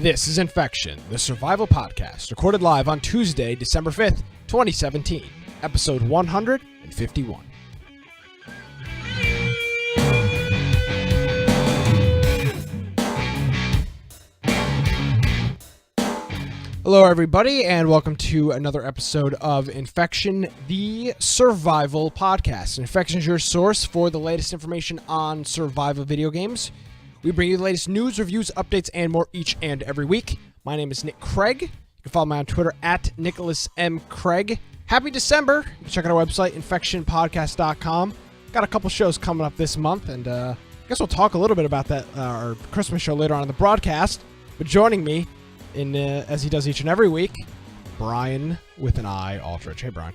This is Infection, the survival podcast, recorded live on Tuesday, December 5th, 2017, episode 151. Hello, everybody, and welcome to another episode of Infection, the survival podcast. Infection is your source for the latest information on survival video games. We bring you the latest news, reviews, updates, and more each and every week. My name is Nick Craig. You can follow me on Twitter at Nicholas M. Craig. Happy December. You can check out our website, infectionpodcast.com. Got a couple shows coming up this month, and I guess we'll talk a little bit about that, our Christmas show later on in the broadcast. But joining me, as he does each and every week, Brian with an I, Aldrich. Hey, Brian.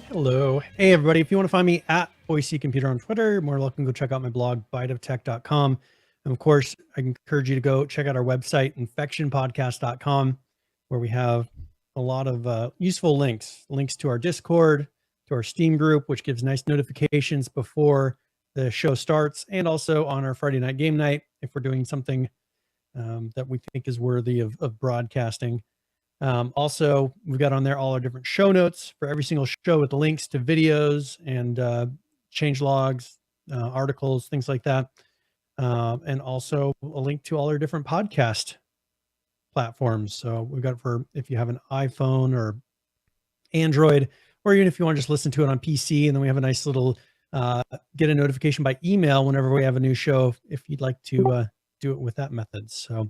Hello. Hey, everybody. If you want to find me at Boise Computer on Twitter, you're more than welcome to go check out my blog, biteoftech.com. And of course, I encourage you to go check out our website, infectionpodcast.com, where we have a lot of useful links to our Discord, to our Steam group, which gives nice notifications before the show starts, and also on our Friday night game night, if we're doing something that we think is worthy of broadcasting. Also, we've got on there all our different show notes for every single show with the links to videos and change logs, articles, things like that. And also a link to all our different podcast platforms. So we've got for if you have an iPhone or Android, or even if you want to just listen to it on PC, and then we have a nice little get a notification by email whenever we have a new show, if you'd like to do it with that method. So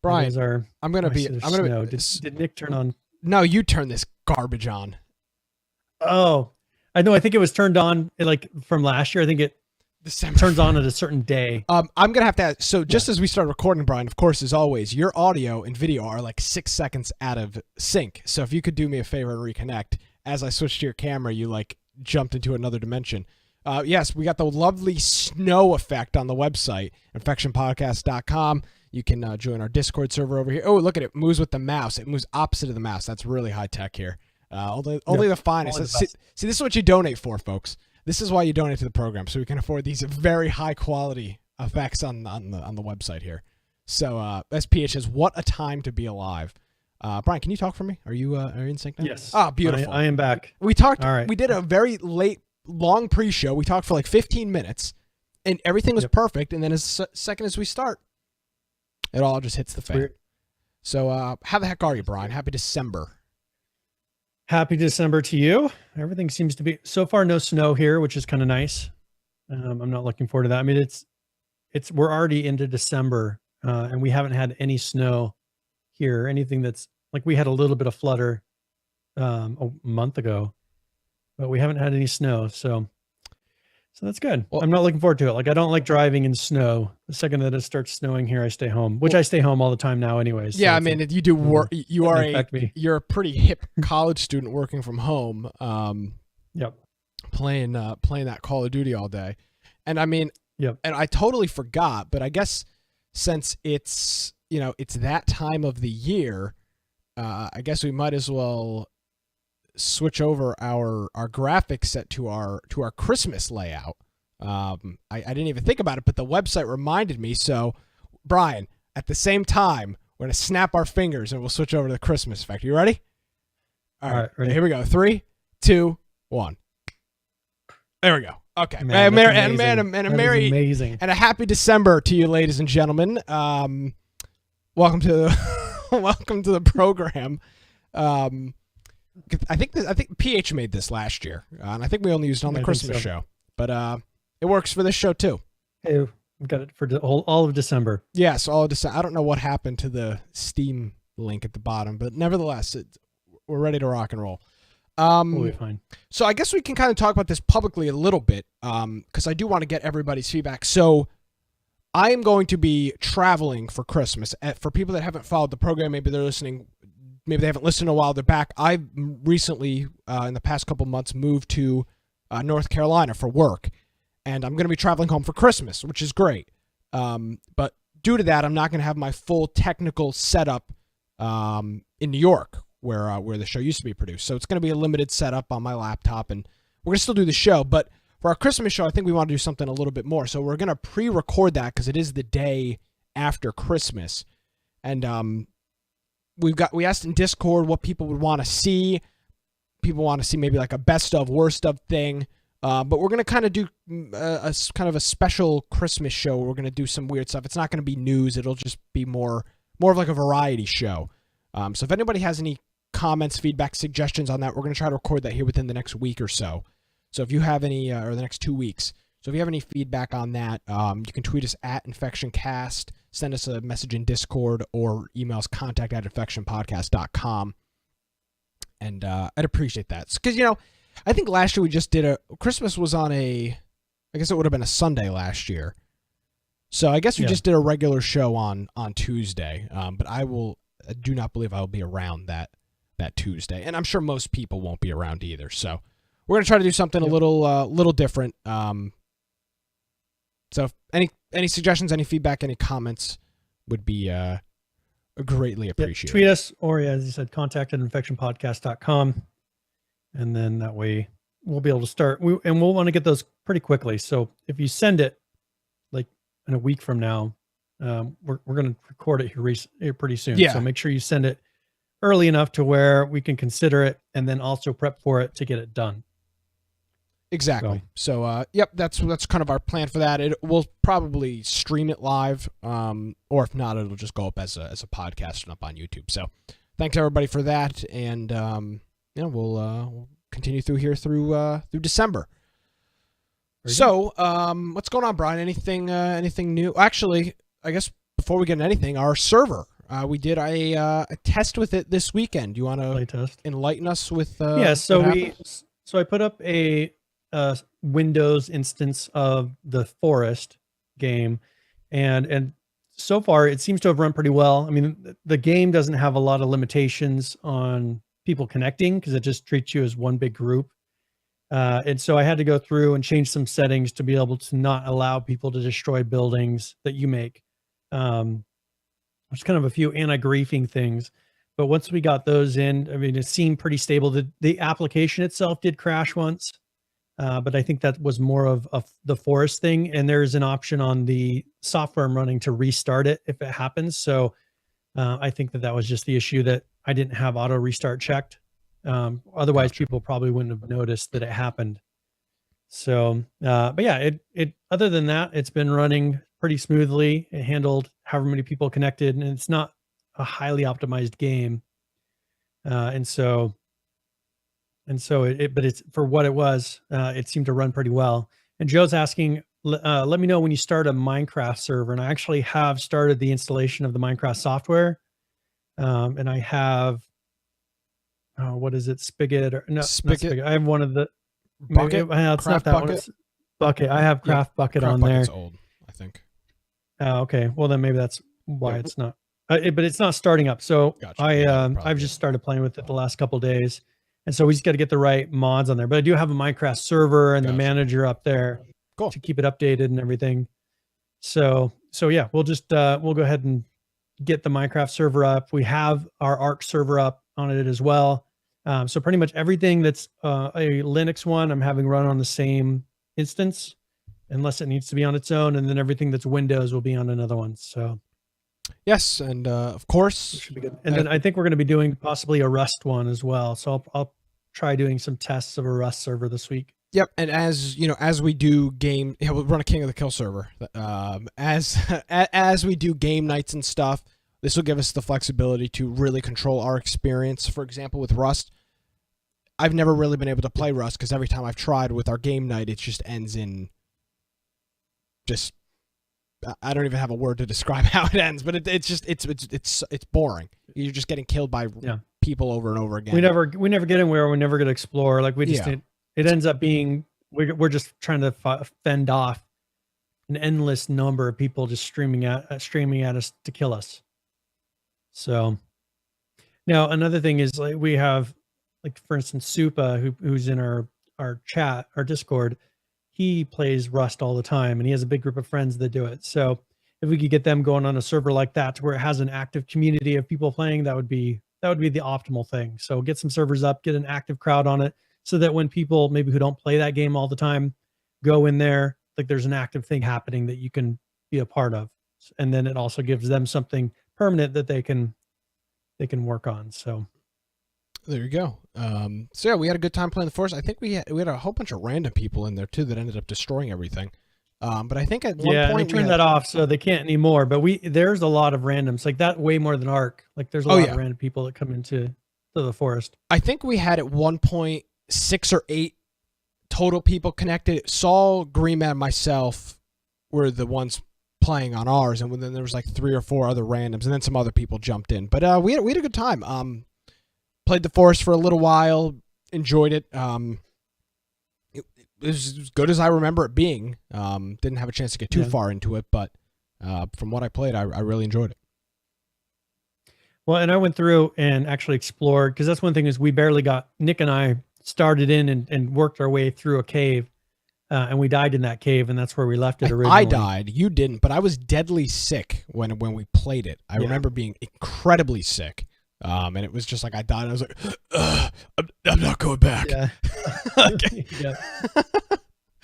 Brian, Did Nick turn on? No, you turn this garbage on. Oh, I know. I think it was turned on like from last year. I think it December turns on at a certain day. I'm going to have to ask. So just as we start recording, Brian, of course, as always, your audio and video are like 6 seconds out of sync. So if you could do me a favor and reconnect, as I switched to your camera, you like jumped into another dimension. Yes, we got the lovely snow effect on the website, infectionpodcast.com. You can join our Discord server over here. Oh, look at it. It moves with the mouse. It moves opposite of the mouse. That's really high tech here. Only the finest. See, this is what you donate for, folks. This is why you donate to the program, so we can afford these very high quality effects on the website here. So SPH says, "What a time to be alive." Brian, can you talk for me? Are you in sync now? Yes. Ah, beautiful. I am back. We talked. All right. We did a very long pre-show. We talked for like 15 minutes, and everything was perfect. And then as second as we start, it all just hits the fan. Weird. So how the heck are you, Brian? Happy December. Happy December to you. Everything seems to be, so far, no snow here, which is kind of nice. I'm not looking forward to that. I mean, we're already into December, and we haven't had any snow here. Anything that's like, we had a little bit of flutter a month ago, but we haven't had any snow. So that's good. Well, I'm not looking forward to it. Like, I don't like driving in snow. The second that it starts snowing here, I stay home, which I stay home all the time now anyways. Yeah. So I mean, you do work, you're a pretty hip college student working from home. Yep. Playing that Call of Duty all day. And I mean, yep. And I totally forgot, but I guess since it's that time of the year, I guess we might as well switch over our graphics set to our Christmas layout. I didn't even think about it, but the website reminded me. So, Brian, at the same time, we're gonna snap our fingers and we'll switch over to the Christmas effect. You ready? All right, ready. Here we go. 3, 2, 1. There we go. Okay. Man, amazing. And a happy December to you, ladies and gentlemen. Welcome to the program. I think PH made this last year, and I think we only used it on the Christmas show, but it works for this show too. Hey, we've got it for all of December. Yes, all of December. I don't know what happened to the Steam link at the bottom, but nevertheless, we're ready to rock and roll. We'll be fine. So I guess we can kind of talk about this publicly a little bit, because I do want to get everybody's feedback. So I am going to be traveling for Christmas. For people that haven't followed the program, maybe they're listening. Maybe they haven't listened in a while. They're back. I've recently, in the past couple months, moved to North Carolina for work, and I'm going to be traveling home for Christmas, which is great. But due to that, I'm not going to have my full technical setup in New York, where the show used to be produced. So it's going to be a limited setup on my laptop, and we're going to still do the show. But for our Christmas show, I think we want to do something a little bit more. So we're going to pre-record that because it is the day after Christmas. And we asked in Discord what people would want to see. People want to see maybe like a best of, worst of thing. But we're going to kind of do a kind of a special Christmas show. We're going to do some weird stuff. It's not going to be news. It'll just be more of like a variety show. So if anybody has any comments, feedback, suggestions on that, we're going to try to record that here within the next week or so. So if you have any, or the next 2 weeks. So if you have any feedback on that, you can tweet us at InfectionCast, send us a message in Discord, or email us contact@infectionpodcast.com. And I'd appreciate that. Because, I think last year we just did Christmas was on I guess it would have been a Sunday last year. So I guess we just did a regular show on Tuesday. But I do not believe I'll be around that Tuesday. And I'm sure most people won't be around either. So we're going to try to do something a little different. So if any suggestions, any feedback, any comments would be greatly appreciated. Tweet us, or as you said, contact@infectionpodcast.com. And then that way we'll be able to start. We'll want to get those pretty quickly. So if you send it like in a week from now, we're going to record it here pretty soon. Yeah. So make sure you send it early enough to where we can consider it and then also prep for it to get it done. Exactly. So that's kind of our plan for that. We'll probably stream it live, or if not, it'll just go up as a podcast and up on YouTube. So thanks everybody for that, and we'll continue through December. So what's going on, Brian? Anything new? Actually, I guess before we get into anything, our server. We did a test with it this weekend. Do you want to enlighten us with? So I put up a Windows instance of the Forest game, and so far it seems to have run pretty well. I mean, the game doesn't have a lot of limitations on people connecting because it just treats you as one big group. And so I had to go through and change some settings to be able to not allow people to destroy buildings that you make. There's kind of a few anti-griefing things, but once we got those in, I mean, it seemed pretty stable. The application itself did crash once. But I think that was more of the Forest thing. And there's an option on the software I'm running to restart it if it happens. So I think that was just the issue, that I didn't have auto restart checked. Otherwise, people probably wouldn't have noticed that it happened. So, but yeah, it other than that, it's been running pretty smoothly. It handled however many people connected, and it's not a highly optimized game. But it's for what it was, it seemed to run pretty well. And Joe's asking, let me know when you start a Minecraft server. And I actually have started the installation of the Minecraft software. And I have, what is it? Spigot or no, Spigot. Not Spigot. I have one of the Bucket. It's not that Bucket? one. Bucket. I have Craft Bucket on there. Bucket's old, I think. Okay. Well, then maybe that's why it's not. But it's not starting up. So Gotcha. I've just started playing with it the last couple of days. And so we just got to get the right mods on there. But I do have a Minecraft server and the manager up there to keep it updated and everything. So yeah, we'll just we'll go ahead and get the Minecraft server up. We have our Arc server up on it as well. So pretty much everything that's a Linux one, I'm having run on the same instance, unless it needs to be on its own. And then everything that's Windows will be on another one. So yes, and of course, should be good. And then I think we're going to be doing possibly a Rust one as well. So I'll try doing some tests of a Rust server this week. Yep, and as we do we'll run a King of the Kill server. As we do game nights and stuff, this will give us the flexibility to really control our experience. For example, with Rust, I've never really been able to play Rust because every time I've tried with our game night, it just ends in just. I don't even have a word to describe how it ends, but it's boring. You're just getting killed by people over and over again. We never get anywhere. We never get to explore. Like it ends up being we're just trying to fend off an endless number of people just streaming at us to kill us. So now another thing is, like, we have, like, for instance, Supa, who's in our chat, our Discord. He plays Rust all the time, and he has a big group of friends that do it. So if we could get them going on a server like that to where it has an active community of people playing, that would be the optimal thing. So get some servers up, get an active crowd on it, so that when people maybe who don't play that game all the time go in there, like, there's an active thing happening that you can be a part of. and then it also gives them something permanent that they can work on. So there you go. So yeah, we had a good time playing the Forest. I think we had a whole bunch of random people in there too that ended up destroying everything. But I think at one point they turned that off, so they can't anymore. But there's a lot of randoms like that, way more than Ark. Like there's a lot of random people that come into the Forest. I think we had at one point 6 or 8 total people connected. Saul, Green and myself were the ones playing on ours, and then there was like 3 or 4 other randoms, and then some other people jumped in. But we had a good time. Played the Forest for a little while, enjoyed it. It was as good as I remember it being. Didn't have a chance to get too far into it, but from what I played, I really enjoyed it. Well, and I went through and actually explored, because that's one thing is Nick and I started in and worked our way through a cave, and we died in that cave, and that's where we left it originally. I died. You didn't, but I was deadly sick when we played it. I remember being incredibly sick. And it was just like I died. And I was like, I'm not going back. Yeah. Yeah.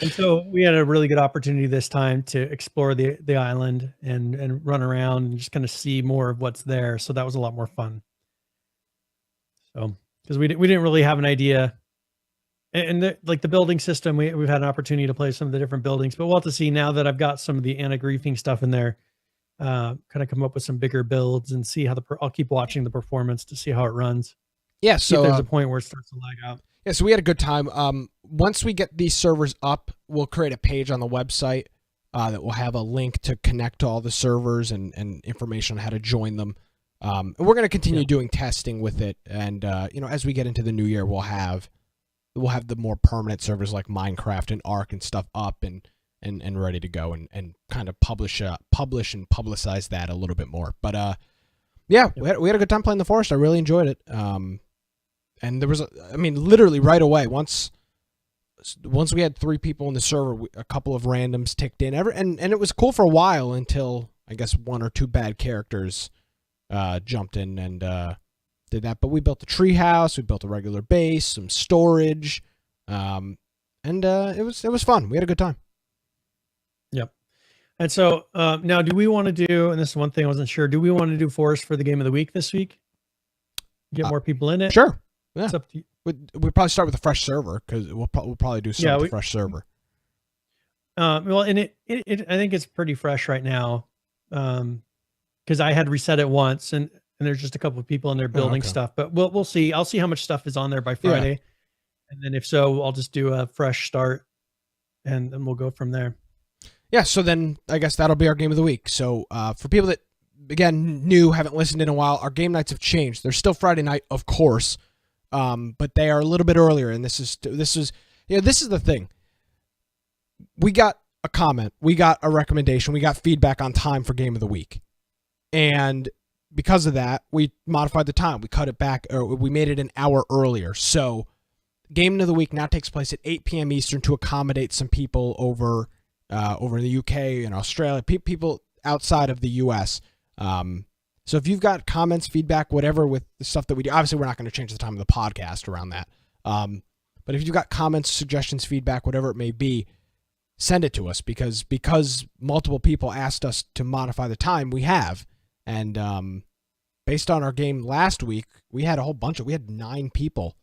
And so we had a really good opportunity this time to explore the island and run around and just kind of see more of what's there. So that was a lot more fun. So because we didn't really have an idea, and the building system, we've had an opportunity to play some of the different buildings, but we'll have to see now that I've got some of the anti-griefing stuff in there. Kind of come up with some bigger builds and see how I'll keep watching the performance to see how it runs. Yeah, so there's a point where it starts to lag out. Yeah, so we had a good time. Once we get these servers up, we'll create a page on the website that will have a link to connect to all the servers and information on how to join them. And we're going to continue doing testing with it, and as we get into the new year, we'll have the more permanent servers like Minecraft and Ark and stuff up and ready to go and kind of publish and publicize that a little bit more. But we had a good time playing the Forest. I really enjoyed it. And there was literally right away, once we had 3 people in the server, a couple of randoms ticked in, and it was cool for a while until I guess 1 or 2 bad characters jumped in and did that. But we built a tree house, we built a regular base, some storage, and it was fun. We had a good time. Yep. And so now, do we want to do? And this is one thing I wasn't sure. Do we want to do Forest for the game of the week this week? Get more people in it. Sure. Yeah. It's up to you. We'd probably start with a fresh server because we'll probably do some with a fresh server. Well, and it I think it's pretty fresh right now, because I had reset it once, and there's just a couple of people in there building stuff. But we'll see. I'll see how much stuff is on there by Friday, and then if so, I'll just do a fresh start, and then we'll go from there. Yeah. So then I guess that'll be our game of the week. So for people that again haven't listened in a while, our game nights have changed. They're still Friday night, of course. But they are a little bit earlier, and this is the thing. We got a comment, we got a recommendation, we got feedback on time for game of the week, and because of that, we modified the time. We cut it back, or we made it an hour earlier. So, game of the week now takes place at 8 p.m. Eastern to accommodate some people over in the UK and Australia, people outside of the US. So if you've got comments, feedback, whatever with the stuff that we do, obviously we're not going to change the time of the podcast around that. But if you've got comments, suggestions, feedback, whatever it may be, send it to us because multiple people asked us to modify the time, we have. And based on our game last week, we had we had 9 people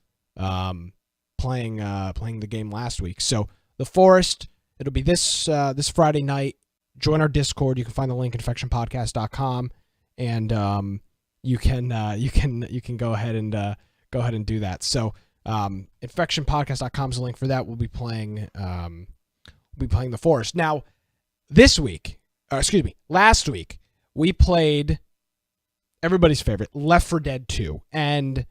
playing the game last week. So the Forest, it'll be this Friday night. Join our Discord. You can find the link at infectionpodcast.com. And you can go ahead and do that. So infectionpodcast.com is the link for that. We'll be playing the Forest. Now, last week we played everybody's favorite, Left 4 Dead 2, and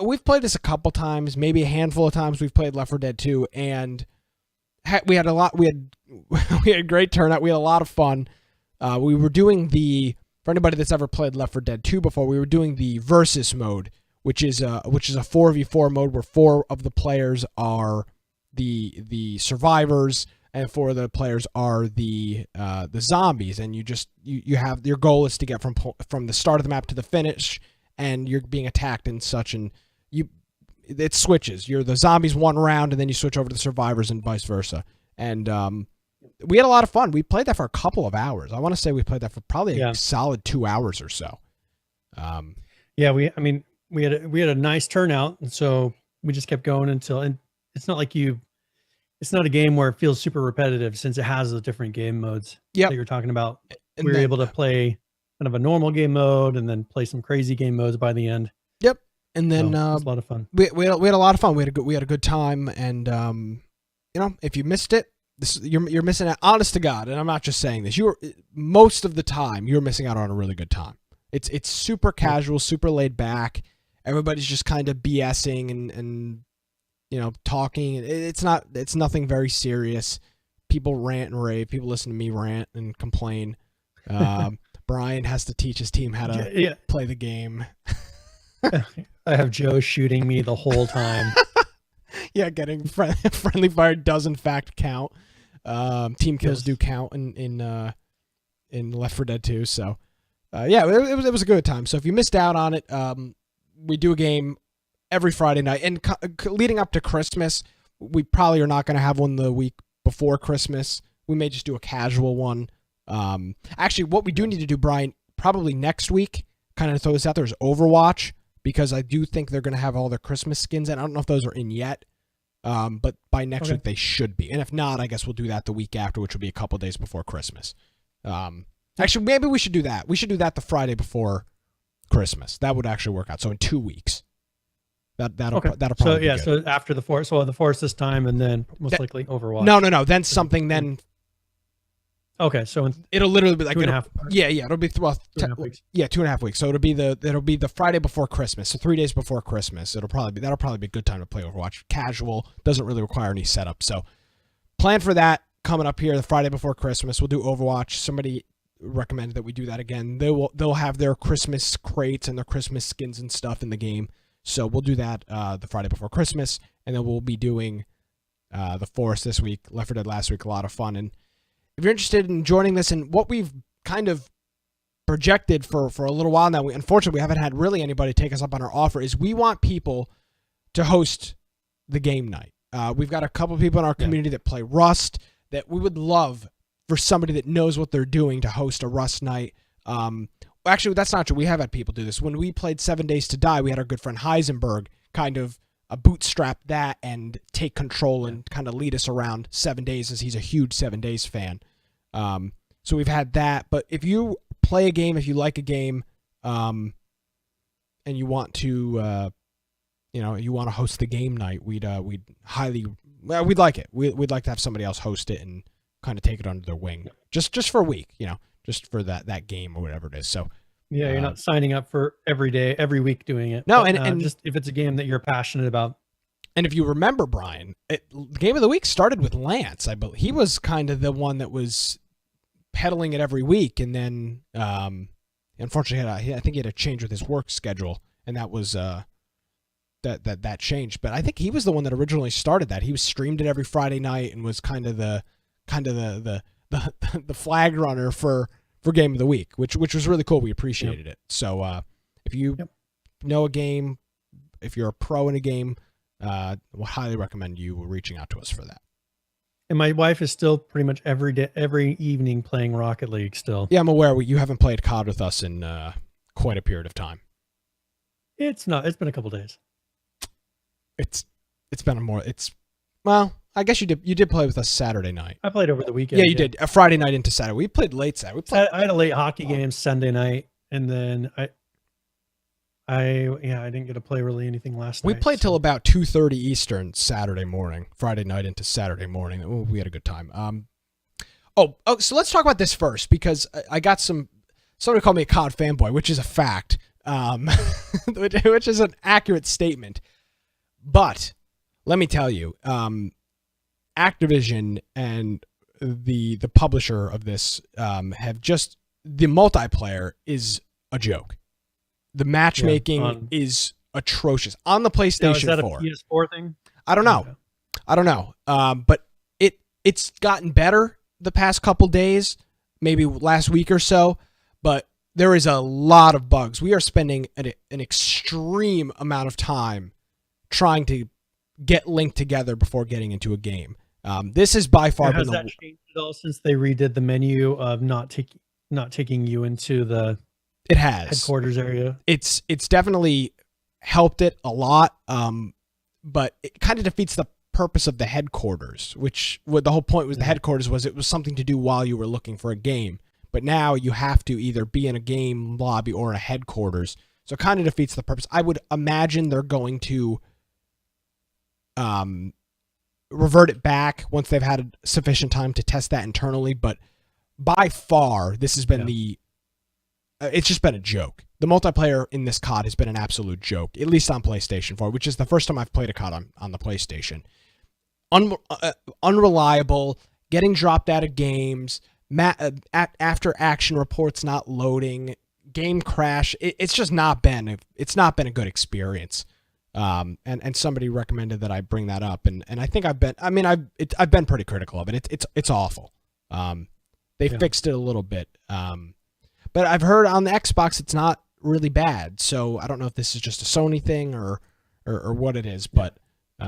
we've played this a couple times, maybe a handful of times. We've played Left 4 Dead 2, and we had a great turnout. We had a lot of fun. We were doing for anybody that's ever played Left 4 Dead 2 before, we were doing the versus mode, which is a 4v4 mode where 4 of the players are the survivors and 4 of the players are the zombies, and you have your goal is to get from the start of the map to the finish, and you're being attacked and such, and it switches. You're the zombies one round, and then you switch over to the survivors and vice versa. And we had a lot of fun. We played that for a couple of hours. I want to say we played that for probably a Yeah. solid 2 hours or so. Yeah, we had a nice turnout, and so we just kept going until. And it's not like it's not a game where it feels super repetitive since it has the different game modes Yep. that you're talking about. And We were then- able to play kind of a normal game mode and then play some crazy game modes by the end. Yep. And then So, it was a lot of fun. we had a lot of fun. We had a good time, and if you missed it, you're missing out. Honest to God, and I'm not just saying this. Most of the time you're missing out on a really good time. It's super casual, super laid back. Everybody's just kind of BSing and talking. It's nothing very serious. People rant and rave. People listen to me rant and complain. Brian has to teach his team how to play the game. I have Joe shooting me the whole time. Yeah, getting friendly fire does in fact count. Team kills do count in Left 4 Dead 2. So it was a good time. So if you missed out on it, we do a game every Friday night, and leading up to Christmas, we probably are not going to have one the week before Christmas. We may just do a casual one. Actually, what we do need to do, Brian, probably next week, kind of throw this out there, is Overwatch, because I do think they're going to have all their Christmas skins, and I don't know if those are in yet, but by next week they should be. And if not, I guess we'll do that the week after, which will be a couple days before Christmas. Actually, maybe we should do that. We should do that the Friday before Christmas. That would actually work out. So in 2 weeks. That'll probably be good. So after the Force, the Force this time, and then most likely Overwatch. No. Then something. Then okay. So it'll literally be like 2.5. Yeah. It'll be 2.5 weeks. Yeah, 2.5 weeks. So it'll be the Friday before Christmas. So 3 days before Christmas. That'll probably be a good time to play Overwatch. Casual, doesn't really require any setup. So plan for that coming up here the Friday before Christmas. We'll do Overwatch. Somebody recommended that we do that again. They'll have their Christmas crates and their Christmas skins and stuff in the game. So we'll do that the Friday before Christmas, and then we'll be doing the Forest this week. Left 4 Dead last week, a lot of fun. And if you're interested in joining this, and what we've kind of projected for a little while now, unfortunately we haven't had really anybody take us up on our offer, is we want people to host the game night. We've got a couple people in our community that play Rust that we would love for somebody that knows what they're doing to host a Rust night. Actually, that's not true. We have had people do this. When we played 7 Days to Die, we had our good friend Heisenberg kind of bootstrap that and take control and kind of lead us around 7 Days, as he's a huge 7 Days fan. So we've had that. But if you play a game, if you like a game, and you want to, you want to host the game night, we'd like it. We'd like to have somebody else host it and kind of take it under their wing, just for a week, just for that game or whatever it is. So yeah, you're not signing up for every day, every week doing it. No, but, and just if it's a game that you're passionate about. And if you remember, Brian, the game of the week started with Lance. I believe he was kind of the one that was peddling it every week, and then unfortunately, I think he had a change with his work schedule, and that was that changed. But I think he was the one that originally started that. He was streamed it every Friday night and was kind of the flag runner for game of the week, which was really cool. We appreciated it. So if you know a game, if you're a pro in a game, we'll highly recommend you reaching out to us for that. And my wife is still pretty much every evening playing Rocket League still. Yeah, I'm aware you haven't played COD with us in quite a period of time. It's been a couple days. It's been I guess you did play with us Saturday night. I played over the weekend. Yeah, you did. A Friday night into Saturday. We played late Saturday. I had a late hockey game Sunday night, and then I didn't get to play really anything last night. We played till about 2:30 Eastern Saturday morning, Friday night into Saturday morning. We had a good time. So let's talk about this first, because I got somebody called me a COD fanboy, which is a fact, which is an accurate statement. But let me tell you, Activision and the publisher of this have just, the multiplayer is a joke. The matchmaking is atrocious on the PlayStation 4. Is that a PS4 thing? I don't know. But it's gotten better the past couple days, maybe last week or so. But there is a lot of bugs. We are spending an extreme amount of time trying to get linked together before getting into a game. This is by far Has been that changed at all since they redid the menu of not taking you into the it has headquarters area? It's definitely helped it a lot, but it kind of defeats the purpose of the headquarters, which the whole point was the headquarters was it was something to do while you were looking for a game. But now you have to either be in a game lobby or a headquarters, so it kind of defeats the purpose. I would imagine they're going to revert it back once they've had sufficient time to test that internally. But by far, this has been it's just been a joke. The multiplayer in this COD has been an absolute joke, at least on PlayStation 4, which is the first time I've played a COD on the PlayStation. Unreliable, getting dropped out of games, after action reports not loading, game crash. It's just not been a good experience. And somebody recommended that I bring that up, and I think I've been pretty critical of it. It's awful. They fixed it a little bit, but I've heard on the Xbox it's not really bad. So I don't know if this is just a Sony thing or what it is, but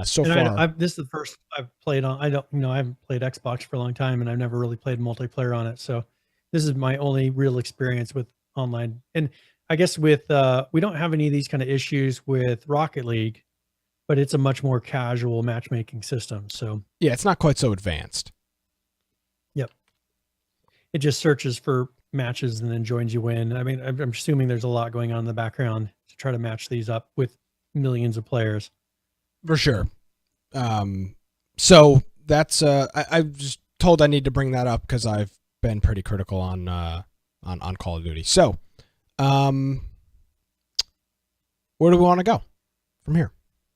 so far this is the first I've played on. I haven't played Xbox for a long time, and I've never really played multiplayer on it. So this is my only real experience with online. And I guess with we don't have any of these kind of issues with Rocket League, but it's a much more casual matchmaking system. So yeah, it's not quite so advanced. Yep. It just searches for matches and then joins you in. I mean, I'm assuming there's a lot going on in the background to try to match these up with millions of players. For sure. So that's I was told I need to bring that up because I've been pretty critical on Call of Duty. So where do we want to go from here?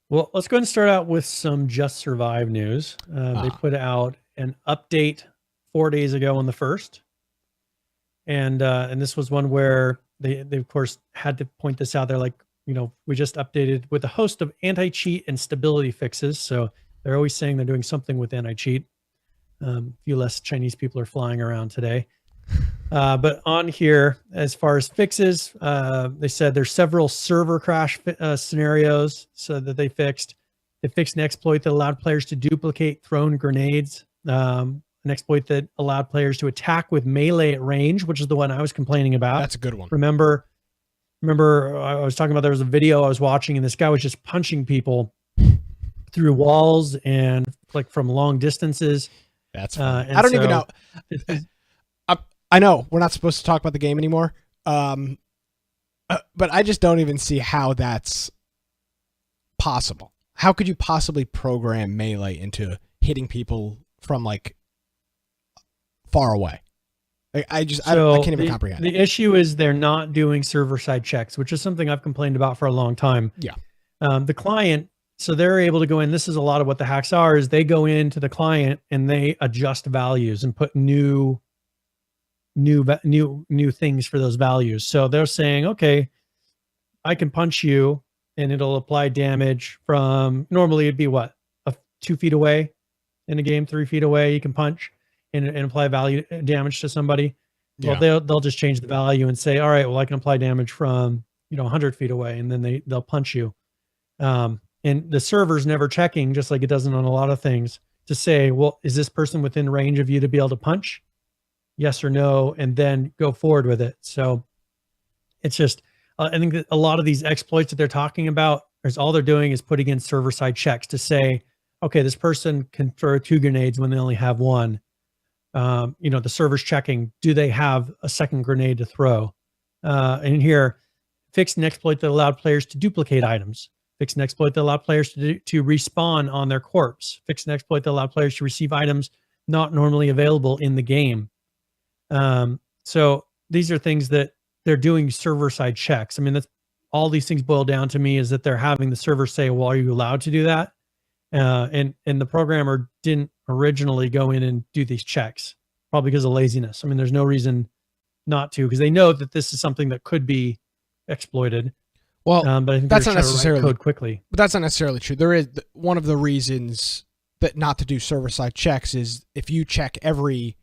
Well, let's go ahead and start out with some Just Survive news. They put out an update 4 days ago on the 1st. And this was one where they of course had to point this out. They're like, we just updated with a host of anti-cheat and stability fixes. So they're always saying they're doing something with anti-cheat. A few less Chinese people are flying around today. But on here, as far as fixes, they said there's several server crash scenarios so that they fixed. They fixed an exploit that allowed players to duplicate thrown grenades. An exploit that allowed players to attack with melee at range, which is the one I was complaining about. That's a good one. Remember I was talking about there was a video I was watching and this guy was just punching people through walls and like from long distances. That's fun. I don't even know. I know we're not supposed to talk about the game anymore. But I just don't even see how that's possible. How could you possibly program melee into hitting people from like far away? I can't even comprehend. The issue is they're not doing server-side checks, which is something I've complained about for a long time. Yeah. The client, so they're able to go in. This is a lot of what the hacks are, is they go into the client and they adjust values and put new things for those values. So they're saying, okay, I can punch you and it'll apply damage from, normally it'd be what, 2 feet away in a game, 3 feet away, you can punch and apply value damage to somebody. Yeah. Well, they'll just change the value and say, all right, well, I can apply damage from 100 feet away, and then they'll punch you. And the server's never checking, just like it doesn't on a lot of things, to say, well, is this person within range of you to be able to punch? Yes or no, and then go forward with it. So it's just, I think that a lot of these exploits that they're talking about, is all they're doing is putting in server-side checks to say, okay, this person can throw 2 grenades when they only have 1. The server's checking, do they have a second grenade to throw? And here, fixed an exploit that allowed players to duplicate items. Fixed an exploit that allowed players to respawn on their corpse. Fixed an exploit that allowed players to receive items not normally available in the game. So these are things that they're doing server-side checks. I mean, that's all these things boil down to me, is that they're having the server say, well, are you allowed to do that? And the programmer didn't originally go in and do these checks, probably because of laziness. I mean, there's no reason not to, because they know that this is something that could be exploited. Well, but I think that's not necessarily code quickly. But that's not necessarily true. There is one of the reasons that not to do server-side checks is if you check everything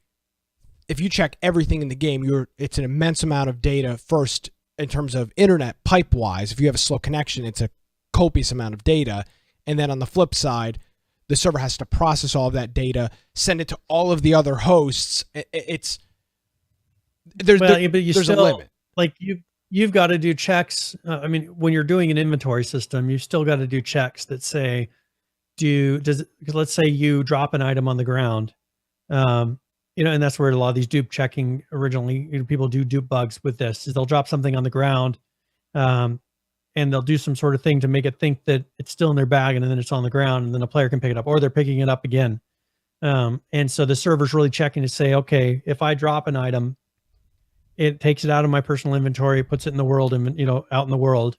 in the game, it's an immense amount of data. First, in terms of internet pipe-wise, if you have a slow connection, it's a copious amount of data. And then on the flip side, the server has to process all of that data, send it to all of the other hosts. There's a limit. Like you've got to do checks. I mean, when you're doing an inventory system, you've still got to do checks that say, because let's say you drop an item on the ground, and that's where a lot of these dupe checking originally, people do dupe bugs with this, is they'll drop something on the ground, and they'll do some sort of thing to make it think that it's still in their bag, and then it's on the ground, and then a player can pick it up, or they're picking it up again. And so the server's really checking to say, okay, if I drop an item, it takes it out of my personal inventory, puts it in the world, and out in the world.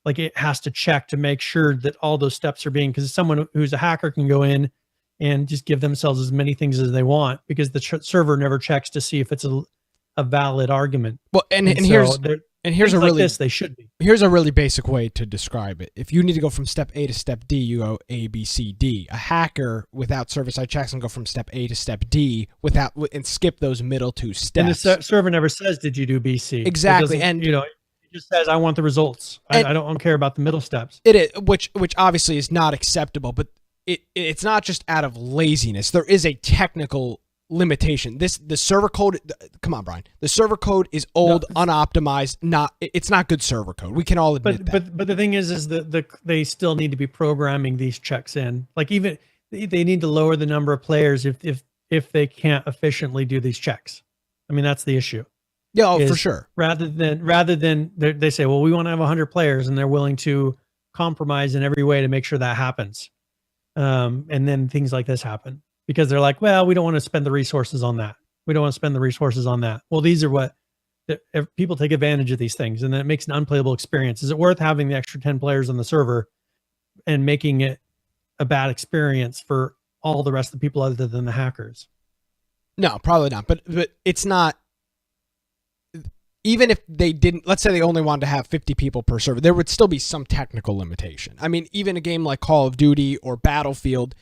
Like, it has to check to make sure that all those steps are being, because someone who's a hacker can go in and just give themselves as many things as they want, because the server never checks to see if it's a valid argument. Well, and here's a really, this, they should be. Here's a really basic way to describe it. If you need to go from step A to step D, you go A, B, C, D. A hacker without server-side checks can go from step A to step D and skip those middle two steps. And the server never says, "Did you do B, C?" Exactly, and it just says, "I want the results. I don't care about the middle steps." It is, which obviously is not acceptable, but it's not just out of laziness. There is a technical limitation. The server code, come on, Brian. The server code is old, unoptimized. It's not good server code. We can all admit that. But the thing is they still need to be programming these checks in. Like, even they need to lower the number of players if they can't efficiently do these checks. I mean, that's the issue. Yeah, for sure. Rather than they say, well, we want to have 100 players, and they're willing to compromise in every way to make sure that happens. And then things like this happen because they're like, well, we don't want to spend the resources on that. We don't want to spend the resources on that. Well, these are what people take advantage of these things, and then it makes an unplayable experience. Is it worth having the extra 10 players on the server and making it a bad experience for all the rest of the people other than the hackers? No, probably not. But it's not. Even if they didn't, let's say they only wanted to have 50 people per server, there would still be some technical limitation. I mean, even a game like Call of Duty or Battlefield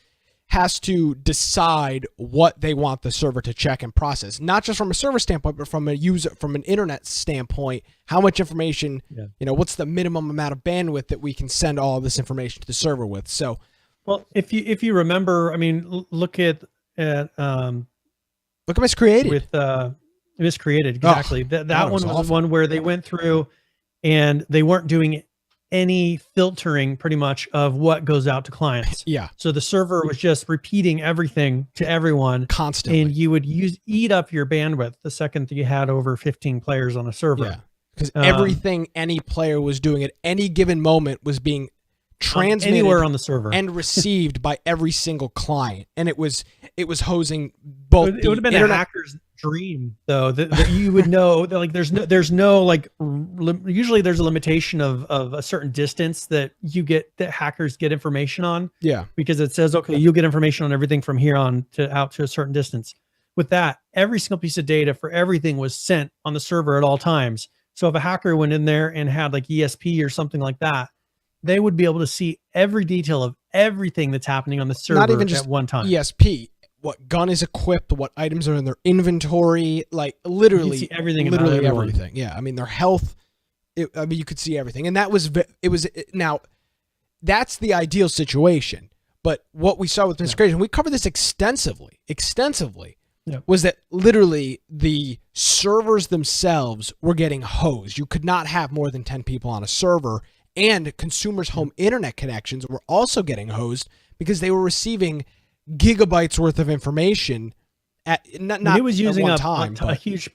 has to decide what they want the server to check and process, not just from a server standpoint, but from an internet standpoint. How much information, what's the minimum amount of bandwidth that we can send all of this information to the server with? So, well, if you remember, I mean, look at Miscreated. With Miscreated, exactly. That one was one where they went through and they weren't doing any filtering pretty much of what goes out to clients. Yeah. So the server was just repeating everything to everyone constantly, and you would eat up your bandwidth the second that you had over 15 players on a server. Yeah. Because everything any player was doing at any given moment was being transmitted anywhere on the server and received by every single client, and it was hosing both. It would have been a hacker's dream, though, that you would know that, like, there's no like usually there's a limitation of a certain distance that hackers get information on. Yeah, because it says, okay, you'll get information on everything from here on to out to a certain distance. With that, every single piece of data for everything was sent on the server at all times. So if a hacker went in there and had like ESP or something like that, they would be able to see every detail of everything that's happening on the server. Not even just at one time. ESP, what gun is equipped, what items are in their inventory, like literally see everything. Literally everything. Yeah, I mean their health. You could see everything, and now that's the ideal situation. But what we saw with Miscreation, we covered this extensively. Was that literally the servers themselves were getting hosed? You could not have more than 10 people on a server. And consumers' home internet connections were also getting hosed because they were receiving gigabytes worth of information at not it was using at one time, a huge.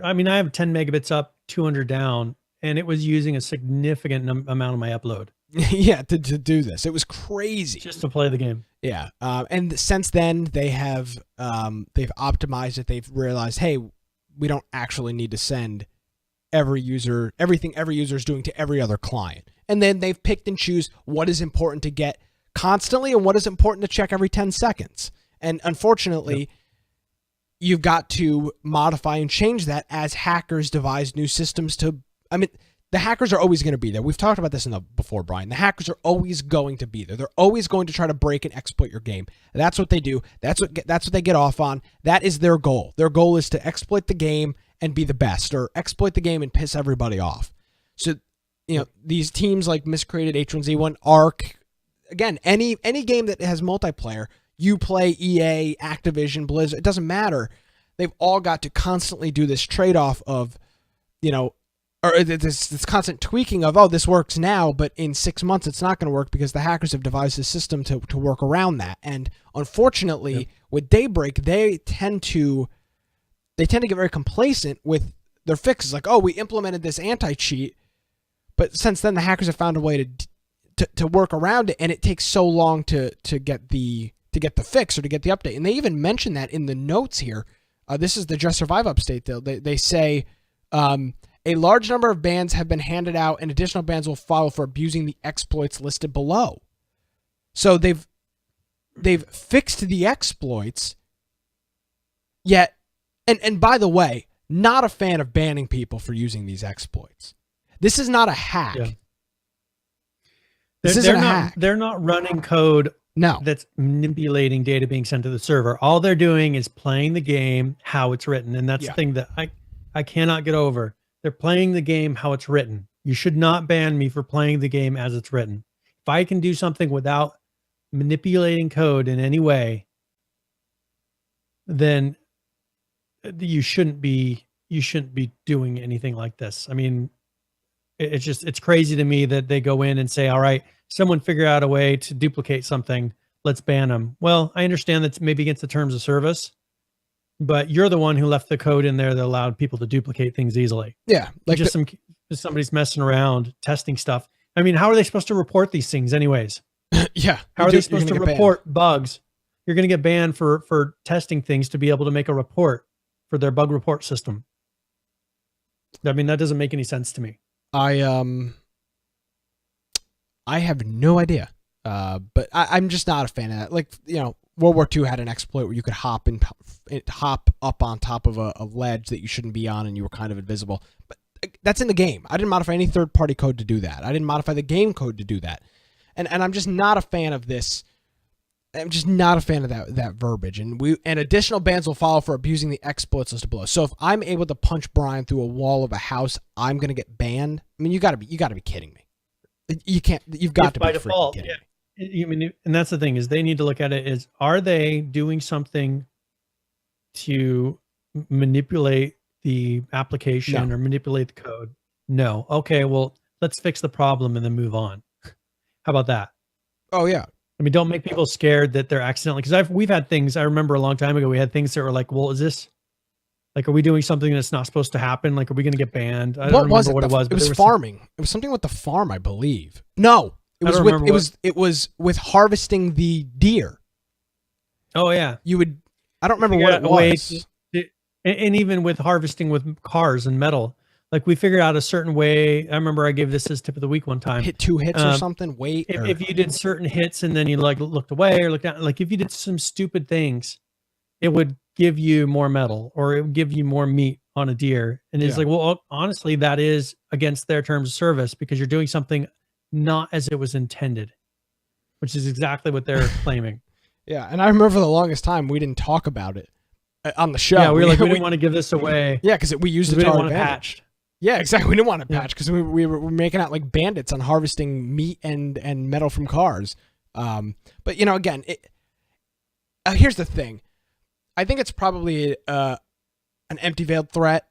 I mean, I have 10 megabits up, 200 down, and it was using a significant amount of my upload. Yeah, to do this, it was crazy just to play the game. Yeah, and since then they've optimized it. They've realized, hey, we don't actually need to send everything every user is doing to every other client. And then they've picked and choose what is important to get constantly and what is important to check every 10 seconds. And unfortunately, you've got to modify and change that as hackers devise new systems I mean, the hackers are always going to be there. We've talked about this before, Brian. The hackers are always going to be there. They're always going to try to break and exploit your game. That's what they do. That's what they get off on. That is their goal. Their goal is to exploit the game and be the best, or exploit the game and piss everybody off. So, these teams like Miscreated, H1Z1, ARC, again, any game that has multiplayer, you play EA, Activision, Blizzard, it doesn't matter. They've all got to constantly do this trade-off of, or this constant tweaking of, oh, this works now, but in 6 months it's not going to work because the hackers have devised a system to work around that. And unfortunately, with Daybreak, they tend to get very complacent with their fixes. Like, oh, we implemented this anti-cheat, but since then the hackers have found a way to work around it, and it takes so long to get the fix or to get the update. And they even mention that in the notes here. This is the Just Survive update, though. They say a large number of bans have been handed out, and additional bans will follow for abusing the exploits listed below. So they've fixed the exploits, yet, and by the way, not a fan of banning people for using these exploits. This is not a hack. Yeah. This isn't a hack. They're not running code that's manipulating data being sent to the server. All they're doing is playing the game how it's written, and that's the thing that I cannot get over. They're playing the game how it's written. You should not ban me for playing the game as it's written. If I can do something without manipulating code in any way, then you shouldn't be doing anything like this. I mean, it's crazy to me that they go in and say, all right, someone figure out a way to duplicate something, let's ban them. Well, I understand that's maybe against the terms of service, but you're the one who left the code in there that allowed people to duplicate things easily. Yeah. Like just somebody's messing around, testing stuff. I mean, how are they supposed to report these things anyways? Yeah. How are they supposed to report bugs? You're going to get banned for testing things to be able to make a report for their bug report system. I mean, that doesn't make any sense to me. I have no idea. But I'm just not a fan of that. Like, World War II had an exploit where you could hop up on top of a ledge that you shouldn't be on, and you were kind of invisible. But that's in the game. I didn't modify any third-party code to do that. I didn't modify the game code to do that. And I'm just not a fan of this. I'm just not a fan of that verbiage. And additional bans will follow for abusing the exploits listed below. So if I'm able to punch Brian through a wall of a house, I'm gonna get banned. I mean, you gotta be kidding me. You can't. You've got to be freaking kidding me. I mean, and that's the thing is they need to look at it is, are they doing something to manipulate the application or manipulate the code? No. Okay, well, let's fix the problem and then move on. How about that? Oh, yeah. I mean, don't make people scared that they're accidentally, because we've had things, I remember a long time ago, we had things that were like, well, is this, like, are we doing something that's not supposed to happen? Like, are we going to get banned? I don't remember what it was. It was farming. It was something with the farm, I believe. No. It was with harvesting the deer. Oh yeah. I don't remember what it was. And even with harvesting with cars and metal, like we figured out a certain way. I remember I gave this as tip of the week one time. Hit 2 hits or something. Wait. If you did certain hits and then you like looked away or looked down, like if you did some stupid things, it would give you more metal or it would give you more meat on a deer. And it's like, well, honestly, that is against their terms of service because you're doing something not as it was intended, which is exactly what they're claiming. Yeah, and I remember for the longest time we didn't talk about it on the show. Yeah, we didn't want to give this away. Yeah, because we used it to our advantage. Yeah, exactly. We didn't want to patch because we were making out like bandits on harvesting meat and metal from cars. But again, here's the thing. I think it's probably an empty veiled threat.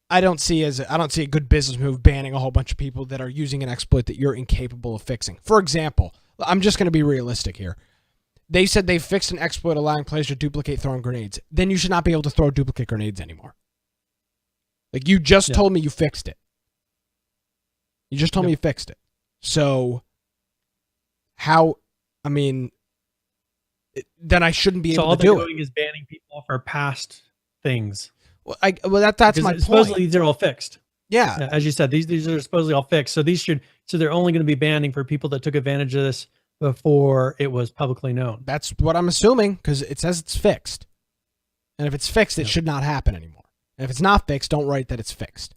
I don't see a good business move banning a whole bunch of people that are using an exploit that you're incapable of fixing. For example, I'm just going to be realistic here. They said they fixed an exploit allowing players to duplicate throwing grenades. Then you should not be able to throw duplicate grenades anymore. Like you just told me you fixed it. You just told me you fixed it. So then I shouldn't be able to do it. So all they're doing is banning people for past things. Well, that's my point. Supposedly these are all fixed. Yeah. As you said, these are supposedly all fixed. So they're only going to be banning for people that took advantage of this before it was publicly known. That's what I'm assuming because it says it's fixed. And if it's fixed, it should not happen anymore. And if it's not fixed, don't write that it's fixed.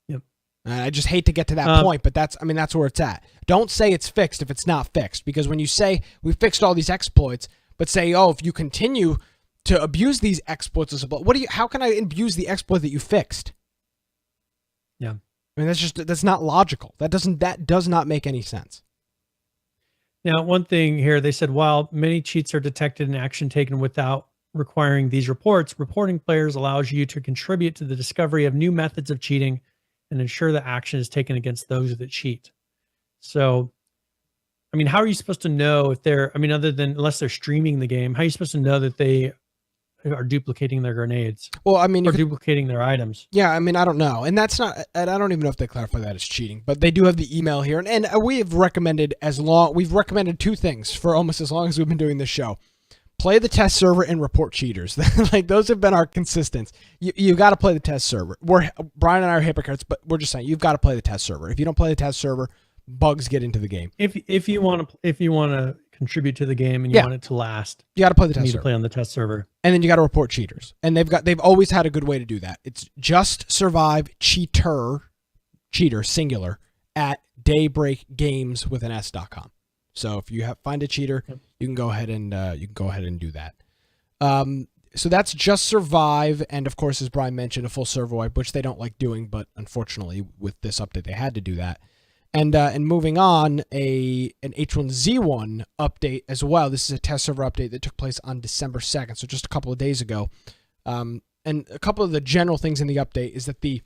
Yep. I just hate to get to that point, but that's where it's at. Don't say it's fixed if it's not fixed because when you say we fixed all these exploits, but say, oh, if you continue to abuse these exploits as well, how can I abuse the exploit that you fixed? Yeah. I mean, that's not logical. That does not make any sense. Now, one thing here, they said, while many cheats are detected and action taken without requiring these reports, reporting players allows you to contribute to the discovery of new methods of cheating and ensure that action is taken against those that cheat. So, I mean, how are you supposed to know if they're, I mean, other than unless they're streaming the game, how are you supposed to know that they are duplicating their grenades? Well, I mean, or duplicating their items. Yeah, I mean, I don't know. And that's not, and I don't even know if they clarify that as cheating, but they do have the email here. And we have recommended we've recommended two things for almost as long as we've been doing this show. Play the test server and report cheaters. Like, those have been our consistents. You got to play the test server. Brian and I are hypocrites, but we're just saying, you've got to play the test server. If you don't play the test server, bugs get into the game. If you want to contribute to the game and you want it to last, you got to play the test server. You need server. to play on the test server. And then you got to report cheaters. And they've always had a good way to do that. It's Just Survive cheater singular at daybreakgames.com. So if you find a cheater, you can go ahead and do that. So that's Just Survive, and of course, as Brian mentioned, a full server wipe, which they don't like doing, but unfortunately with this update they had to do that. And moving on, an H1Z1 update as well. This is a test server update that took place on December 2nd, so just a couple of days ago. And a couple of the general things in the update is that the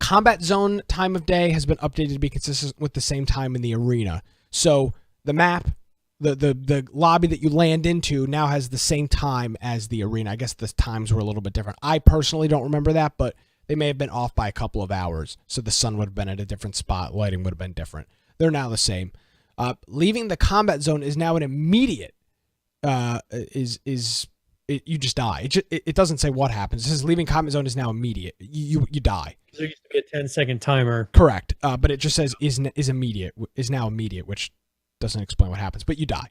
combat zone time of day has been updated to be consistent with the same time in the arena. So the map, the lobby that you land into now has the same time as the arena. I guess the times were a little bit different. I personally don't remember that, but they may have been off by a couple of hours, so the sun would have been at a different spot. Lighting would have been different. They're now the same. Leaving the combat zone is now an immediate. You just die. It doesn't say what happens. It says leaving combat zone is now immediate. You die. There used to be a 10-second timer. Correct. But it just says is now immediate, which doesn't explain what happens. But you die.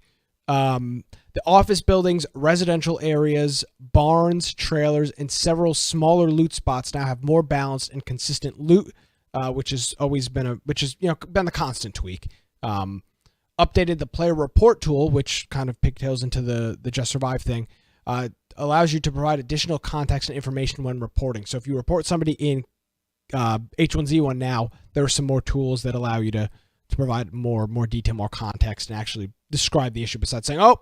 The office buildings, residential areas, barns, trailers, and several smaller loot spots now have more balanced and consistent loot, which has been been the constant tweak. Updated the player report tool, which kind of pigtails into the Just Survive thing. Allows you to provide additional context and information when reporting. So if you report somebody in H1Z1 now, there are some more tools that allow you to provide more detail, more context, and actually describe the issue besides saying, oh,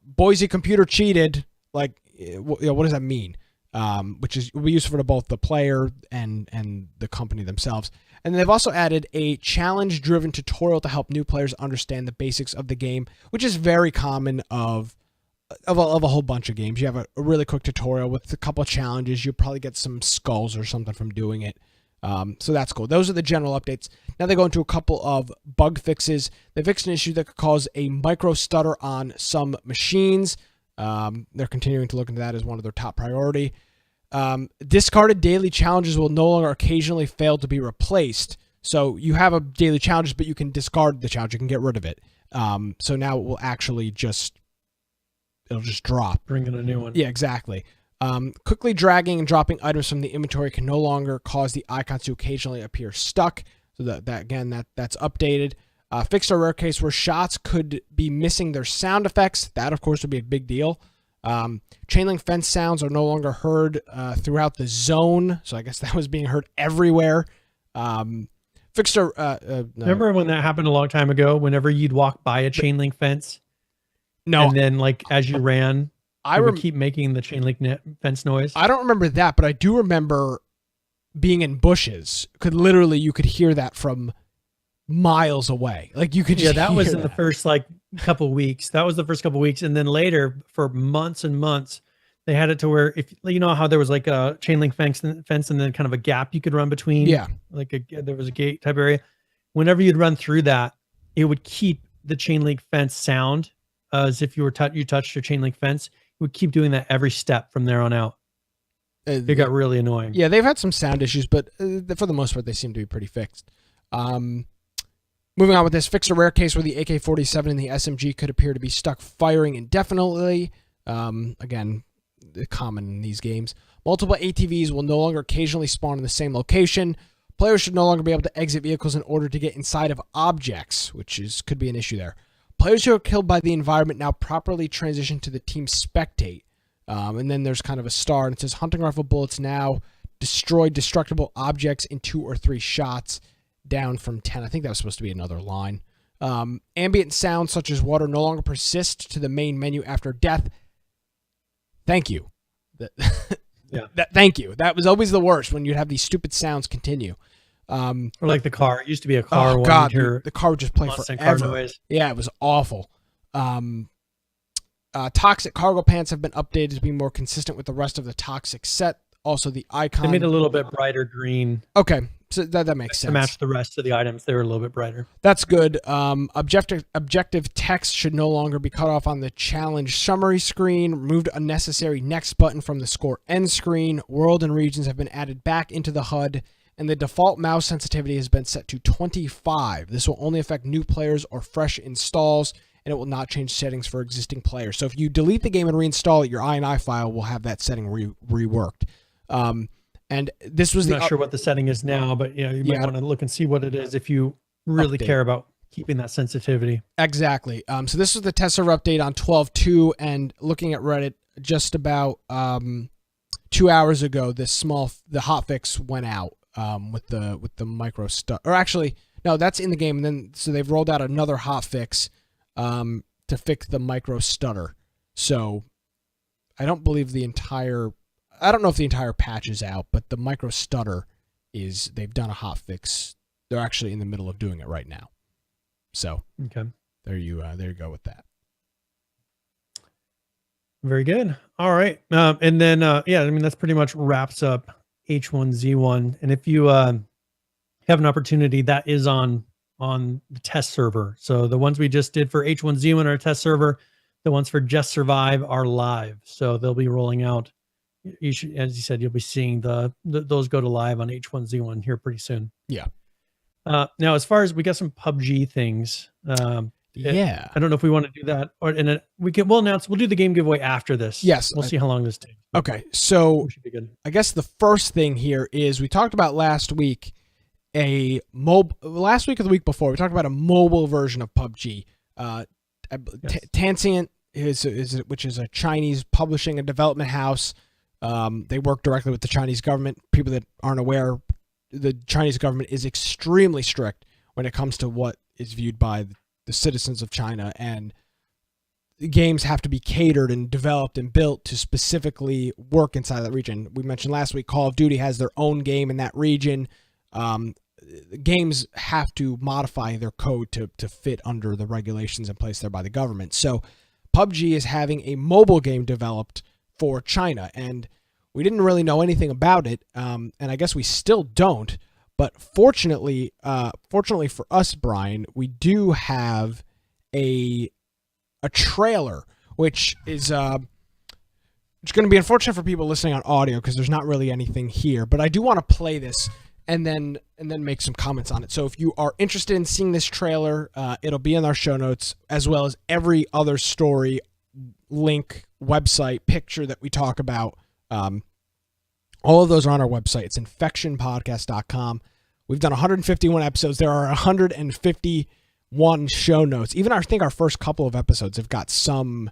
Boise computer cheated. Like, what does that mean? Which will be useful to both the player and the company themselves. And they've also added a challenge-driven tutorial to help new players understand the basics of the game, which is very common of a whole bunch of games. You have a really quick tutorial with a couple of challenges. You'll probably get some skulls or something from doing it. So that's cool. Those are the general updates. Now they go into a couple of bug fixes. They fixed an issue that could cause a micro stutter on some machines. They're continuing to look into that as one of their top priority. Discarded daily challenges will no longer occasionally fail to be replaced. So you have a daily challenge, but you can discard the challenge. You can get rid of it. So now it will actually it'll just drop. Bring in a new one. Yeah, exactly. Quickly dragging and dropping items from the inventory can no longer cause the icons to occasionally appear stuck. So that's updated. Fixed a rare case where shots could be missing their sound effects. That, of course, would be a big deal. Chain link fence sounds are no longer heard throughout the zone. So I guess that was being heard everywhere. Fixed a... Remember when that happened a long time ago? Whenever you'd walk by a chain link fence? No. And then, like, as you ran... I would keep making the chain link fence noise. I don't remember that, but I do remember being in bushes. You could hear that from miles away. Like, you could just that was in that. The first couple weeks. That was the first couple weeks, and then later for months and months, they had it to where if how there was like a chain link fence and then kind of a gap you could run between. Yeah, there was a gate type area. Whenever you'd run through that, it would keep the chain link fence sound as if you touched your chain link fence. Would keep doing that every step from there on out. It got really annoying. Yeah, they've had some sound issues, but for the most part, they seem to be pretty fixed. Moving on with this, fixed a rare case where the AK-47 and the SMG could appear to be stuck firing indefinitely. Again, common in these games. Multiple ATVs will no longer occasionally spawn in the same location. Players should no longer be able to exit vehicles in order to get inside of objects, which could be an issue there. Players who are killed by the environment now properly transition to the team spectate. And then there's kind of a star, and it says hunting rifle bullets now destroy destructible objects in 2 or 3 shots, down from 10. I think that was supposed to be another line. Ambient sounds such as water no longer persist to the main menu after death. Thank you. Yeah. Thank you. That was always the worst, when you'd have these stupid sounds continue. Or like the car. It used to be a car. Oh God, the car would just play forever. Noise. Yeah, it was awful. Toxic cargo pants have been updated to be more consistent with the rest of the toxic set. Also, the icon. They made it a little bit brighter green. Okay, so that makes sense. To match the rest of the items, they were a little bit brighter. That's good. Objective text should no longer be cut off on the challenge summary screen. Removed unnecessary next button from the score end screen. World and regions have been added back into the HUD, and the default mouse sensitivity has been set to 25. This will only affect new players or fresh installs, and it will not change settings for existing players. So if you delete the game and reinstall it, your INI file will have that setting reworked. And this was I'm not sure what the setting is now, but you might want to look and see what it is if you really care about keeping that sensitivity. Exactly. So this was the test server update on 12.2, and looking at Reddit just about 2 hours ago, the hotfix went out with the micro stuff. Or actually, no, that's in the game. And then so they've rolled out another hotfix to fix the micro stutter. So I don't know if the entire patch is out, but the micro stutter they've done a hotfix. They're actually in the middle of doing it right now. So okay, there you go with that. Very good. All right. And then, that's pretty much wraps up H1Z1. And if you have an opportunity, that is on the test server. So the ones we just did for H1Z1 are test server. The ones for Just Survive are live. So they'll be rolling out. You should, as you said, you'll be seeing those go to live on H1Z1 here pretty soon. Yeah. Now, as far as we got some PUBG things, I don't know if we want to do that, we'll announce. We'll do the game giveaway after this. Yes, we'll see how long this takes. Okay, so should be good. I guess the first thing here is we talked about last week or the week before. We talked about a mobile version of PUBG. Tencent which is a Chinese publishing and development house. They work directly with the Chinese government. People that aren't aware, the Chinese government is extremely strict when it comes to what is viewed by the citizens of China, and the games have to be catered and developed and built to specifically work inside that region. We mentioned last week, Call of Duty has their own game in that region. Games have to modify their code to fit under the regulations in place there by the government. So PUBG is having a mobile game developed for China, and we didn't really know anything about it, and I guess we still don't. But fortunately for us, Brian, we do have a trailer, which is it's going to be unfortunate for people listening on audio because there's not really anything here. But I do want to play this and then make some comments on it. So if you are interested in seeing this trailer, it'll be in our show notes, as well as every other story, link, website, picture that we talk about. All of those are on our website. It's infectionpodcast.com. We've done 151 episodes. There are 151 show notes. Even I think our first couple of episodes have got some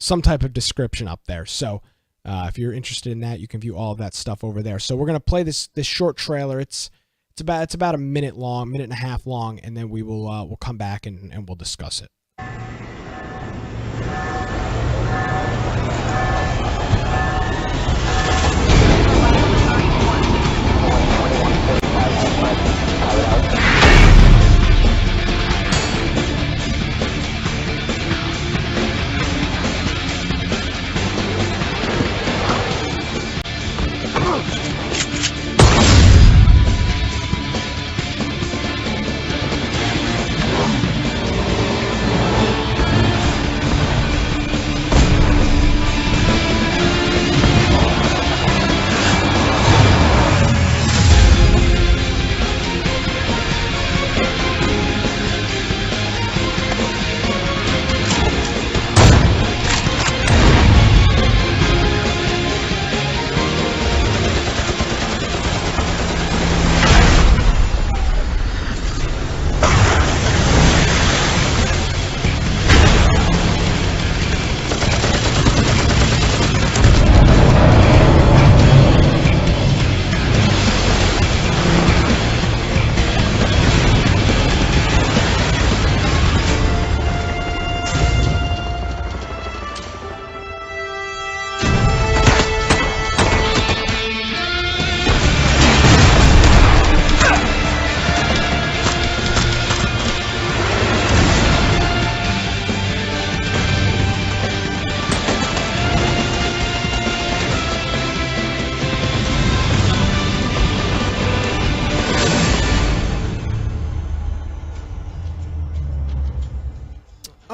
type of description up there. So if you're interested in that, you can view all of that stuff over there. So we're gonna play this short trailer. It's about a minute and a half long, and then we'll come back and we'll discuss it.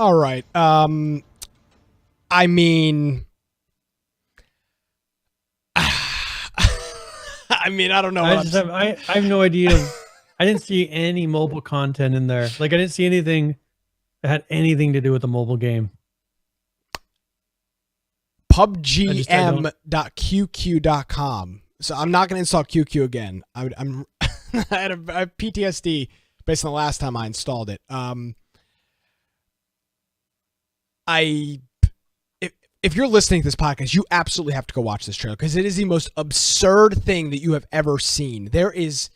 All right. I mean, I mean, I don't know. I have no idea. I didn't see any mobile content in there. Like I didn't see anything that had anything to do with the mobile game. PUBGM.QQ.com. So I'm not going to install QQ again. I'm I have PTSD based on the last time I installed it. If you're listening to this podcast, you absolutely have to go watch this trailer because it is the most absurd thing that you have ever seen. There's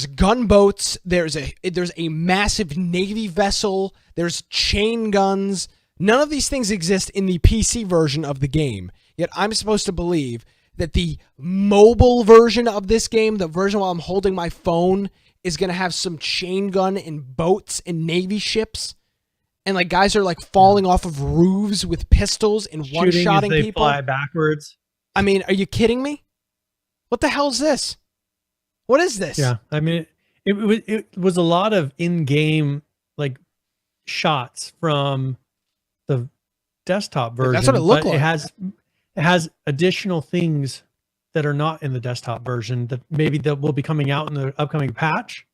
gunboats, there's a massive Navy vessel, there's chain guns. None of these things exist in the PC version of the game. Yet I'm supposed to believe that the mobile version of this game, the version while I'm holding my phone, is going to have some chain gun and boats and Navy ships. And like guys are like falling off of roofs with pistols and one-shotting people. Fly backwards. I mean, are you kidding me? What the hell is this? What is this? Yeah, I mean, it was a lot of in-game like shots from the desktop version. That's what it looked like. It has additional things that are not in the desktop version that will be coming out in the upcoming patch.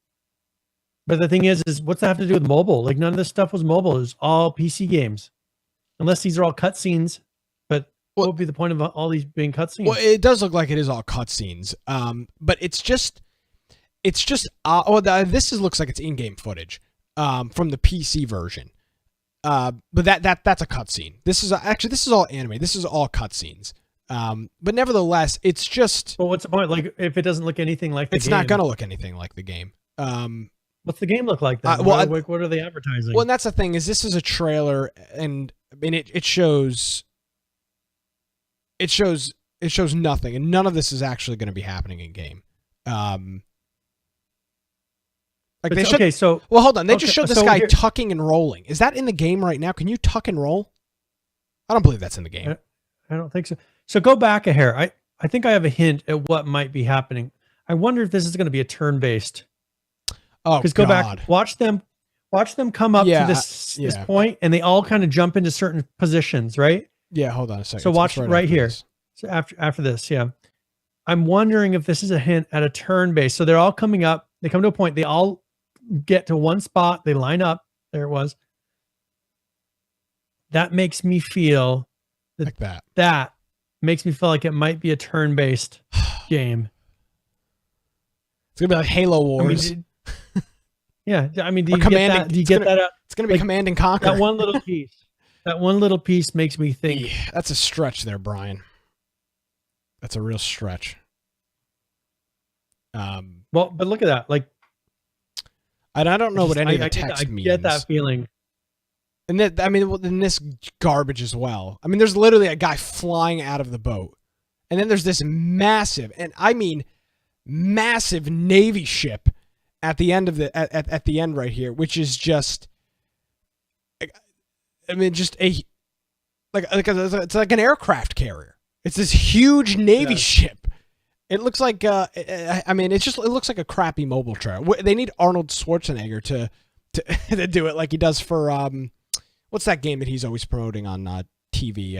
But the thing is what's that have to do with mobile? Like none of this stuff was mobile. It was all PC games, unless these are all cutscenes. But what would be the point of all these being cutscenes? Well, it does look like it is all cutscenes. But it's just. This looks like it's in-game footage from the PC version. But that's a cutscene. This is all anime. This is all cutscenes. But nevertheless, it's just. Well, what's the point? Like, if it doesn't look anything like the game, it's not going to look anything like the game. What's the game look like then? What are they advertising? Well, and that's the thing is this is a trailer, and I mean it shows nothing, and none of this is actually going to be happening in game. Okay, so well, hold on. They just showed this guy tucking and rolling. Is that in the game right now? Can you tuck and roll? I don't believe that's in the game. I don't think so. So go back a hair. I think I have a hint at what might be happening. I wonder if this is going to be a turn-based. Oh, because go back, watch them come up to this point, and they all kind of jump into certain positions, right? Yeah, hold on a second. So watch right here. So after this, yeah, I'm wondering if this is a hint at a turn base. So they're all coming up. They come to a point. They all get to one spot. They line up. There it was. That makes me feel like that. That makes me feel like it might be a turn-based game. It's gonna be like Halo Wars. Yeah, I mean, do you get that? It's going to be Command and Conquer. That one little piece makes me think. Yeah, that's a stretch there, Brian. That's a real stretch. Well, but look at that. Like, and I don't know what any of the text means. I get that feeling. And that, I mean, in this garbage as well. I mean, there's literally a guy flying out of the boat. And then there's this massive, and I mean massive Navy ship at the end of at the end right here, which is just, I mean, just it's like an aircraft carrier. It's this huge Navy ship. It looks like I mean, it looks like a crappy mobile trailer. They need Arnold Schwarzenegger to to do it like he does for what's that game that he's always promoting on TV?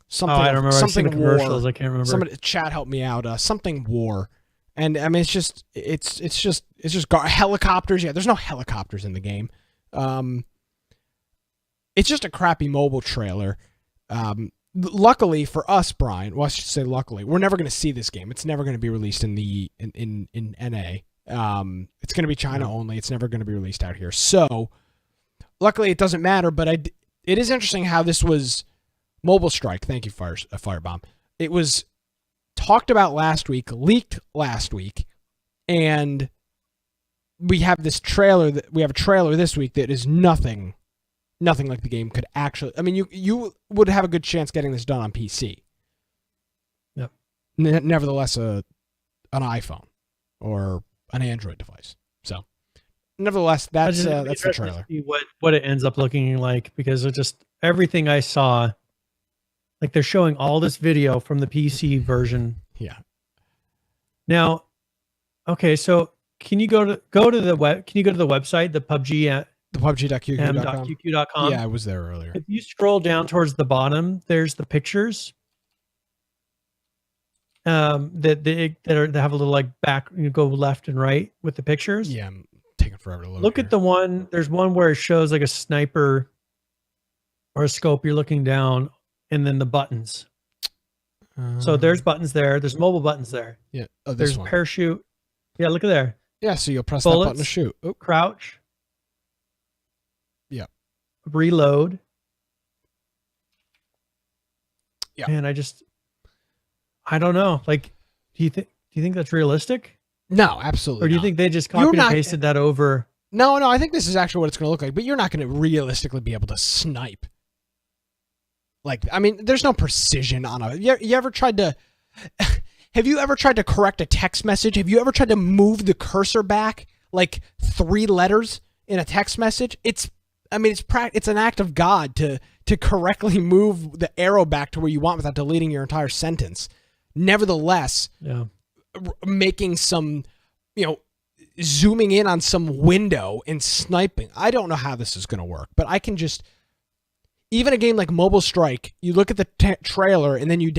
Something. I don't remember. Something I've seen the commercials. I can't remember. Somebody, chat, help me out. Something War. And I mean, it's just helicopters. Yeah, there's no helicopters in the game. It's just a crappy mobile trailer. Luckily for us, Brian, well, I should say luckily, we're never going to see this game. It's never going to be released in NA. It's going to be China only. It's never going to be released out here. So, luckily, it doesn't matter. But it is interesting how this was Mobile Strike. Thank you, Firebomb. It was talked about last week, leaked last week, and we have this trailer. We have a trailer this week that is nothing like the game could actually. I mean, you would have a good chance getting this done on PC. Yep. Nevertheless, an iPhone or an Android device. So, nevertheless, that's the trailer. See what it ends up looking like, because it just everything I saw. Like, they're showing all this video from the PC version. Yeah. Now, okay, so can you go to the website, the PUBG The PUBG.qq.com. m.qq.com. Yeah, I was there earlier. If you scroll down towards the bottom, there's the pictures that have a little like back. You go left and right with the pictures. Yeah, I'm taking forever to load. Look at the one. There's one where it shows like a sniper or a scope. You're looking down, and then the buttons. So there's buttons there. There's mobile buttons there. Yeah. Oh, there's one. Parachute. Yeah, look at there. Yeah, so you'll press Bullets, that button to shoot. Oh. Crouch. Yeah. Reload. Yeah. Man, I don't know. Like, do you think that's realistic? No, absolutely. Or do you not. think they just copied and pasted that over? No, I think this is actually what it's going to look like, but you're not going to realistically be able to snipe. Like, I mean, there's no precision on a. You ever tried to? Have you ever tried to correct a text message? Have you ever tried to move the cursor back like 3 letters in a text message? It's an act of God to correctly move the arrow back to where you want without deleting your entire sentence. Nevertheless, making some, zooming in on some window and sniping. I don't know how this is going to work, but I can just. Even a game like Mobile Strike, you look at the trailer and then you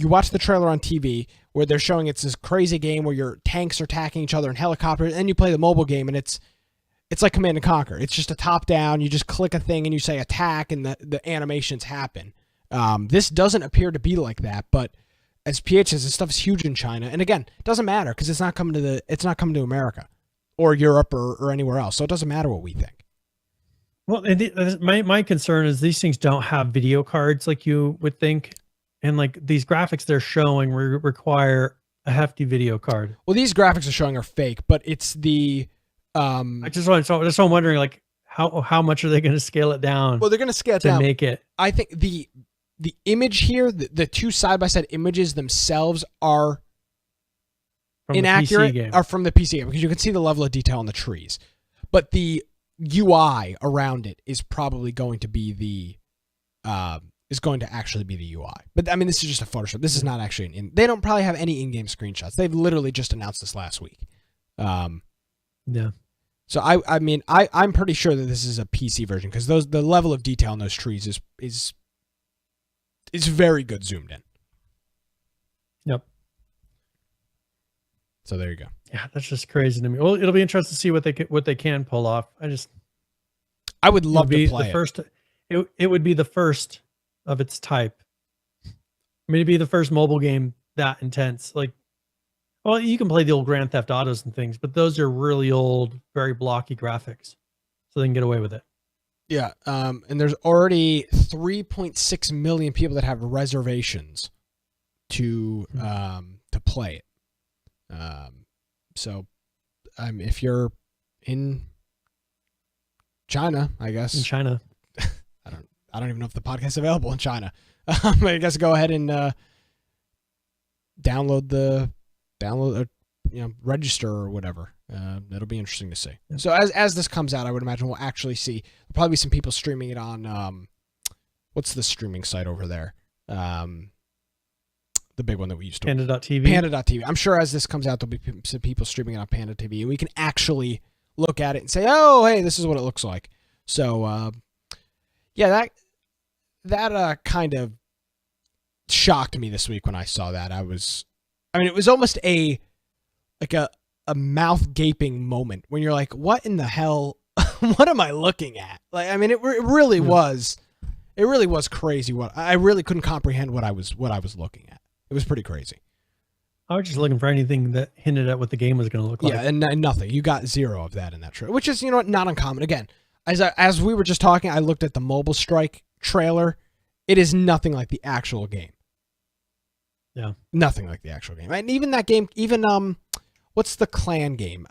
watch the trailer on TV where they're showing it's this crazy game where your tanks are attacking each other in helicopters, and you play the mobile game and it's like Command and Conquer. It's just a top down. You just click a thing and you say attack and the animations happen. This doesn't appear to be like that, but as PH says, this stuff is huge in China, and again, it doesn't matter because it's not coming to America or Europe or anywhere else, so it doesn't matter what we think. Well, my concern is these things don't have video cards like you would think, and like these graphics they're showing require a hefty video card. Well, these graphics are showing are fake, but it's the. I'm wondering, like, how much are they going to scale it down? Well, they're going to scale it down to make it. I think the image here, the 2 side-by-side images themselves are from inaccurate. Are from the PC game because you can see the level of detail on the trees, but the UI around it is probably going to be the actually be the UI. But I mean, this is just a Photoshop. This is not actually they don't probably have any in-game screenshots. They've literally just announced this last week. Yeah. So I'm pretty sure that this is a PC version because the level of detail in those trees is very good zoomed in. Yep. So there you go. Yeah, that's just crazy to me. Well, it'll be interesting to see what they can pull off. I would love to play the first. It would be the first of its type. I mean, it'd be the first mobile game that intense. Like, well, you can play the old Grand Theft Autos and things, but those are really old, very blocky graphics, so they can get away with it. Yeah, and there's already 3.6 million people that have reservations to play it. So, if you're in China, I guess. In China. I don't even know if the podcast is available in China. I guess go ahead and register or whatever. That'll be interesting to see. Yeah. So as this comes out, I would imagine we'll actually see there'll probably be some people streaming it on what's the streaming site over there? The big one that we used to Panda.tv. Panda.tv. I'm sure as this comes out, there'll be some people streaming it on Panda TV, and we can actually look at it and say, "Oh, hey, this is what it looks like." So, yeah, that kind of shocked me this week when I saw that. It was almost a mouth gaping moment when you're like, "What in the hell? What am I looking at?" Like, I mean, it really was. It really was crazy. I really couldn't comprehend what I was looking at. It was pretty crazy. I was just looking for anything that hinted at what the game was going to look like. Yeah, and nothing. You got 0 of that in that trailer, which is, not uncommon. Again, as we were just talking, I looked at the Mobile Strike trailer. It is nothing like the actual game. Yeah. Nothing like the actual game. And even that game, what's the clan game?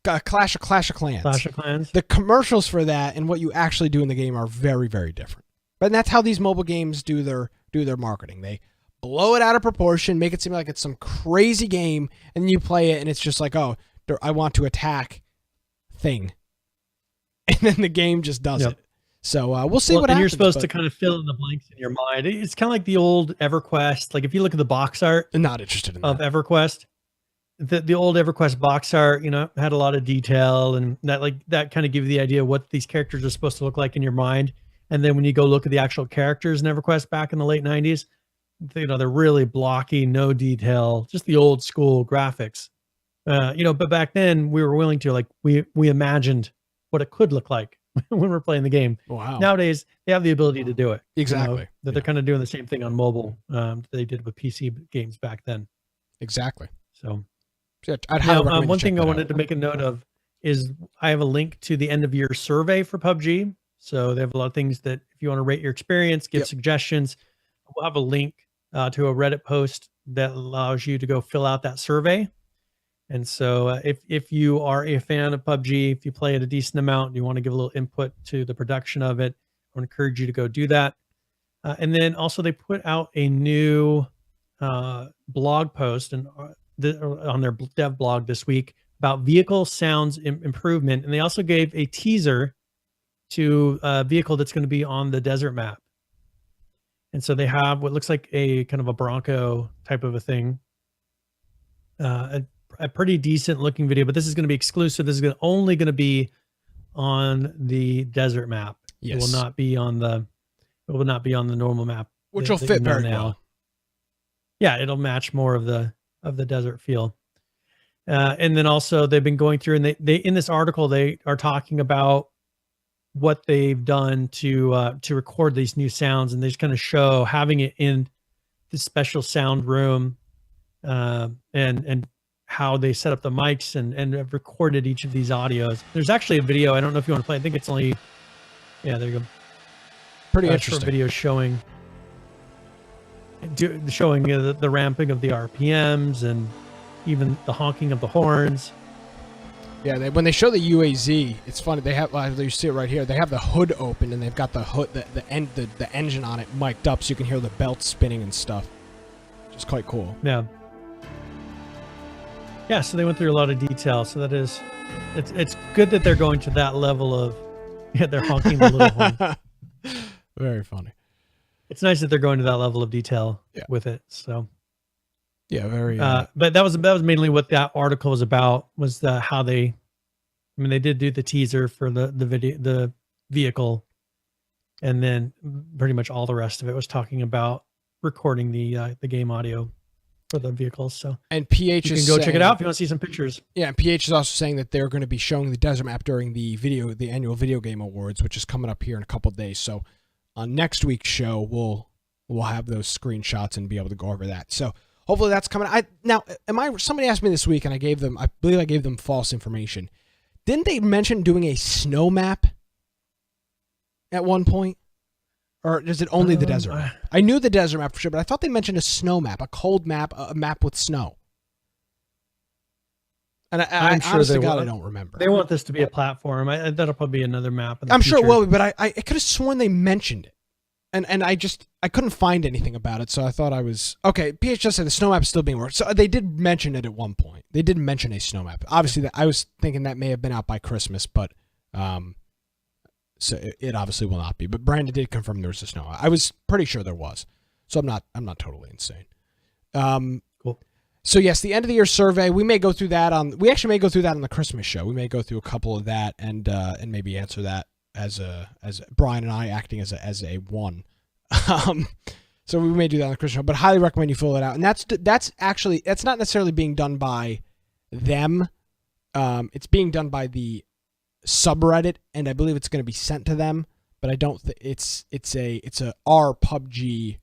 Clash of Clans. Clash of Clans. The commercials for that and what you actually do in the game are very, very different. But that's how these mobile games do their marketing. They blow it out of proportion, make it seem like it's some crazy game, and then you play it and it's just like, oh, I want to attack thing. And then the game just does it. So we'll see what happens. And you're supposed to kind of fill in the blanks in your mind. It's kind of like the old EverQuest. Like if you look at the box art I'm not interested in of that. EverQuest, the old EverQuest box art, had a lot of detail, and that kind of give you the idea of what these characters are supposed to look like in your mind. And then when you go look at the actual characters in EverQuest back in the late 90s, they're really blocky, no detail, just the old school graphics. But back then we were willing to, like, we imagined what it could look like when we're playing the game. Wow. Nowadays they have the ability to do it. Exactly. That they're kind of doing the same thing on mobile they did with PC games back then. Exactly. So yeah, I'd highly recommend one thing I out. wanted to make a note of is I have a link to the end of year survey for PUBG. So they have a lot of things that if you want to rate your experience, give suggestions, we'll have a link to a Reddit post that allows you to go fill out that survey. And so if you are a fan of PUBG, if you play it a decent amount, and you want to give a little input to the production of it, I would encourage you to go do that. And then also they put out a new blog post and on their dev blog this week about vehicle sounds improvement. And they also gave a teaser to a vehicle that's going to be on the desert map. And so they have what looks like a kind of a Bronco type of a thing. A pretty decent looking video, but this is going to be exclusive. This is only going to be on the desert map. Yes. It will not be on the normal map, which will fit very well. Yeah, it'll match more of the desert feel. And then also they've been going through, and they in this article they are talking about what they've done to record these new sounds, and they just kind of show having it in this special sound room, and how they set up the mics and have recorded each of these audios. There's actually a video. I don't know if you want to play. I think it's only, yeah, there you go. Pretty interesting video showing the ramping of the RPMs and even the honking of the horns. Yeah, when they show the UAZ, it's funny. They have, you see it right here. They have the hood open, and they've got the hood, the engine on it mic'd up, so you can hear the belt spinning and stuff. Which is quite cool. Yeah. Yeah, so they went through a lot of detail. So it's good that they're going to that level of, they're honking the little horn. Very funny. It's nice that they're going to that level of detail with it. So yeah, very. But that was mainly what that article was about. Was how they did do the teaser for the video, the vehicle, and then pretty much all the rest of it was talking about recording the game audio for the vehicles. So and PH you can go check it out if you want to see some pictures. Yeah, and PH is also saying that they're going to be showing the desert map during the annual video game awards, which is coming up here in a couple of days. So on next week's show, we'll have those screenshots and be able to go over that. So hopefully that's coming. Somebody asked me this week, and I believe I gave them false information. Didn't they mention doing a snow map at one point? Or is it only the desert map? I knew the desert map for sure, but I thought they mentioned a snow map, a cold map, a map with snow. And I'm sure honest to God, I don't remember. They want this to be a platform. That'll probably be another map. I'm sure it will be, but I could have sworn they mentioned it. And I couldn't find anything about it, so I thought I was... Okay, PH just said the snow map is still being worked. So they did mention it at one point. They did mention a snow map. Obviously, I was thinking that may have been out by Christmas, but... So it obviously will not be. But Brandon did confirm there was a snow map. I was pretty sure there was. So I'm not totally insane. Cool. So yes, the end of the year survey, we may go through that on... We actually may go through that on the Christmas show. We may go through a couple of that and maybe answer that as Brian and I acting as a one. So we may do that on the Christmas show, but highly recommend you fill it out. And that's not necessarily being done by them. It's being done by the subreddit, and I believe it's going to be sent to them, but I don't think it's a our PUBG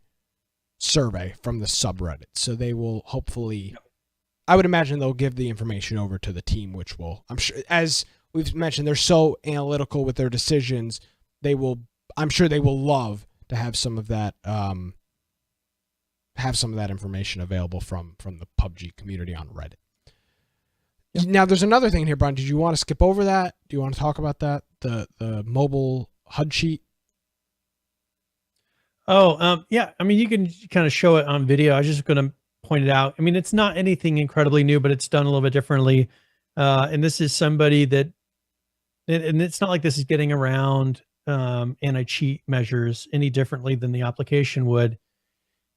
survey from the subreddit. So they will hopefully, I would imagine they'll give the information over to the team, which will, I'm sure, as we've mentioned, they're so analytical with their decisions. I'm sure they will love to have some of that information available from the PUBG community on Reddit. Yep. Now, there's another thing here, Brian. Did you want to skip over that? Do you want to talk about that? The mobile HUD sheet? Oh, yeah. I mean, you can kind of show it on video. I was just going to point it out. I mean, it's not anything incredibly new, but it's done a little bit differently. And this is somebody that, and it's not like this is getting around anti-cheat measures any differently than the application would.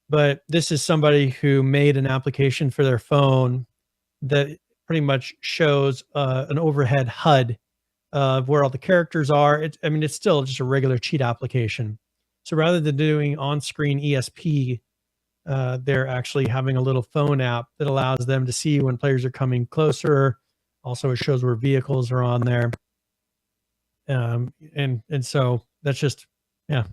But this is somebody who made an application for their phone that pretty much shows an overhead HUD of where all the characters are. I mean, it's still just a regular cheat application. So rather than doing on-screen ESP, they're actually having a little phone app that allows them to see when players are coming closer. Also, it shows where vehicles are on there. And so that's just, yeah,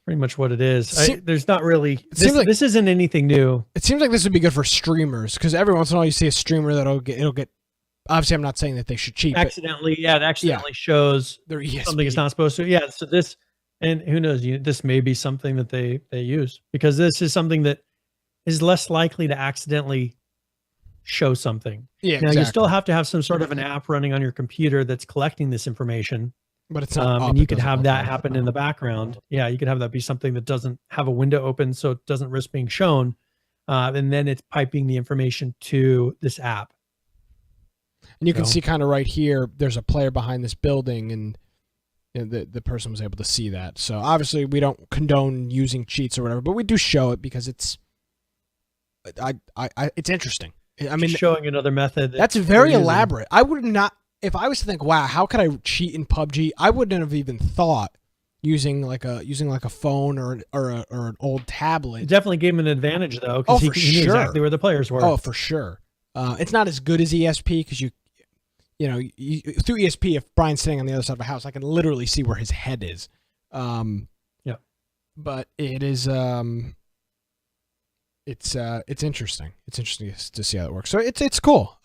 pretty much what it is. There's not really, this isn't anything new. It seems like this would be good for streamers, because every once in a while you see a streamer that'll get, obviously I'm not saying that they should cheat. Accidentally, it accidentally shows something it's not supposed to. Yeah, so this, and who knows, this may be something that they use, because this is something that is less likely to accidentally show something. Yeah, now exactly. You still have to have some sort of an app running on your computer that's collecting this information. But it's not and you could have that happen in the background. Yeah, you could have that be something that doesn't have a window open, so it doesn't risk being shown. And then it's piping the information to this app. And you can see kind of right here, there's a player behind this building, and the person was able to see that. So obviously we don't condone using cheats or whatever, but we do show it because it's it's interesting. I mean, showing another method. That's very elaborate. I would not, if I was to think, wow, how could I cheat in PUBG? I wouldn't have even thought using like a phone or an old tablet. It definitely gave him an advantage though, because he knew exactly where the players were. Oh, for sure. It's not as good as ESP, because you through ESP, if Brian's sitting on the other side of a house, I can literally see where his head is. Yeah. But it is it's interesting. It's interesting to see how it works. So it's cool.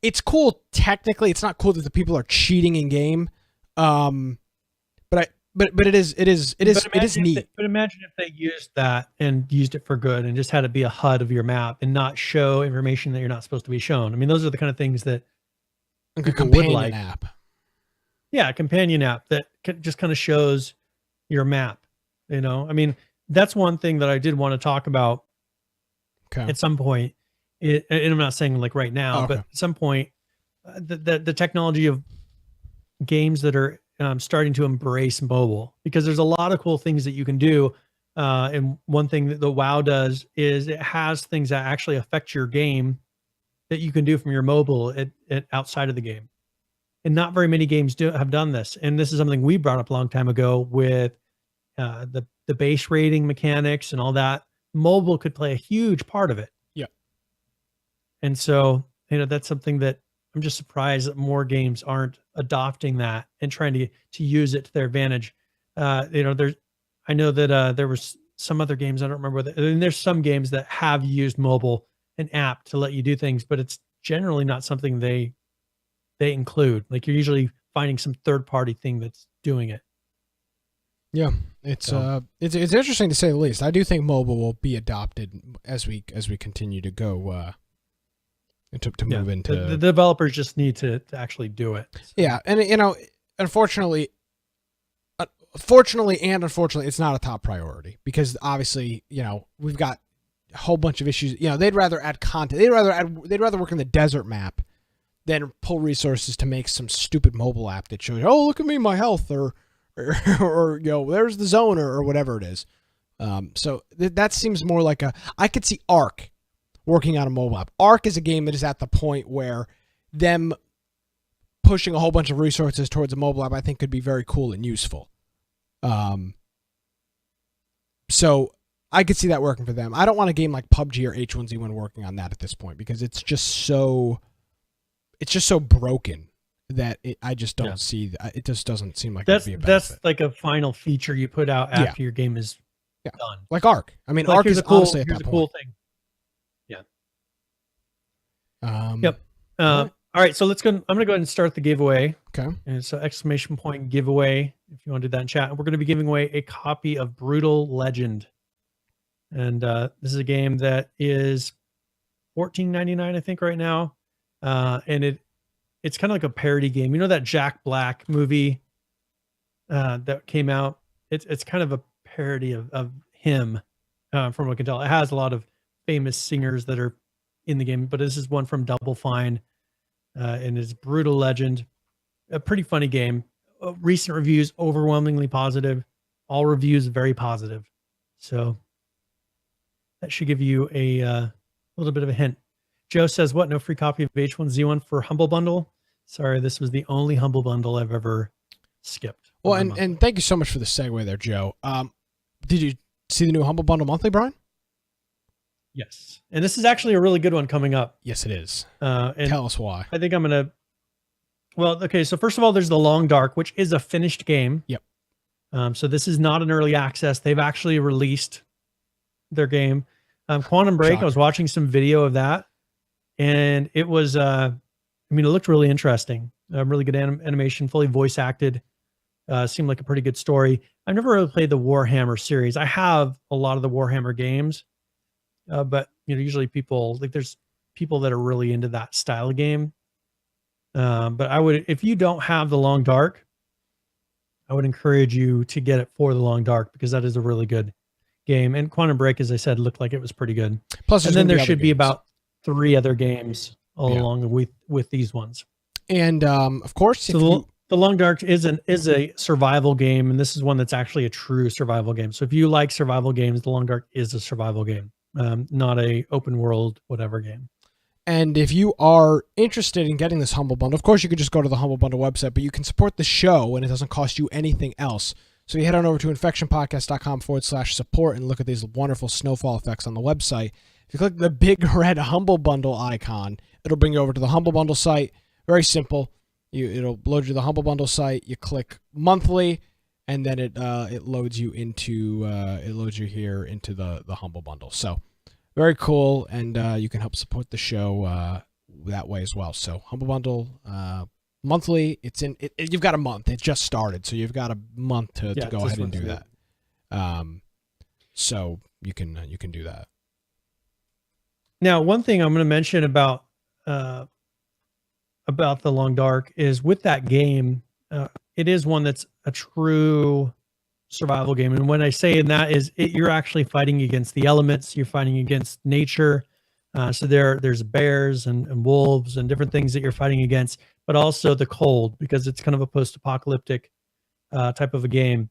It's cool technically. It's not cool that the people are cheating in game. But it is neat. But imagine if they used that and used it for good and just had it be a HUD of your map and not show information that you're not supposed to be shown. I mean, those are the kind of things that a companion app. Yeah, a companion app that just kind of shows your map. I mean, that's one thing that I did want to talk about at some point. And I'm not saying like right now, but at some point, the technology of games that are starting to embrace mobile, because there's a lot of cool things that you can do. And one thing that the WoW does is it has things that actually affect your game that you can do from your mobile at outside of the game. And not very many games have done this. And this is something we brought up a long time ago with the base rating mechanics and all that. Mobile could play a huge part of it. Yeah. And so, that's something that I'm just surprised that more games aren't adopting that and trying to use it to their advantage. I know that there was some other games, I don't remember there's some games that have used mobile, an app to let you do things, but it's generally not something they include. Like, you're usually finding some third-party thing that's doing it. Yeah, it's interesting to say the least. I do think mobile will be adopted as we continue to go to move into. The developers just need to actually do it. So. Yeah, and unfortunately, fortunately and unfortunately, it's not a top priority, because obviously we've got a whole bunch of issues. They'd rather add content. They'd rather work in the desert map than pull resources to make some stupid mobile app that shows, oh, look at me, my health, or there's the zone, or whatever it is. So that seems more like I could see Ark working on a mobile app. Ark is a game that is at the point where them pushing a whole bunch of resources towards a mobile app, I think, could be very cool and useful. So I could see that working for them. I don't want a game like PUBG or H1Z1 working on that at this point, because it's just so broken that I just don't see. It just doesn't seem like that's like a final feature you put out after your game is done. Like Ark. I mean, Ark is honestly at that point. Cool thing. Yeah. Yep. All right. So let's go. I'm going to go ahead and start the giveaway. Okay. And so !giveaway if you want to do that in chat. We're going to be giving away a copy of Brutal Legend. And this is a game that is $14.99, I think, right now. And it's kind of like a parody game. That Jack Black movie that came out? It's kind of a parody of him, from what I can tell. It has a lot of famous singers that are in the game, but this is one from Double Fine, and it's Brutal Legend. A pretty funny game. Recent reviews overwhelmingly positive. All reviews very positive. So that should give you a little bit of a hint. Joe says, what? No free copy of H1Z1 for Humble Bundle? Sorry, this was the only Humble Bundle I've ever skipped. Well, and thank you so much for the segue there, Joe. Did you see the new Humble Bundle monthly, Brian? Yes. And this is actually a really good one coming up. Yes, it is. And tell us why. I think I'm going to, well, okay. So first of all, there's the Long Dark, which is a finished game. Yep. So this is not an early access. They've actually released their game. Quantum Break, Shocker. I was watching some video of that, and it was, I mean, it looked really interesting. Really good animation, fully voice acted. Seemed like a pretty good story. I've never really played the Warhammer series. I have a lot of the Warhammer games, but usually people there's people that are really into that style of game. But I would, if you don't have the Long Dark, I would encourage you to get it for the Long Dark, because that is a really good game. And Quantum Break, as I said, looked like it was pretty good. Plus, and then there should be about 3 other games along with these ones. And of course, so the Long Dark is a survival game, and this is one that's actually a true survival game. So if you like survival games, the Long Dark is a survival game, not a open world whatever game. And if you are interested in getting this Humble Bundle, of course, you could just go to the Humble Bundle website, but you can support the show and it doesn't cost you anything else. So you head on over to infectionpodcast.com/support and look at these wonderful snowfall effects on the website. If you click the big red Humble Bundle icon, it'll bring you over to the Humble Bundle site. Very simple. It'll load you to the Humble Bundle site. You click monthly, and then it loads you into here into the Humble Bundle. So very cool, and you can help support the show that way as well. So Humble Bundle monthly. You've got a month. It just started, so you've got a month to go ahead and do that. So you can do that. Now, one thing I'm going to mention about the Long Dark is, with that game, it is one that's a true survival game. And when I say in that is you're actually fighting against the elements, you're fighting against nature. So there's bears and wolves and different things that you're fighting against, but also the cold, because it's kind of a post-apocalyptic type of a game.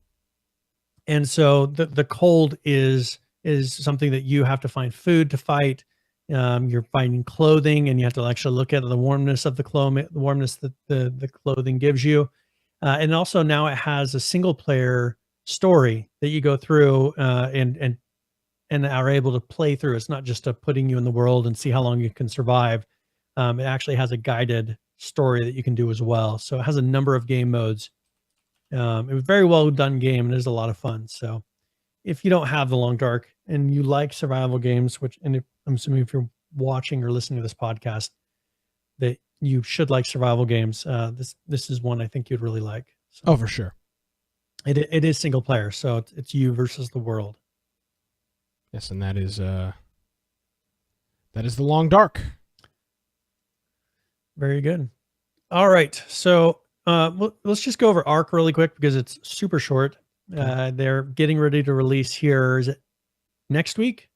And so the cold is something that you have to find food to fight. You're finding clothing, and you have to actually look at the warmness of the warmness that the clothing gives you. And also now it has a single player story that you go through and are able to play through. It's not just putting you in the world and see how long you can survive. It actually has a guided story that you can do as well. So it has a number of game modes. It was a very well done game, and it is a lot of fun. So if you don't have the Long Dark and you like survival games, I'm assuming if you're watching or listening to this podcast, that you should like survival games. This is one I think you'd really like. So oh, for sure. It is single player, so it's you versus the world. Yes, and that is the Long Dark. Very good. All right, so let's just go over Ark really quick, because it's super short. They're getting ready to release here. Is it next week?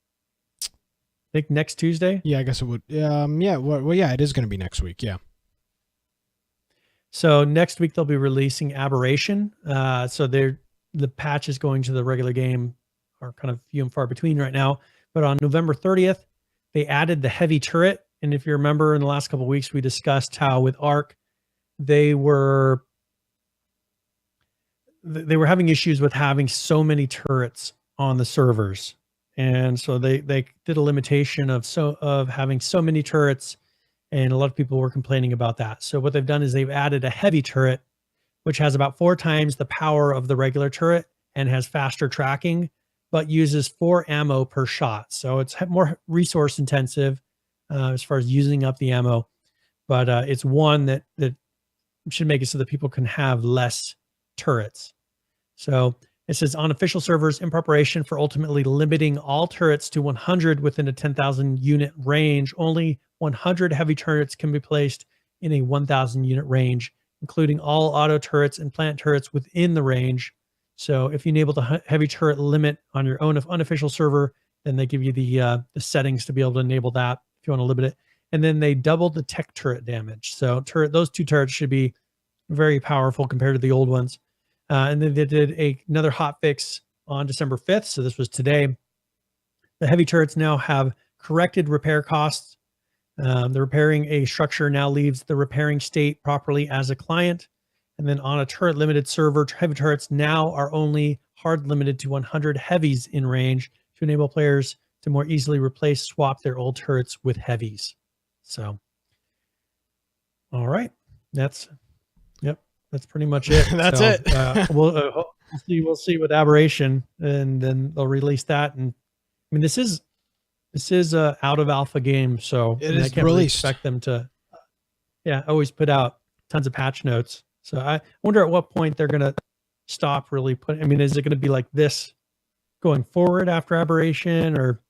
I think next Tuesday. Yeah, I guess it would. Yeah. Well, yeah, it is going to be next week. Yeah. So next week they'll be releasing Aberration. So the patch is going to the regular game are kind of few and far between right now. But on November 30th, they added the heavy turret. And if you remember, in the last couple of weeks, we discussed how with Ark, they were having issues with having so many turrets on the servers. And so they did a limitation of having so many turrets, and a lot of people were complaining about that. So what they've done is they've added a heavy turret, which has about 4 times the power of the regular turret and has faster tracking, but uses 4 ammo per shot. So it's more resource intensive as far as using up the ammo, but it's one that should make it so that people can have less turrets. So it says, on official servers, in preparation for ultimately limiting all turrets to 100 within a 10,000 unit range, only 100 heavy turrets can be placed in a 1,000 unit range, including all auto turrets and plant turrets within the range. So if you enable the heavy turret limit on your own unofficial server, then they give you the settings to be able to enable that if you want to limit it. And then they doubled the tech turret damage. So those 2 turrets should be very powerful compared to the old ones. And then they did another hot fix on December 5th. So this was today. The heavy turrets now have corrected repair costs. The repairing a structure now leaves the repairing state properly as a client. And then on a turret limited server, heavy turrets now are only hard limited to 100 heavies in range to enable players to more easily swap their old turrets with heavies. So, all right, that's pretty much it. That's so, it. We'll see with Aberration, and then they'll release that. And I mean, this is a out of alpha game, so It I is can't really released. expect them to, always put out tons of patch notes. So I wonder at what point they're gonna stop really putting. I mean, is it going to be like this going forward after Aberration or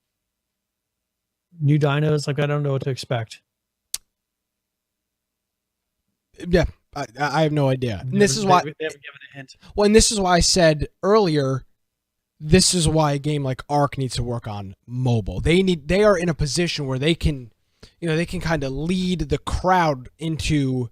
new dinos? Like, I don't know what to expect. Yeah, I have no idea. And this is why they haven't given a hint. Well, and this is why I said earlier, this is why a game like Ark needs to work on mobile. They are in a position where they can, they can kind of lead the crowd into,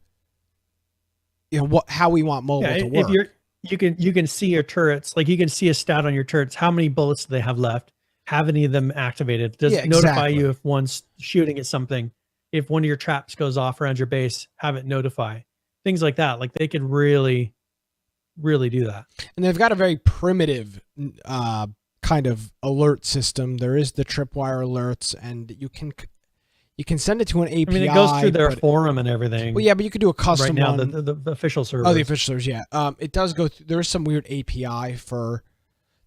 how we want mobile to work. If you can see your turrets, like you can see a stat on your turrets. How many bullets do they have left? Have any of them activated? Does it notify you if one's shooting at something? If one of your traps goes off around your base, have it notify. Things like that. Like they could really, really do that. And they've got a very primitive kind of alert system. There is the tripwire alerts, and you can send it to an API. I mean, it goes through their forum and everything. Well, yeah, but you could do a custom right now. one. The official server. Oh, the official servers, yeah. It does go through. There is some weird API for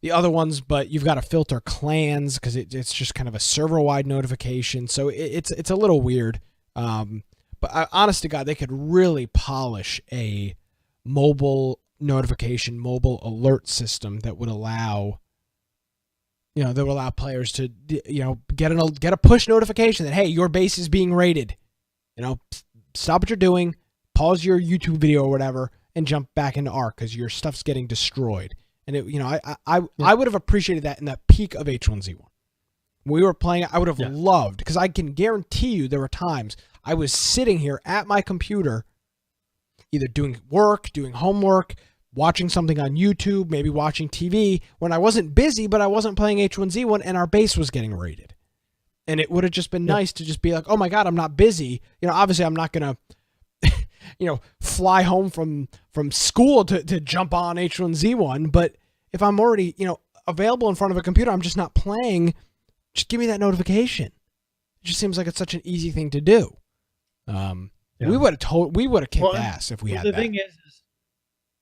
the other ones, but you've got to filter clans because it's just kind of a server-wide notification. So it's a little weird. But honest to God, they could really polish a mobile notification, mobile alert system that would allow, players to, get a push notification that, hey, your base is being raided. Stop what you're doing, pause your YouTube video or whatever, and jump back into Ark because your stuff's getting destroyed. And I would have appreciated that in the peak of H1Z1. When we were playing it, I would have loved, because I can guarantee you there were times I was sitting here at my computer, either doing work, doing homework, watching something on YouTube, maybe watching TV, when I wasn't busy, but I wasn't playing H1Z1, and our base was getting raided. And it would have just been nice to just be like, oh my God, I'm not busy. Obviously I'm not going to, fly home from school to jump on H1Z1. But if I'm already, available in front of a computer, I'm just not playing, just give me that notification. It just seems like it's such an easy thing to do. We would have kicked ass if we had that.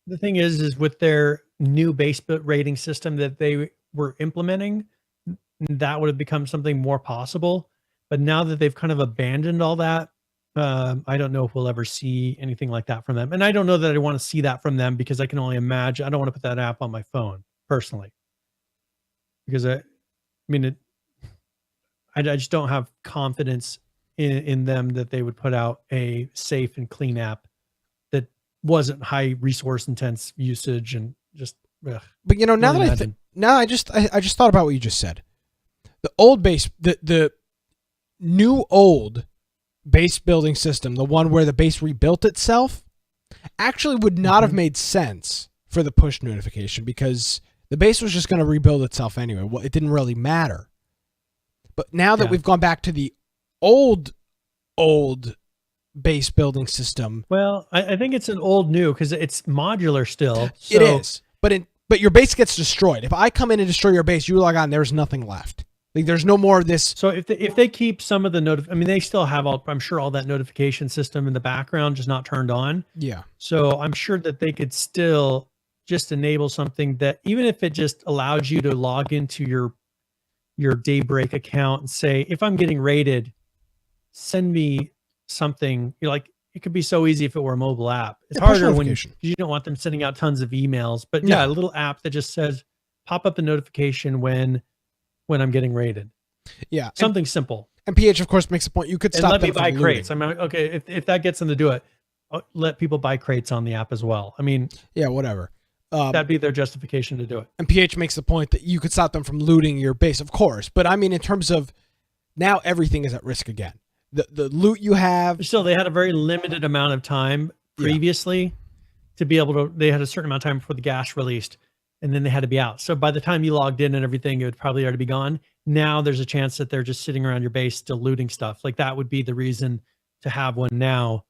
The thing is with their new base rating system that they were implementing, that would have become something more possible. But now that they've kind of abandoned all that, I don't know if we'll ever see anything like that from them. And I don't know that I want to see that from them, because I can only imagine. I don't want to put that app on my phone personally, because I just don't have confidence in them that they would put out a safe and clean app that wasn't high resource intense usage and just. Ugh, but I just thought about what you just said. The old base, the new old base building system, the one where the base rebuilt itself, actually would not have made sense for the push notification, because the base was just going to rebuild itself anyway. Well, it didn't really matter. But now that we've gone back to the old base building system. Well, I think it's an old new, because it's modular still. So. It is. But your base gets destroyed. If I come in and destroy your base, you log on, there's nothing left. Like, there's no more of this. So if they keep some of the they still have I'm sure all that notification system in the background, just not turned on. Yeah. So I'm sure that they could still just enable something that, even if it just allows you to log into your Daybreak account and say, if I'm getting raided, send me something. It could be so easy if it were a mobile app. It's harder when you don't want them sending out tons of emails. But a little app that just says, pop up a notification when I'm getting raided. Yeah. Something simple. And PH, of course, makes a point. You could stop them from looting. Let me buy crates. I mean, okay, if that gets them to do it, let people buy crates on the app as well. I mean, yeah, whatever. That'd be their justification to do it. And PH makes the point that you could stop them from looting your base, of course. But I mean, in terms of now, everything is at risk again. The loot you have. Still, they had a very limited amount of time previously to be able to. They had a certain amount of time before the gas released, and then they had to be out. So by the time you logged in and everything, it would probably already be gone. Now there's a chance that they're just sitting around your base still looting stuff. Like that would be the reason to have one now,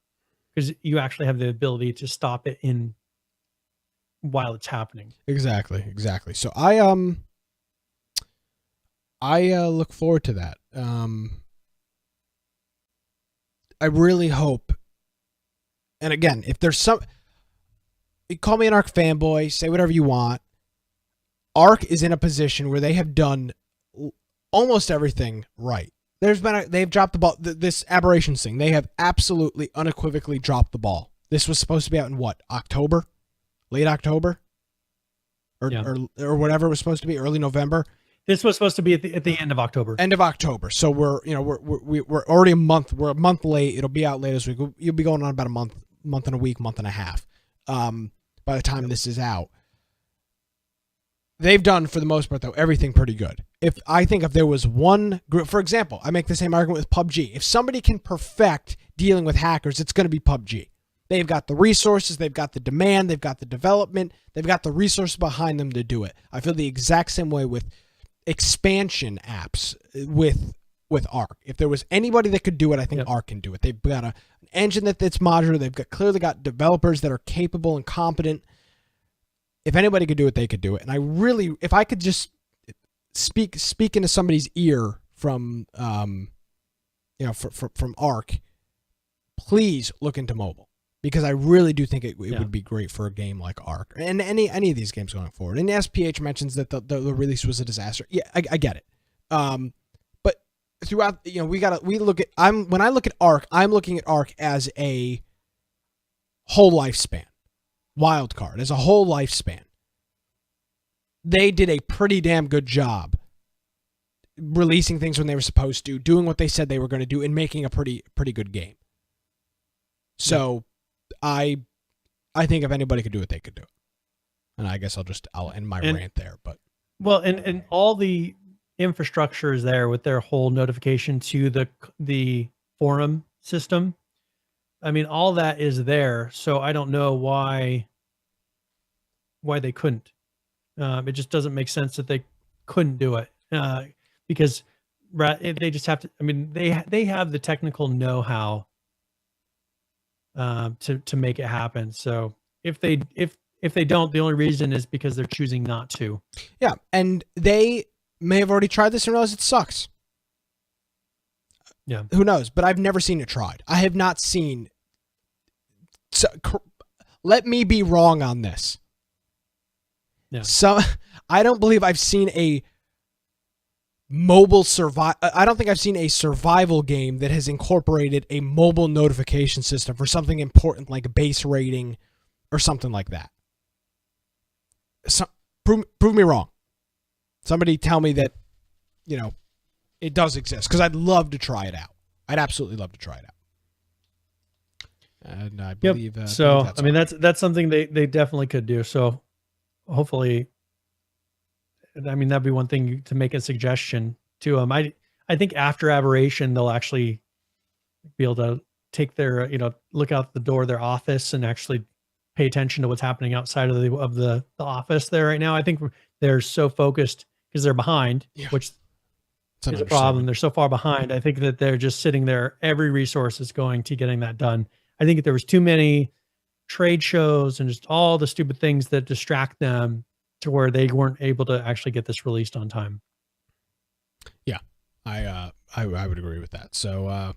because you actually have the ability to stop it in while it's happening. Exactly. So I look forward to that. I really hope. And again, if there's some, you call me an Ark fanboy, say whatever you want. Ark is in a position where they have done almost everything right. They've dropped the ball. This aberrations thing, they have absolutely unequivocally dropped the ball. This was supposed to be out in what, October, late October, or whatever it was supposed to be, early November. This was supposed to be at the end of October. End of October. So we're already a month. We're a month late. It'll be out later this week. You'll be going on about a month and a week, month and a half. By the time this is out, they've done, for the most part, though, everything pretty good. If there was one group, for example, I make the same argument with PUBG. If somebody can perfect dealing with hackers, it's going to be PUBG. They've got the resources, they've got the demand, they've got the development, they've got the resources behind them to do it. I feel the exact same way with expansion apps with Ark. If there was anybody that could do it, I think Ark can do it. They've got an engine that's modular. They've clearly got developers that are capable and competent. If anybody could do it, they could do it. And I really, if I could just speak into somebody's ear from from Ark, please look into mobile, because I really do think it would be great for a game like Ark and any of these games going forward. And SPH mentions that the release was a disaster. Yeah, I get it. But throughout, when I look at Ark, I'm looking at Ark as a whole lifespan. Wild card as a whole lifespan. They did a pretty damn good job releasing things when they were supposed to, doing what they said they were going to do, and making a pretty good game. So I think if anybody could do it, they could do it. And I guess I'll end my rant there. But and all the infrastructure is there with their whole notification to the forum system. I mean, all that is there. So I don't know why they couldn't. It just doesn't make sense that they couldn't do it, because they just have to. I mean, they have the technical know-how to make it happen. So if they don't, the only reason is because they're choosing not to. Yeah, and they may have already tried this and realized it sucks. Yeah, who knows? But I've never seen it tried. I have not seen. So, let me be wrong on this. Yeah. So I don't believe I've seen a mobile I don't think I've seen a survival game that has incorporated a mobile notification system for something important like base rating or something like that. So, prove me wrong. Somebody tell me that, it does exist, because I'd love to try it out. I'd absolutely love to try it out. And I believe. I mean, that's something they definitely could do. So hopefully, I mean, that'd be one thing to make a suggestion to them. I think after Aberration, they'll actually be able to take their, look out the door of their office and actually pay attention to what's happening outside of the office there right now. I think they're so focused because they're behind, which is a problem. They're so far behind. I think that they're just sitting there. Every resource is going to getting that done. I think there was too many trade shows and just all the stupid things that distract them to where they weren't able to actually get this released on time. Yeah, I would agree with that. So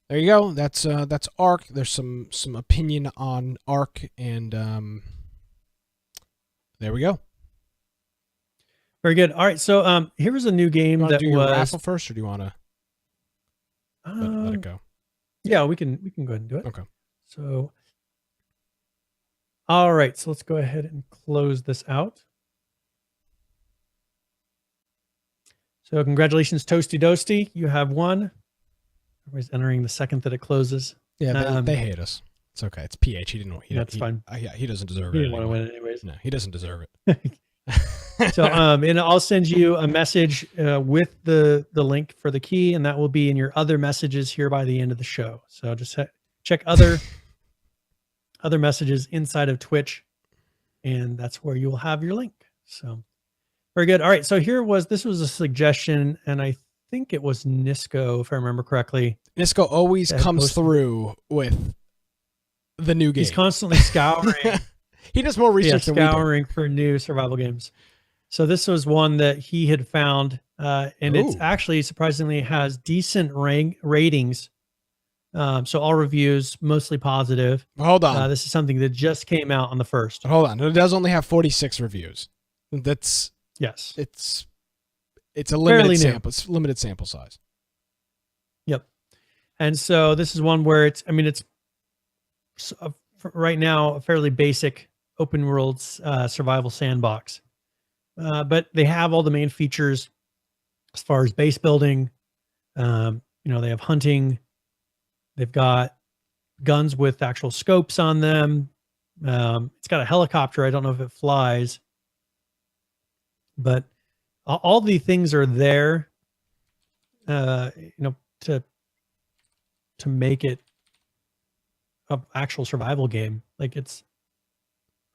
there you go. That's Ark. There's some opinion on Ark, and there we go. Very good. All right, so here was a new game that do your raffle first, or do you want to let it go? Yeah, we can go ahead and do it. Okay. So, all right, so let's go ahead and close this out. So congratulations, Toasty Doasty. You have won. Everybody's entering the second that it closes. Yeah, they hate us. It's okay. It's PH. He didn't know. That's fine. He doesn't deserve it. He didn't want to win it anyways. No, he doesn't deserve it. So, and I'll send you a message with the link for the key, and that will be in your other messages here by the end of the show. So just check other messages inside of Twitch, and that's where you will have your link. So very good. All right. So this was a suggestion, and I think it was Nisco, if I remember correctly. Nisco always comes through with the new game. He's constantly scouring. He does more research than we do. Scouring for new survival games. So this was one that he had found, and it's actually surprisingly has decent ratings. So all reviews mostly positive. Hold on. This is something that just came out on the 1st. Hold on. It does only have 46 reviews. That's yes. It's a limited sample. It's limited sample size. Yep. And so this is one where it's right now a fairly basic open world survival sandbox. But they have all the main features as far as base building. They have hunting. They've got guns with actual scopes on them. It's got a helicopter. I don't know if it flies, but all the things are there, to make it an actual survival game. Like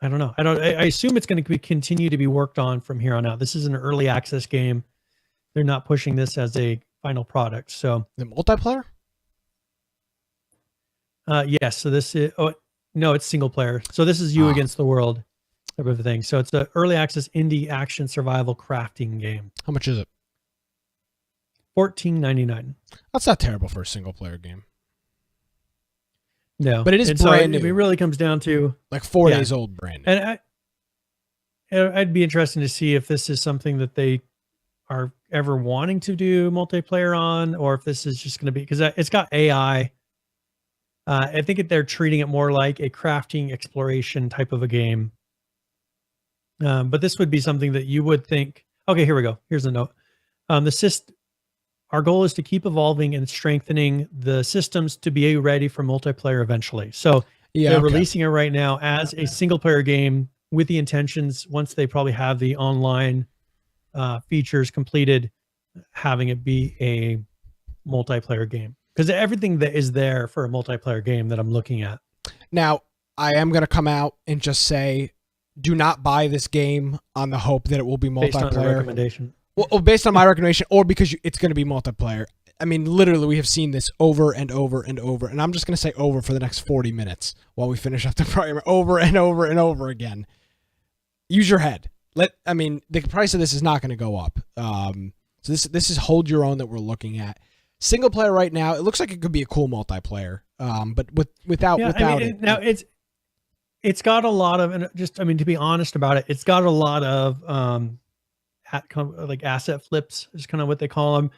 I don't know. I assume it's going to continue to be worked on from here on out. This is an early access game. They're not pushing this as a final product. So the multiplayer? yes. So this is, no, it's single player. So this is you against the world type of thing. So it's an early access indie action survival crafting game. How much is it? $14.99. That's not terrible for a single player game. No, but it is brand new. It really comes down to like 4 days old, brand new. And I'd be interested to see if this is something that they are ever wanting to do multiplayer on, or if this is just going to be, because it's got AI. I think they're treating it more like a crafting exploration type of a game. But this would be something that you would think, okay, here we go. Here's a note. Our goal is to keep evolving and strengthening the systems to be ready for multiplayer eventually. So they're releasing it right now as a single player game with the intentions, once they probably have the online features completed, having it be a multiplayer game. Because everything that is there for a multiplayer game that I'm looking at. Now, I am going to come out and just say, do not buy this game on the hope that it will be multiplayer. Based on the recommendation. Well, based on my recommendation, or because it's going to be multiplayer. I mean, literally, we have seen this over and over and over, and I'm just going to say over for the next 40 minutes while we finish up the program, over and over and over again. Use your head. The price of this is not going to go up. So this is hold your own that we're looking at. Single player right now, it looks like it could be a cool multiplayer, but without it. Now it's got a lot of, and to be honest about it, it's got a lot of like asset flips is kind of what they call them.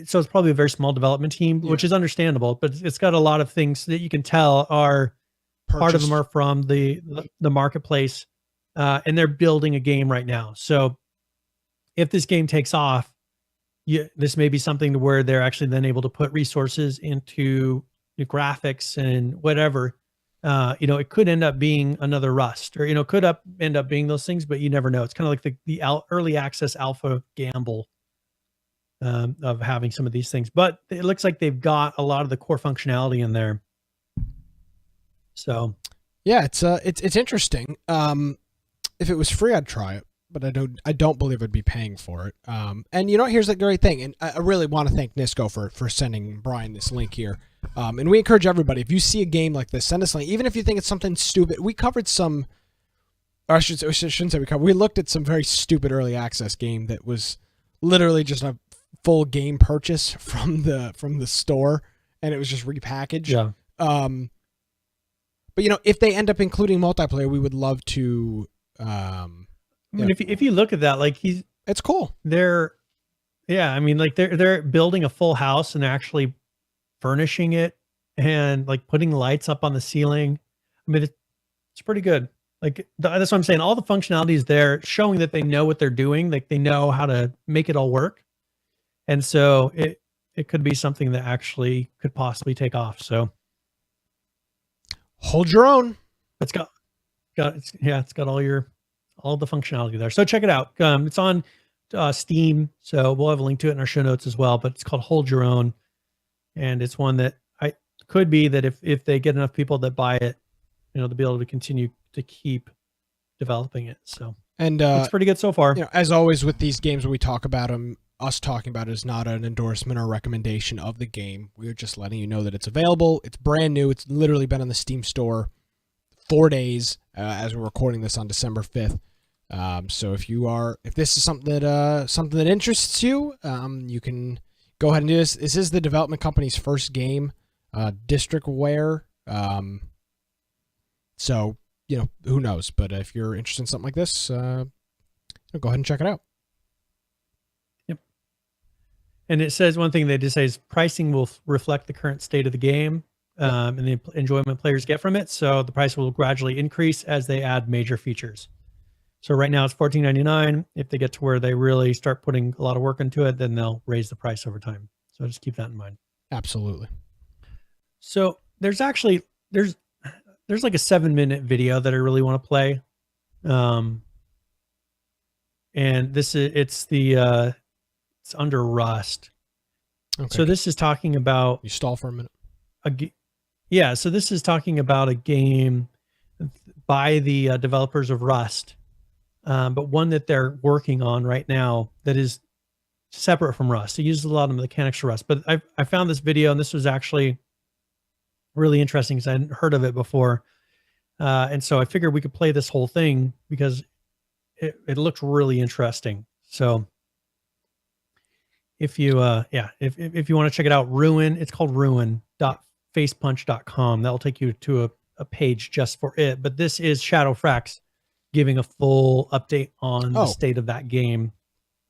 So it's probably a very small development team, which is understandable, but it's got a lot of things that you can tell are part of them are from the marketplace, and they're building a game right now. So if this game takes off, this may be something to where they're actually then able to put resources into the graphics and whatever. It could end up being another Rust, or could end up being those things, but you never know. It's kind of like the early access alpha gamble of having some of these things. But it looks like they've got a lot of the core functionality in there. So, yeah, it's interesting. If it was free, I'd try it, but I don't believe I'd be paying for it. And here's the great thing, and I really want to thank Nisco for sending Brian this link here. And we encourage everybody, if you see a game like this, send us a link, even if you think it's something stupid. We covered some, or I shouldn't say we covered. We looked at some very stupid early access game that was literally just a full game purchase from the store, and it was just repackaged. Yeah. But if they end up including multiplayer, we would love to. If you look at that, like it's cool. They're building a full house and actually furnishing it and like putting lights up on the ceiling. I mean, it's pretty good. Like that's what I'm saying. All the functionality is there, showing that they know what they're doing. Like they know how to make it all work. And so it could be something that actually could possibly take off. So hold your own. It's got all the functionality there. So check it out. It's on Steam. So we'll have a link to it in our show notes as well, but it's called Hold Your Own. And it's one that could be that if they get enough people that buy it, they'll be able to continue to keep developing it. So And looks pretty good so far. as always with these games when we talk about them, us talking about it is not an endorsement or recommendation of the game. We're just letting you know that it's available. It's brand new. It's literally been on the Steam store 4 days as we're recording this on December 5th. So if this is something that interests you, you can go ahead and do this. This is the development company's first game, Districtware. So who knows? But if you're interested in something like this, go ahead and check it out. And it says one thing they just say is pricing will reflect the current state of the game and the enjoyment players get from it. So the price will gradually increase as they add major features. So right now it's $14.99. If they get to where they really start putting a lot of work into it, then they'll raise the price over time. So just keep that in mind. Absolutely. So there's like a 7-minute video that I really want to play. And it's under Rust. Okay. So this is talking about... You stall for a minute. So this is talking about a game by the developers of Rust, but one that they're working on right now that is separate from Rust. It uses a lot of the mechanics of Rust. But I found this video, and this was actually really interesting because I hadn't heard of it before. And so I figured we could play this whole thing because it looked really interesting. So... If you want to check it out, it's called ruin.facepunch.com. That'll take you to a page just for it. But this is Shadowfrax giving a full update on the state of that game.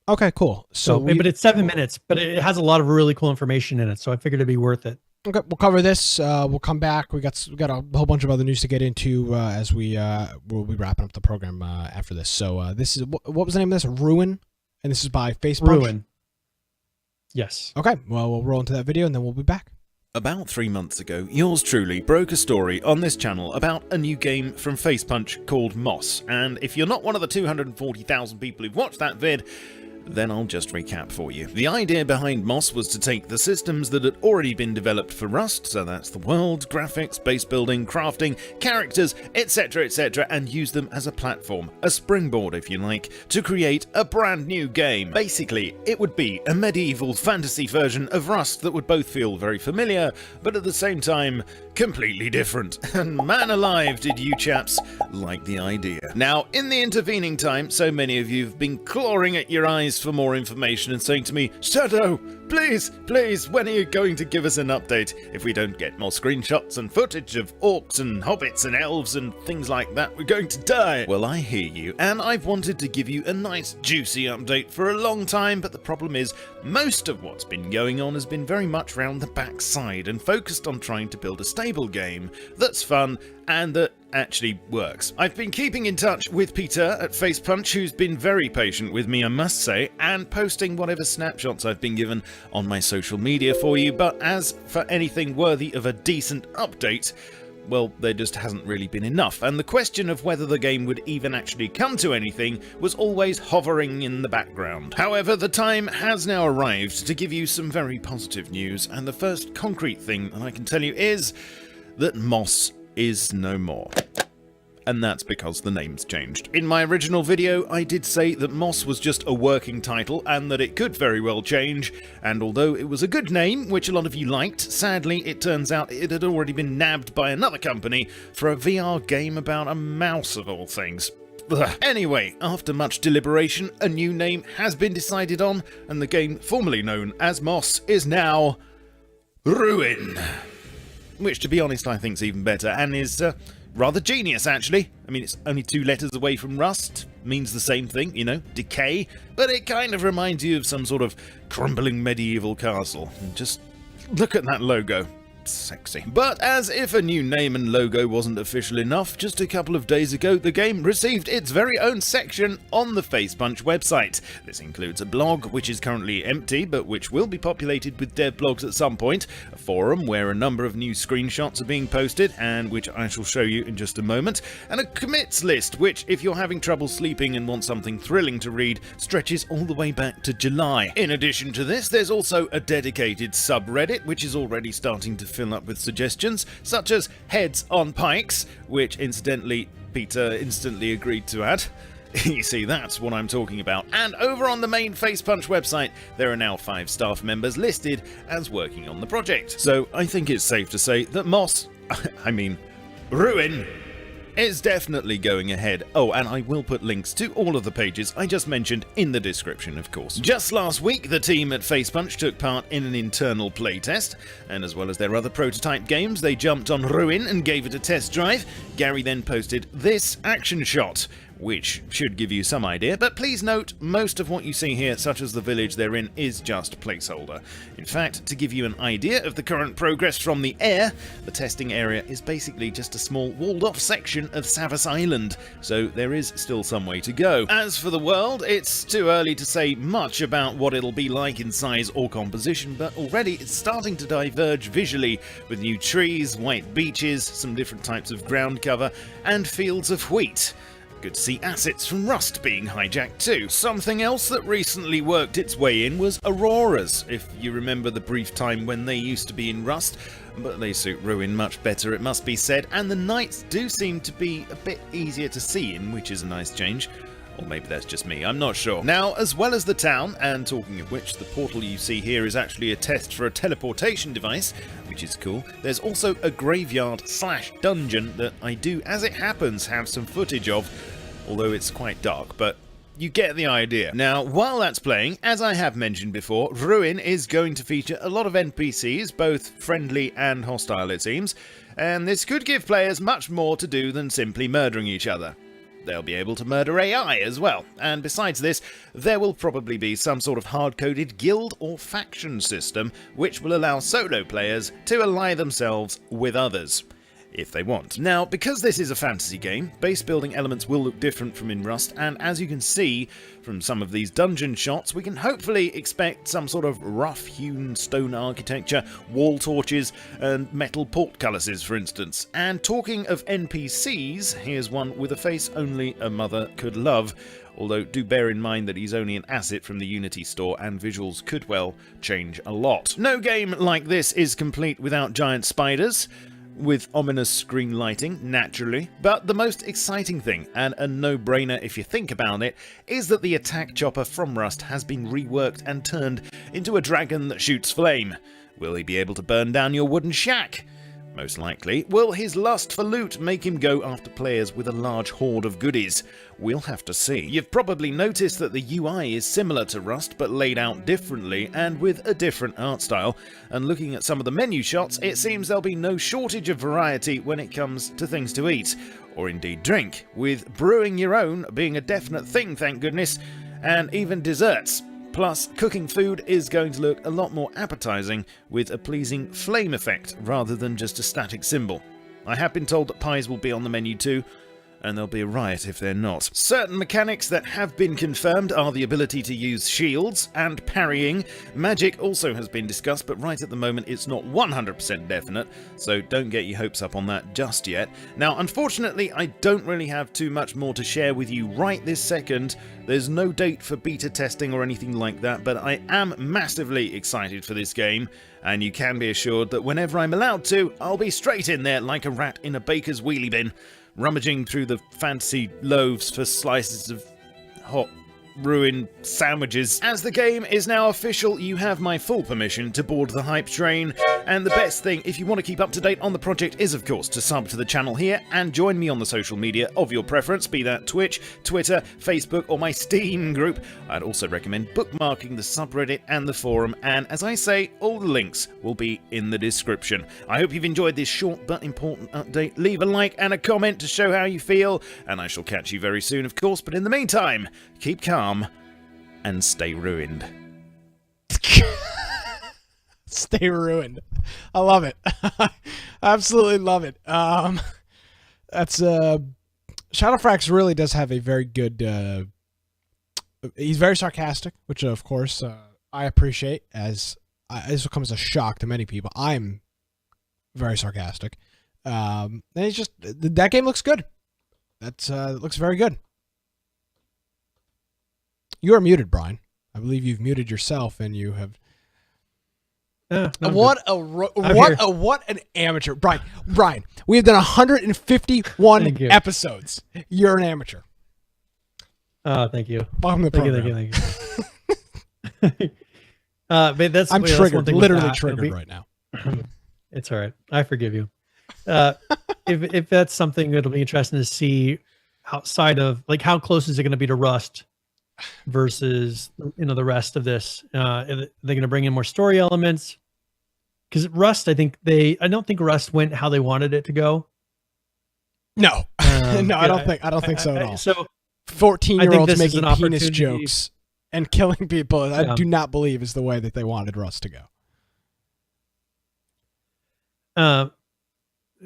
Okay, cool. But it's 7 minutes, but it has a lot of really cool information in it. So I figured it'd be worth it. Okay, we'll cover this. We'll come back. We got a whole bunch of other news to get into as we'll be wrapping up the program after this. So this is what was the name of this? Ruin, and this is by Facepunch. Ruin. Yes. Okay, well, we'll roll into that video and then we'll be back. About 3 months ago, yours truly broke a story on this channel about a new game from Facepunch called Moss, and if you're not one of the 240,000 people who've watched that vid, then I'll just recap for you. The idea behind Moss was to take the systems that had already been developed for Rust, so that's the world, graphics, base building, crafting, characters, etc, and use them as a platform, a springboard if you like, to create a brand new game. Basically, it would be a medieval fantasy version of Rust that would both feel very familiar, but at the same time, completely different. And man alive, did you chaps like the idea. Now, in the intervening time, so many of you have been clawing at your eyes for more information and saying to me, Shadow, please, when are you going to give us an update? If we don't get more screenshots and footage of orcs and hobbits and elves and things like that, we're going to die. Well, I hear you, and I've wanted to give you a nice juicy update for a long time, but the problem is, most of what's been going on has been very much round the backside and focused on trying to build a stable game that's fun and that actually works. I've been keeping in touch with Peter at Facepunch, who's been very patient with me, I must say, and posting whatever snapshots I've been given on my social media for you, but as for anything worthy of a decent update, well, there just hasn't really been enough, and the question of whether the game would even actually come to anything was always hovering in the background. However, the time has now arrived to give you some very positive news, and the first concrete thing that I can tell you is that Moss is no more. And that's because the name's changed. In my original video, I did say that Moss was just a working title and that it could very well change, and although it was a good name, which a lot of you liked, sadly it turns out it had already been nabbed by another company for a VR game about a mouse of all things. Ugh. Anyway, after much deliberation, a new name has been decided on, and the game formerly known as Moss is now Ruin. Which, to be honest, I think's even better, and is rather genius, actually. I mean, it's only 2 letters away from Rust, means the same thing, you know, decay, but it kind of reminds you of some sort of crumbling medieval castle. And just look at that logo. Sexy. But as if a new name and logo wasn't official enough, just a couple of days ago the game received its very own section on the Facepunch website. This includes a blog, which is currently empty, but which will be populated with dev blogs at some point, a forum where a number of new screenshots are being posted, and which I shall show you in just a moment, and a commits list, which, if you're having trouble sleeping and want something thrilling to read, stretches all the way back to July. In addition to this, there's also a dedicated subreddit, which is already starting to fill up with suggestions, such as Heads on Pikes, which incidentally Peter instantly agreed to add. You see, that's what I'm talking about. And over on the main Facepunch website, there are now 5 staff members listed as working on the project. So I think it's safe to say that Ruin is definitely going ahead. Oh, and I will put links to all of the pages I just mentioned in the description, of course. Just last week, the team at Facepunch took part in an internal playtest, and as well as their other prototype games, they jumped on Ruin and gave it a test drive. Gary then posted this action shot, which should give you some idea, but please note, most of what you see here, such as the village they're in, is just placeholder. In fact, to give you an idea of the current progress from the air, the testing area is basically just a small walled-off section of Savas Island, so there is still some way to go. As for the world, it's too early to say much about what it'll be like in size or composition, but already it's starting to diverge visually, with new trees, white beaches, some different types of ground cover, and fields of wheat. Good to see assets from Rust being hijacked too. Something else that recently worked its way in was Auroras, if you remember the brief time when they used to be in Rust, but they suit Ruin much better, it must be said, and the nights do seem to be a bit easier to see in, which is a nice change. Or maybe that's just me, I'm not sure. Now, as well as the town, and talking of which, the portal you see here is actually a test for a teleportation device, which is cool. There's also a graveyard/dungeon that I do, as it happens, have some footage of, although it's quite dark, but you get the idea. Now, while that's playing, as I have mentioned before, Ruin is going to feature a lot of NPCs, both friendly and hostile it seems, and this could give players much more to do than simply murdering each other. They'll be able to murder AI as well, and besides this, there will probably be some sort of hard-coded guild or faction system which will allow solo players to ally themselves with others, if they want. Now, because this is a fantasy game, base building elements will look different from in Rust, and as you can see from some of these dungeon shots, we can hopefully expect some sort of rough-hewn stone architecture, wall torches, and metal portcullises, for instance. And talking of NPCs, here's one with a face only a mother could love, although do bear in mind that he's only an asset from the Unity store and visuals could well change a lot. No game like this is complete without giant spiders, with ominous screen lighting, naturally. But the most exciting thing, and a no-brainer if you think about it, is that the attack chopper from Rust has been reworked and turned into a dragon that shoots flame. Will he be able to burn down your wooden shack? Most likely. Will his lust for loot make him go after players with a large hoard of goodies? We'll have to see. You've probably noticed that the UI is similar to Rust, but laid out differently and with a different art style. And looking at some of the menu shots, it seems there'll be no shortage of variety when it comes to things to eat, or indeed drink, with brewing your own being a definite thing, thank goodness, and even desserts. Plus, cooking food is going to look a lot more appetizing with a pleasing flame effect rather than just a static symbol. I have been told that pies will be on the menu too, and there'll be a riot if they're not. Certain mechanics that have been confirmed are the ability to use shields and parrying. Magic also has been discussed, but right at the moment it's not 100% definite, so don't get your hopes up on that just yet. Now, unfortunately, I don't really have too much more to share with you right this second. There's no date for beta testing or anything like that, but I am massively excited for this game, and you can be assured that whenever I'm allowed to, I'll be straight in there like a rat in a baker's wheelie bin, rummaging through the fancy loaves for slices of hot Ruin sandwiches. As the game is now official, you have my full permission to board the hype train, and the best thing, if you want to keep up to date on the project, is of course to sub to the channel here and join me on the social media of your preference, be that Twitch, Twitter, Facebook, or my Steam group. I'd also recommend bookmarking the subreddit and the forum, and as I say, all the links will be in the description. I hope you've enjoyed this short but important update. Leave a like and a comment to show how you feel, and I shall catch you very soon, of course, but in the meantime, keep calm and stay ruined. Stay ruined. I love it. Absolutely love it. That's Shadowfrax really does have a very good he's very sarcastic, which of course I appreciate, as this will come as a shock to many people. I'm very sarcastic. And it's just that game looks good. That's it looks very good. You are muted, Brian. I believe you've muted yourself, and you have No, I'm What here. what an amateur, Brian. We have done 151 Thank you. episodes. You're an amateur. Oh, thank you. Welcome to the Thank program. you. Thank you. But that's I'm that's triggered, one thing with literally that. triggered right now. It's all right. I forgive you. If that's something that'll be interesting to see outside of like how close is it going to be to Rust versus the rest of this. They're going to bring in more story elements because Rust, I don't think Rust went how they wanted it to go. No, no, I don't think so at all. So 14-year-olds this is making an penis opportunity- jokes and killing people. I Yeah. do not believe is the way that they wanted Rust to go.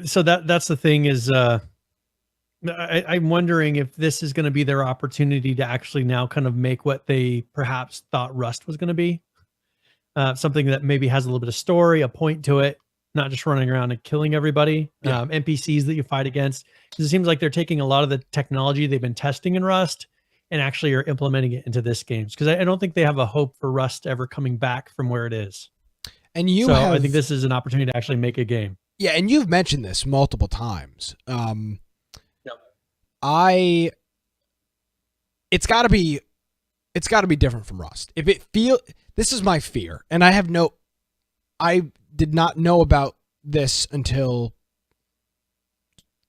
So that's the thing is, I'm wondering if this is going to be their opportunity to actually now kind of make what they perhaps thought Rust was going to be. Something that maybe has a little bit of story, a point to it, not just running around and killing everybody. Yeah. NPCs that you fight against. 'Cause it seems like they're taking a lot of the technology they've been testing in Rust and actually are implementing it into this game. Because I don't think they have a hope for Rust ever coming back from where it is. And I think this is an opportunity to actually make a game. Yeah, and you've mentioned this multiple times. Yep. It's got to be different from Rust. This is my fear, and I did not know about this until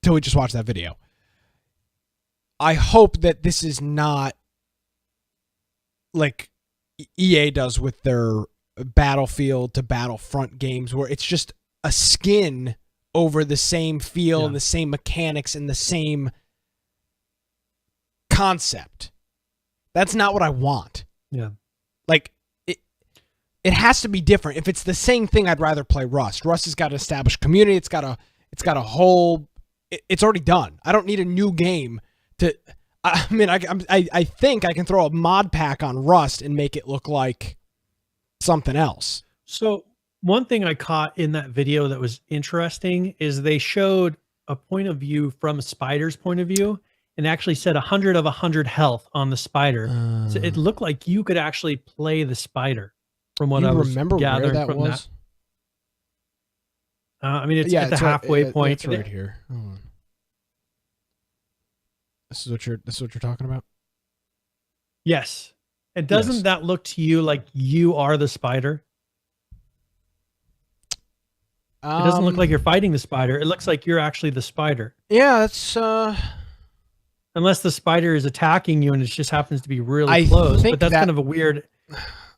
we just watched that video. I hope that this is not like EA does with their Battlefield to Battlefront games, where it's just a skin over the same feel and the same mechanics and the same concept. That's not what I want. Yeah. Like it has to be different. If it's the same thing, I'd rather play Rust. Rust has got an established community. It's got a whole. It's already done. I don't need a new game to. I mean, I think I can throw a mod pack on Rust and make it look like something else. So one thing I caught in that video that was interesting is they showed a point of view from a spider's point of view and actually said 100 of 100 health on the spider. So it looked like you could actually play the spider from what I was remember gathering where that from was? that. I mean, it's at the halfway point. It's right here. Hold on. This is what you're talking about? Yes. And doesn't that look to you like you are the spider? It doesn't look like you're fighting the spider. It looks like you're actually the spider. Yeah, that's Unless the spider is attacking you and it just happens to be really close. But that's kind of a weird.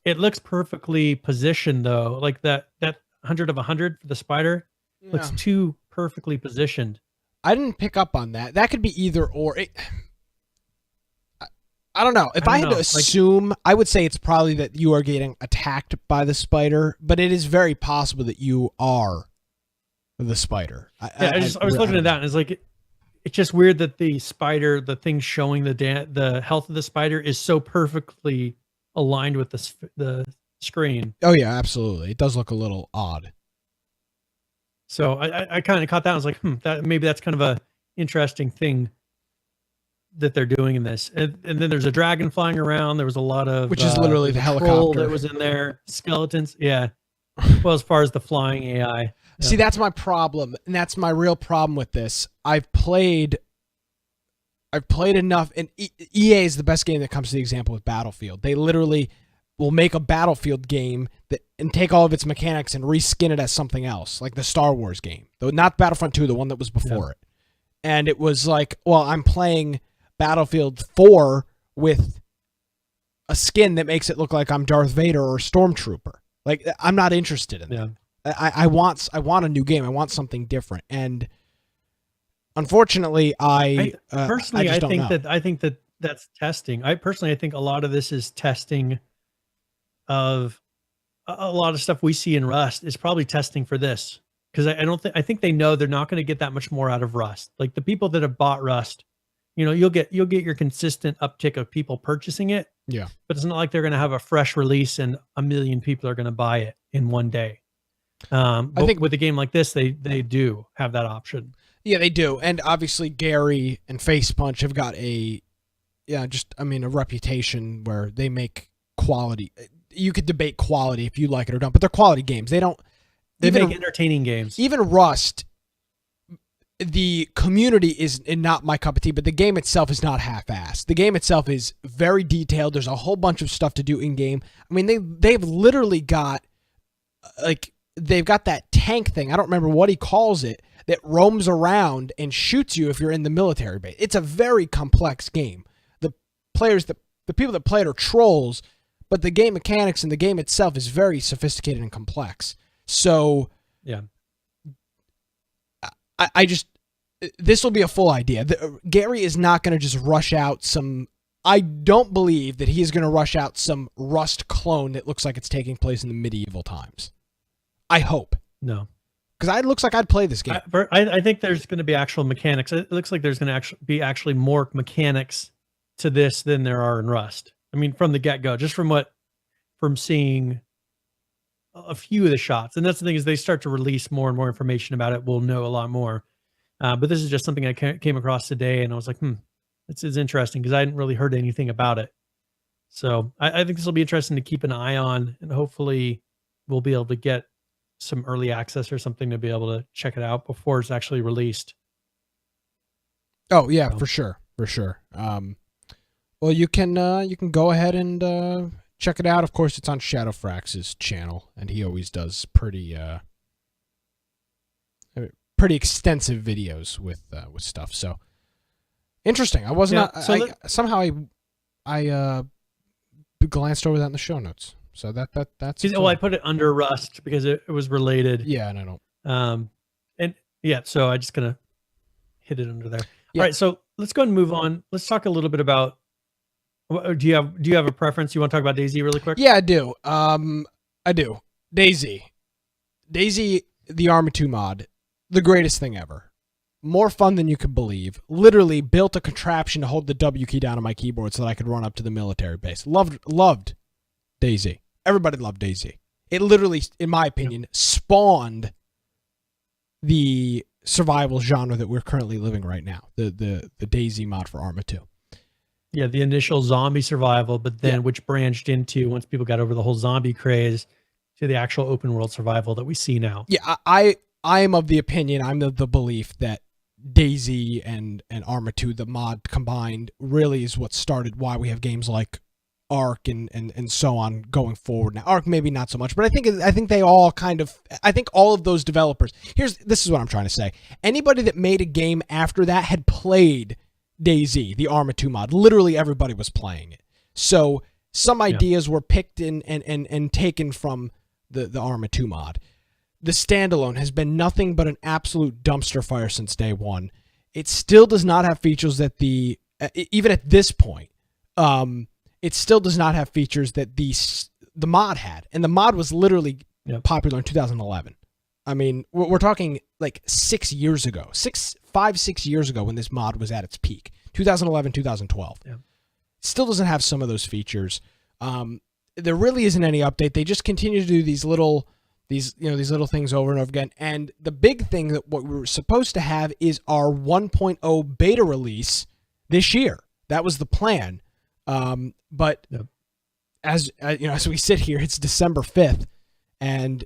It looks perfectly positioned though. Like that 100 of 100 for the spider looks too perfectly positioned. I didn't pick up on that. That could be either or. I don't know. If I had to assume, I would say it's probably that you are getting attacked by the spider, but it is very possible that you are the spider. I was looking at that and it's like, it's just weird that the spider, the thing showing the health of the spider is so perfectly aligned with the screen. Oh yeah, absolutely. It does look a little odd. So I kind of caught that. I was like, maybe that's kind of a interesting thing that they're doing in this. And then there's a dragon flying around. There was a lot of which is literally the helicopter that was in there. Skeletons, yeah. Well, as far as the flying AI. Yeah. See, that's my problem, and that's my real problem with this. I've played enough, and EA is the best game that comes to the example with Battlefield. They literally will make a Battlefield game and take all of its mechanics and reskin it as something else, like the Star Wars game, though not Battlefront 2, the one that was before it. And it was like, well, I'm playing Battlefield 4 with a skin that makes it look like I'm Darth Vader or Stormtrooper. Like, I'm not interested in that. I want a new game. I want something different. And unfortunately, I think that that's testing. I think a lot of this is testing of a lot of stuff we see in Rust is probably testing for this. Because I think they know they're not going to get that much more out of Rust. Like the people that have bought Rust, you'll get your consistent uptick of people purchasing it. Yeah. But it's not like they're going to have a fresh release and 1 million people are going to buy it in one day. I think with a game like this, they do have that option. Yeah, they do. And obviously Gary and Face Punch have got a reputation where they make quality. you could debate quality if you like it or don't, but they're quality games. They make entertaining games. Even Rust, the community is not my cup of tea, but the game itself is not half-assed. The game itself is very detailed. There's a whole bunch of stuff to do in game. I mean, they've literally got they've got that tank thing. I don't remember what he calls it, that roams around and shoots you if you're in the military base. It's a very complex game. The people that play it are trolls, but the game mechanics and the game itself is very sophisticated and complex. So yeah, I just, this will be a full idea. Gary is not going to just rush out some. I don't believe that he is going to rush out some Rust clone that looks like it's taking place in the medieval times. I hope. No. Because it looks like I'd play this game. I think there's going to be actual mechanics. It looks like there's going to be actually more mechanics to this than there are in Rust. I mean, from the get-go, just from seeing a few of the shots. And that's the thing, is they start to release more and more information about it, we'll know a lot more. But this is just something I came across today, and I was like, this is interesting, because I hadn't really heard anything about it. So I think this will be interesting to keep an eye on, and hopefully we'll be able to get some early access or something to be able to check it out before it's actually released. Oh yeah, for sure. Well, you can go ahead and check it out. Of course, it's on Shadowfrax's channel, and he always does pretty extensive videos with stuff. So interesting. I wasn't. Yeah, somehow I glanced over that in the show notes. So that's. Well, I put it under Rust because it was related. Yeah, and I don't. And yeah, so I just gonna hit it under there. Yeah. All right, so let's go ahead and move on. Let's talk a little bit about. Do you have a preference? You want to talk about DayZ really quick? Yeah, I do. I do. DayZ, the Arma 2 mod, the greatest thing ever. More fun than you could believe. Literally built a contraption to hold the W key down on my keyboard so that I could run up to the military base. Loved DayZ. Everybody loved DayZ. It literally, in my opinion, spawned the survival genre that we're currently living right now. The DayZ mod for Arma 2. Yeah, the initial zombie survival, but then which branched into, once people got over the whole zombie craze, to the actual open world survival that we see now. Yeah, I am of the opinion, I'm of the belief that DayZ and Arma 2, the mod combined, really is what started why we have games like Ark and so on going forward. Now, Ark maybe not so much, but I think they all I think all of those developers, this is what I'm trying to say. Anybody that made a game after that had played DayZ, the Arma 2 mod. Literally everybody was playing it. So some ideas were picked and taken from the Arma 2 mod. The standalone has been nothing but an absolute dumpster fire since day one. It still does not have features that even at this point, it still does not have features that the mod had. And the mod was literally popular in 2011. I mean, we're talking like 6 years ago, 5-6 years ago when this mod was at its peak, 2011, 2012. Yeah. Still doesn't have some of those features. There really isn't any update. They just continue to do these little things over and over again. And the big thing that what we were supposed to have is our 1.0 beta release this year. That was the plan. But as we sit here, it's December 5th, and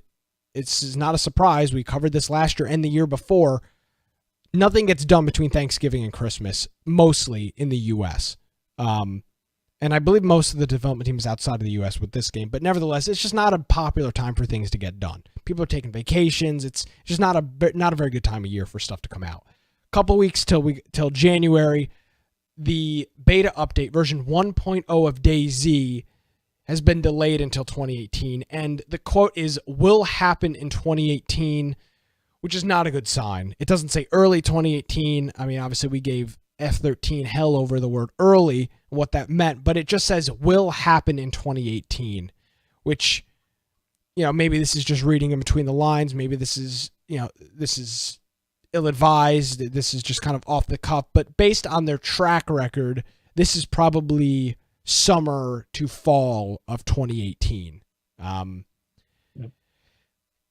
it's not a surprise. We covered this last year and the year before. Nothing gets done between Thanksgiving and Christmas, mostly in the U.S. And I believe most of the development team is outside of the U.S. with this game. But nevertheless, it's just not a popular time for things to get done. People are taking vacations. It's just not a very good time of year for stuff to come out. Couple weeks till January. The beta update, version 1.0 of DayZ, has been delayed until 2018, and the quote is, will happen in 2018, which is not a good sign. It doesn't say early 2018. I mean, obviously we gave F13 hell over the word early, what that meant, but it just says will happen in 2018, which, maybe this is just reading in between the lines. Maybe this is ill-advised. This is just kind of off the cuff, but based on their track record, this is probably summer to fall of 2018.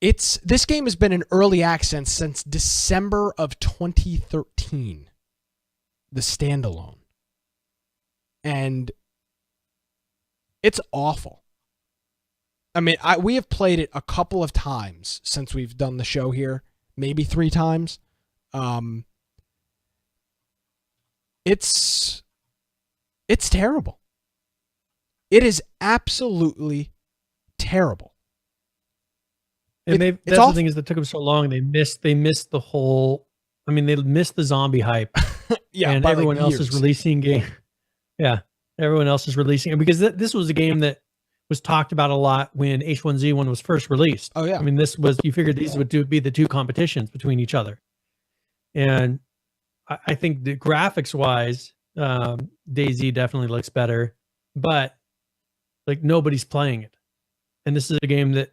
This game has been in early access since December of 2013, the standalone, and it's awful. I mean, we have played it a couple of times since we've done the show here, maybe 3 times. It's terrible. It is absolutely terrible. And that's the thing is that took them so long. They missed the whole. I mean, they missed the zombie hype. Yeah, and everyone else is releasing game. Yeah, everyone else is releasing it because this was a game that was talked about a lot when H1Z1 was first released. Oh yeah, I mean, you figured these would be the 2 competitions between each other, and I think the graphics wise, DayZ definitely looks better, but like nobody's playing it, and this is a game that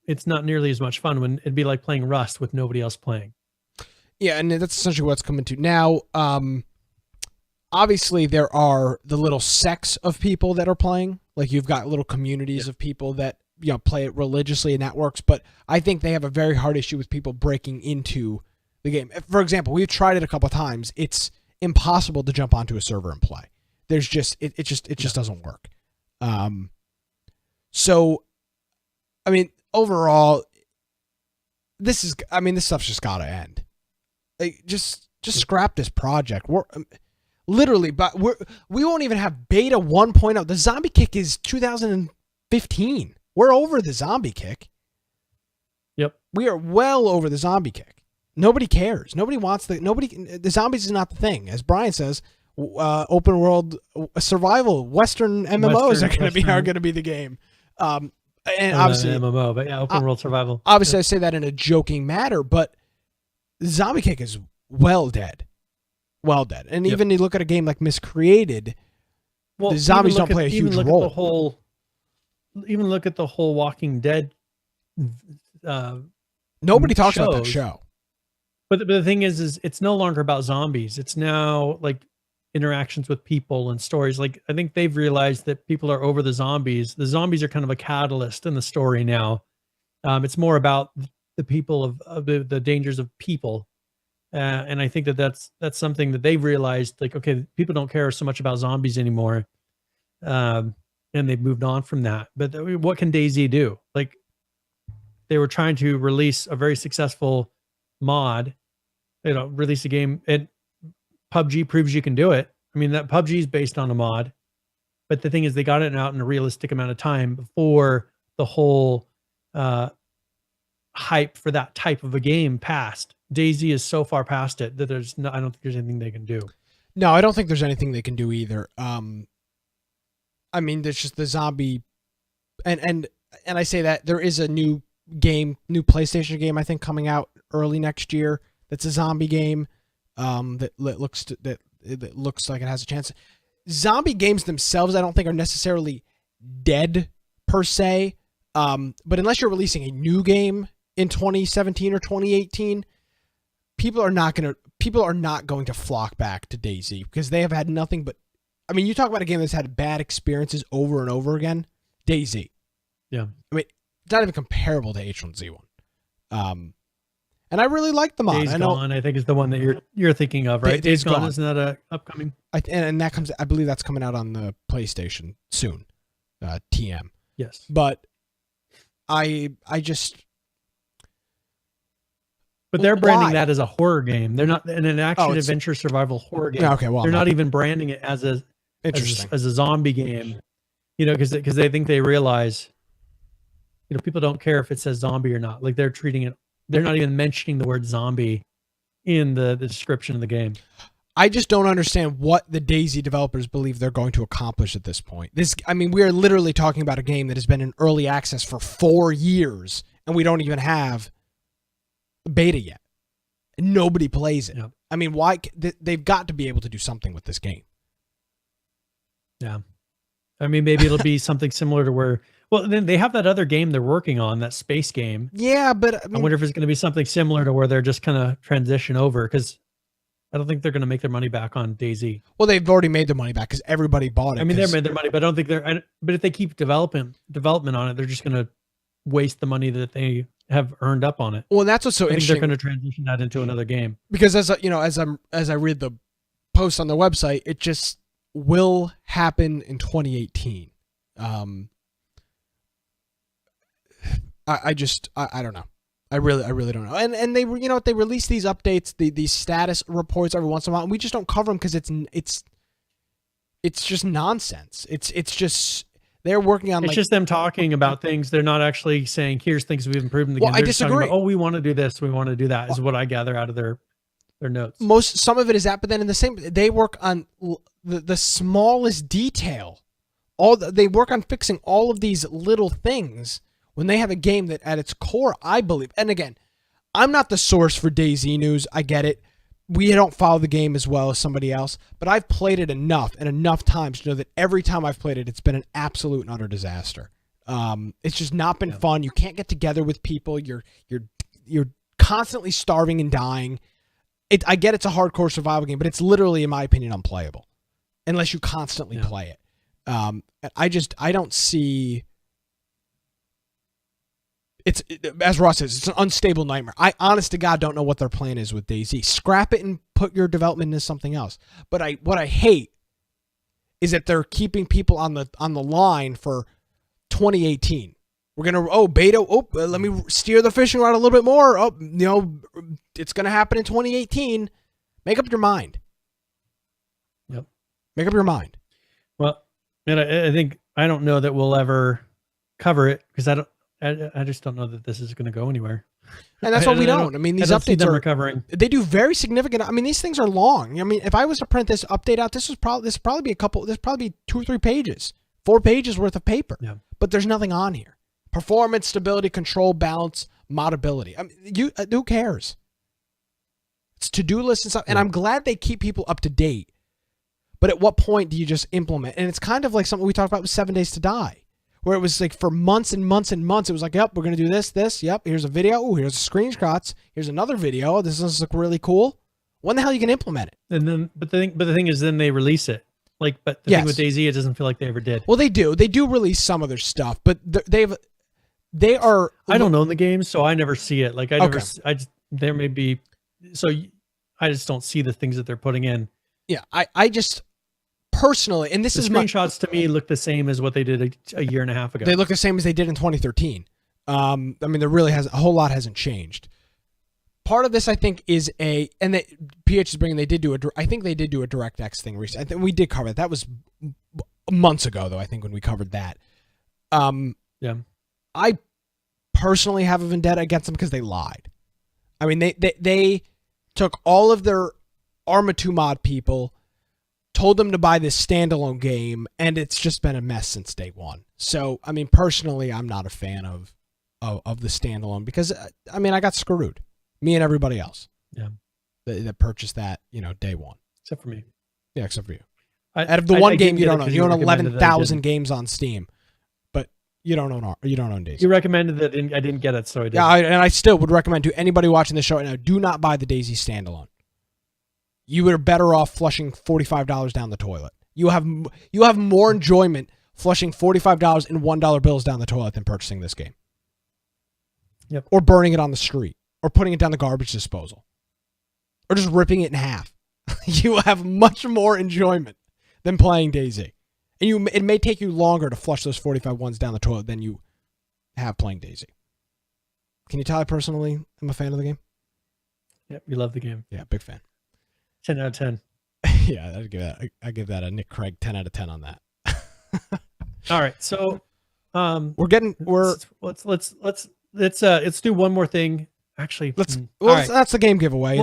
it's not nearly as much fun when it'd be like playing Rust with nobody else playing. Yeah, and that's essentially what's coming to now. Obviously, there are the little sects of people that are playing. Like you've got little communities of people that play it religiously, and that works. But I think they have a very hard issue with people breaking into the game. For example, we've tried it a couple of times. It's impossible to jump onto a server and play. There's just it just doesn't work. So, I mean, overall, this stuff's just got to end. Like, just scrap this project. We're literally, but we won't even have beta 1.0. The zombie kick is 2015. We're over the zombie kick. Yep. We are well over the zombie kick. Nobody cares. Nobody wants the zombies is not the thing. As Brian says, open world survival, Western MMOs are going to be the game. And obviously MMO, but yeah, open world survival. Obviously, I say that in a joking manner, but zombie kick is well dead. And even you look at a game like Miscreated, the zombies don't play a huge role. Even look at the whole Walking Dead. Nobody talks about that show. But the thing is it's no longer about zombies. It's now like interactions with people and stories. Like I think they've realized that people are over the zombies. The zombies are kind of a catalyst in the story now. It's more about the people of the dangers of people. And I think that's something that they've realized, like, okay, people don't care so much about zombies anymore. And they've moved on from that. But what can DayZ do? Like, they were trying to release a very successful mod, release a game, and PUBG proves you can do it. I mean, that PUBG is based on a mod, but the thing is they got it out in a realistic amount of time before the whole hype for that type of a game passed. DayZ is so far past it that I don't think there's anything they can do. No, I don't think there's anything they can do either. I mean, there's just the zombie, and I say that there is a new PlayStation game, I think, coming out early next year. That's a zombie game that looks like it has a chance. Zombie games themselves, I don't think, are necessarily dead per se. But unless you're releasing a new game in 2017 or 2018, people are not going to flock back to DayZ because they have had nothing but. I mean, you talk about a game that's had bad experiences over and over again. DayZ. Yeah. I mean, it's not even comparable to H1Z1. And I really like the mod. Days Gone, I think, is the one that you're thinking of, right? Days Gone is not a upcoming. And that comes. I believe that's coming out on the PlayStation soon. TM. Yes. But I just. But they're branding that as a horror game. They're not in an action adventure survival horror game. Okay, well, they're not even branding it as a zombie game. Because they think they realize, people don't care if it says zombie or not. Like they're treating it. They're not even mentioning the word zombie in the description of the game. I just don't understand what the DayZ developers believe they're going to accomplish at this point. We are literally talking about a game that has been in early access for 4 years, and we don't even have beta yet. Nobody plays it. Yep. I mean, why? They've got to be able to do something with this game. Yeah. I mean, maybe it'll be something similar to where... Well, then they have that other game they're working on, that space game. Yeah, but... I wonder if it's going to be something similar to where they're just kind of transition over, because I don't think they're going to make their money back on DayZ. Well, they've already made their money back because everybody bought it. I mean, they made their money, but I don't think but if they keep development on it, they're just going to waste the money that they have earned up on it. Well, and that's what's so interesting. They're going to transition that into another game. Because as I read the post on the website, it just will happen in 2018. I don't know. I really don't know. And they, you know, they release these updates, these status reports every once in a while, and we just don't cover them because it's just nonsense. It's just they're working on. It's just them talking about things. They're not actually saying, "Here's things we've improved in the game." Well, I disagree. About, we want to do this. We want to do that. Is what I gather out of their notes. Some of it is that, but then in the same, they work on the smallest detail. They work on fixing all of these little things when they have a game that at its core, I believe, and again, I'm not the source for DayZ news. I get it. We don't follow the game as well as somebody else, but I've played it enough and enough times to know that every time I've played it, it's been an absolute and utter disaster. It's just not been fun. You can't get together with people. You're constantly starving and dying. I get it's a hardcore survival game, but it's literally, in my opinion, unplayable unless you constantly play it. I don't see. As Ross says, it's an unstable nightmare. I, honest to God, don't know what their plan is with DayZ. Scrap it and put your development into something else. But what I hate is that they're keeping people on the line for 2018. We're gonna beta. Let me steer the fishing rod a little bit more. It's gonna happen in 2018. Make up your mind. Yep. Make up your mind. Well, and I think I don't know that we'll ever cover it because I just don't know that this is going to go anywhere. And that's what we don't. I mean, these updates are recovering. They do very significant. I mean, these things are long. I mean, if I was to print this update out, this would probably be 2 or 3 pages, 4 pages worth of paper. Yeah. But there's nothing on here. Performance, stability, control, balance, modability. I mean, who cares? It's to-do lists and stuff. And I'm glad they keep people up to date. But at what point do you just implement? And it's kind of like something we talked about with 7 Days to Die, where it was like for months and months and months, it was like, yep, we're going to do this. Yep, here's a video. Oh, here's the screenshots. Here's another video. This does look really cool. When the hell are you going to implement it? And then, but the thing is, then they release it. But the thing with DayZ, it doesn't feel like they ever did. Well, they do. They do release some of their stuff, but they are. I don't own the game, so I never see it. Like there may be. So I just don't see the things that they're putting in. Yeah, I just. Personally, and this the is screenshots to me look the same as what they did a year and a half ago. They look the same as they did in 2013. I mean, there really a whole lot hasn't changed. Part of this, I think, is PH is bringing. I think they did do a DirectX thing recently. I think we did cover it. That was months ago, though. I think when we covered that. Yeah. I personally have a vendetta against them because they lied. I mean, they took all of their Arma 2 mod people, told them to buy this standalone game, and it's just been a mess since day one. So, I mean, personally, I'm not a fan of the standalone because, I mean, I got screwed. Me and everybody else. Yeah. That purchased that, day one. Except for me. Yeah, except for you. Out of the one game you don't own. You own 11,000 games on Steam, but you don't own DayZ. You recommended that I didn't get it, so I did. Yeah, and I still would recommend to anybody watching this show right now, do not buy the DayZ standalone. You are better off flushing $45 down the toilet. You have more enjoyment flushing $45 in $1 bills down the toilet than purchasing this game. Yep. Or burning it on the street, or putting it down the garbage disposal, or just ripping it in half. You have much more enjoyment than playing DayZ, and it may take you longer to flush those 45 ones down the toilet than you have playing DayZ. Can you tell I personally am a fan of the game? Yep, you love the game. Yeah, big fan. 10 out of 10. Yeah, I give that a Nick Craig 10 out of 10 on that. All right, so let's do one more thing. Actually, that's the game giveaway.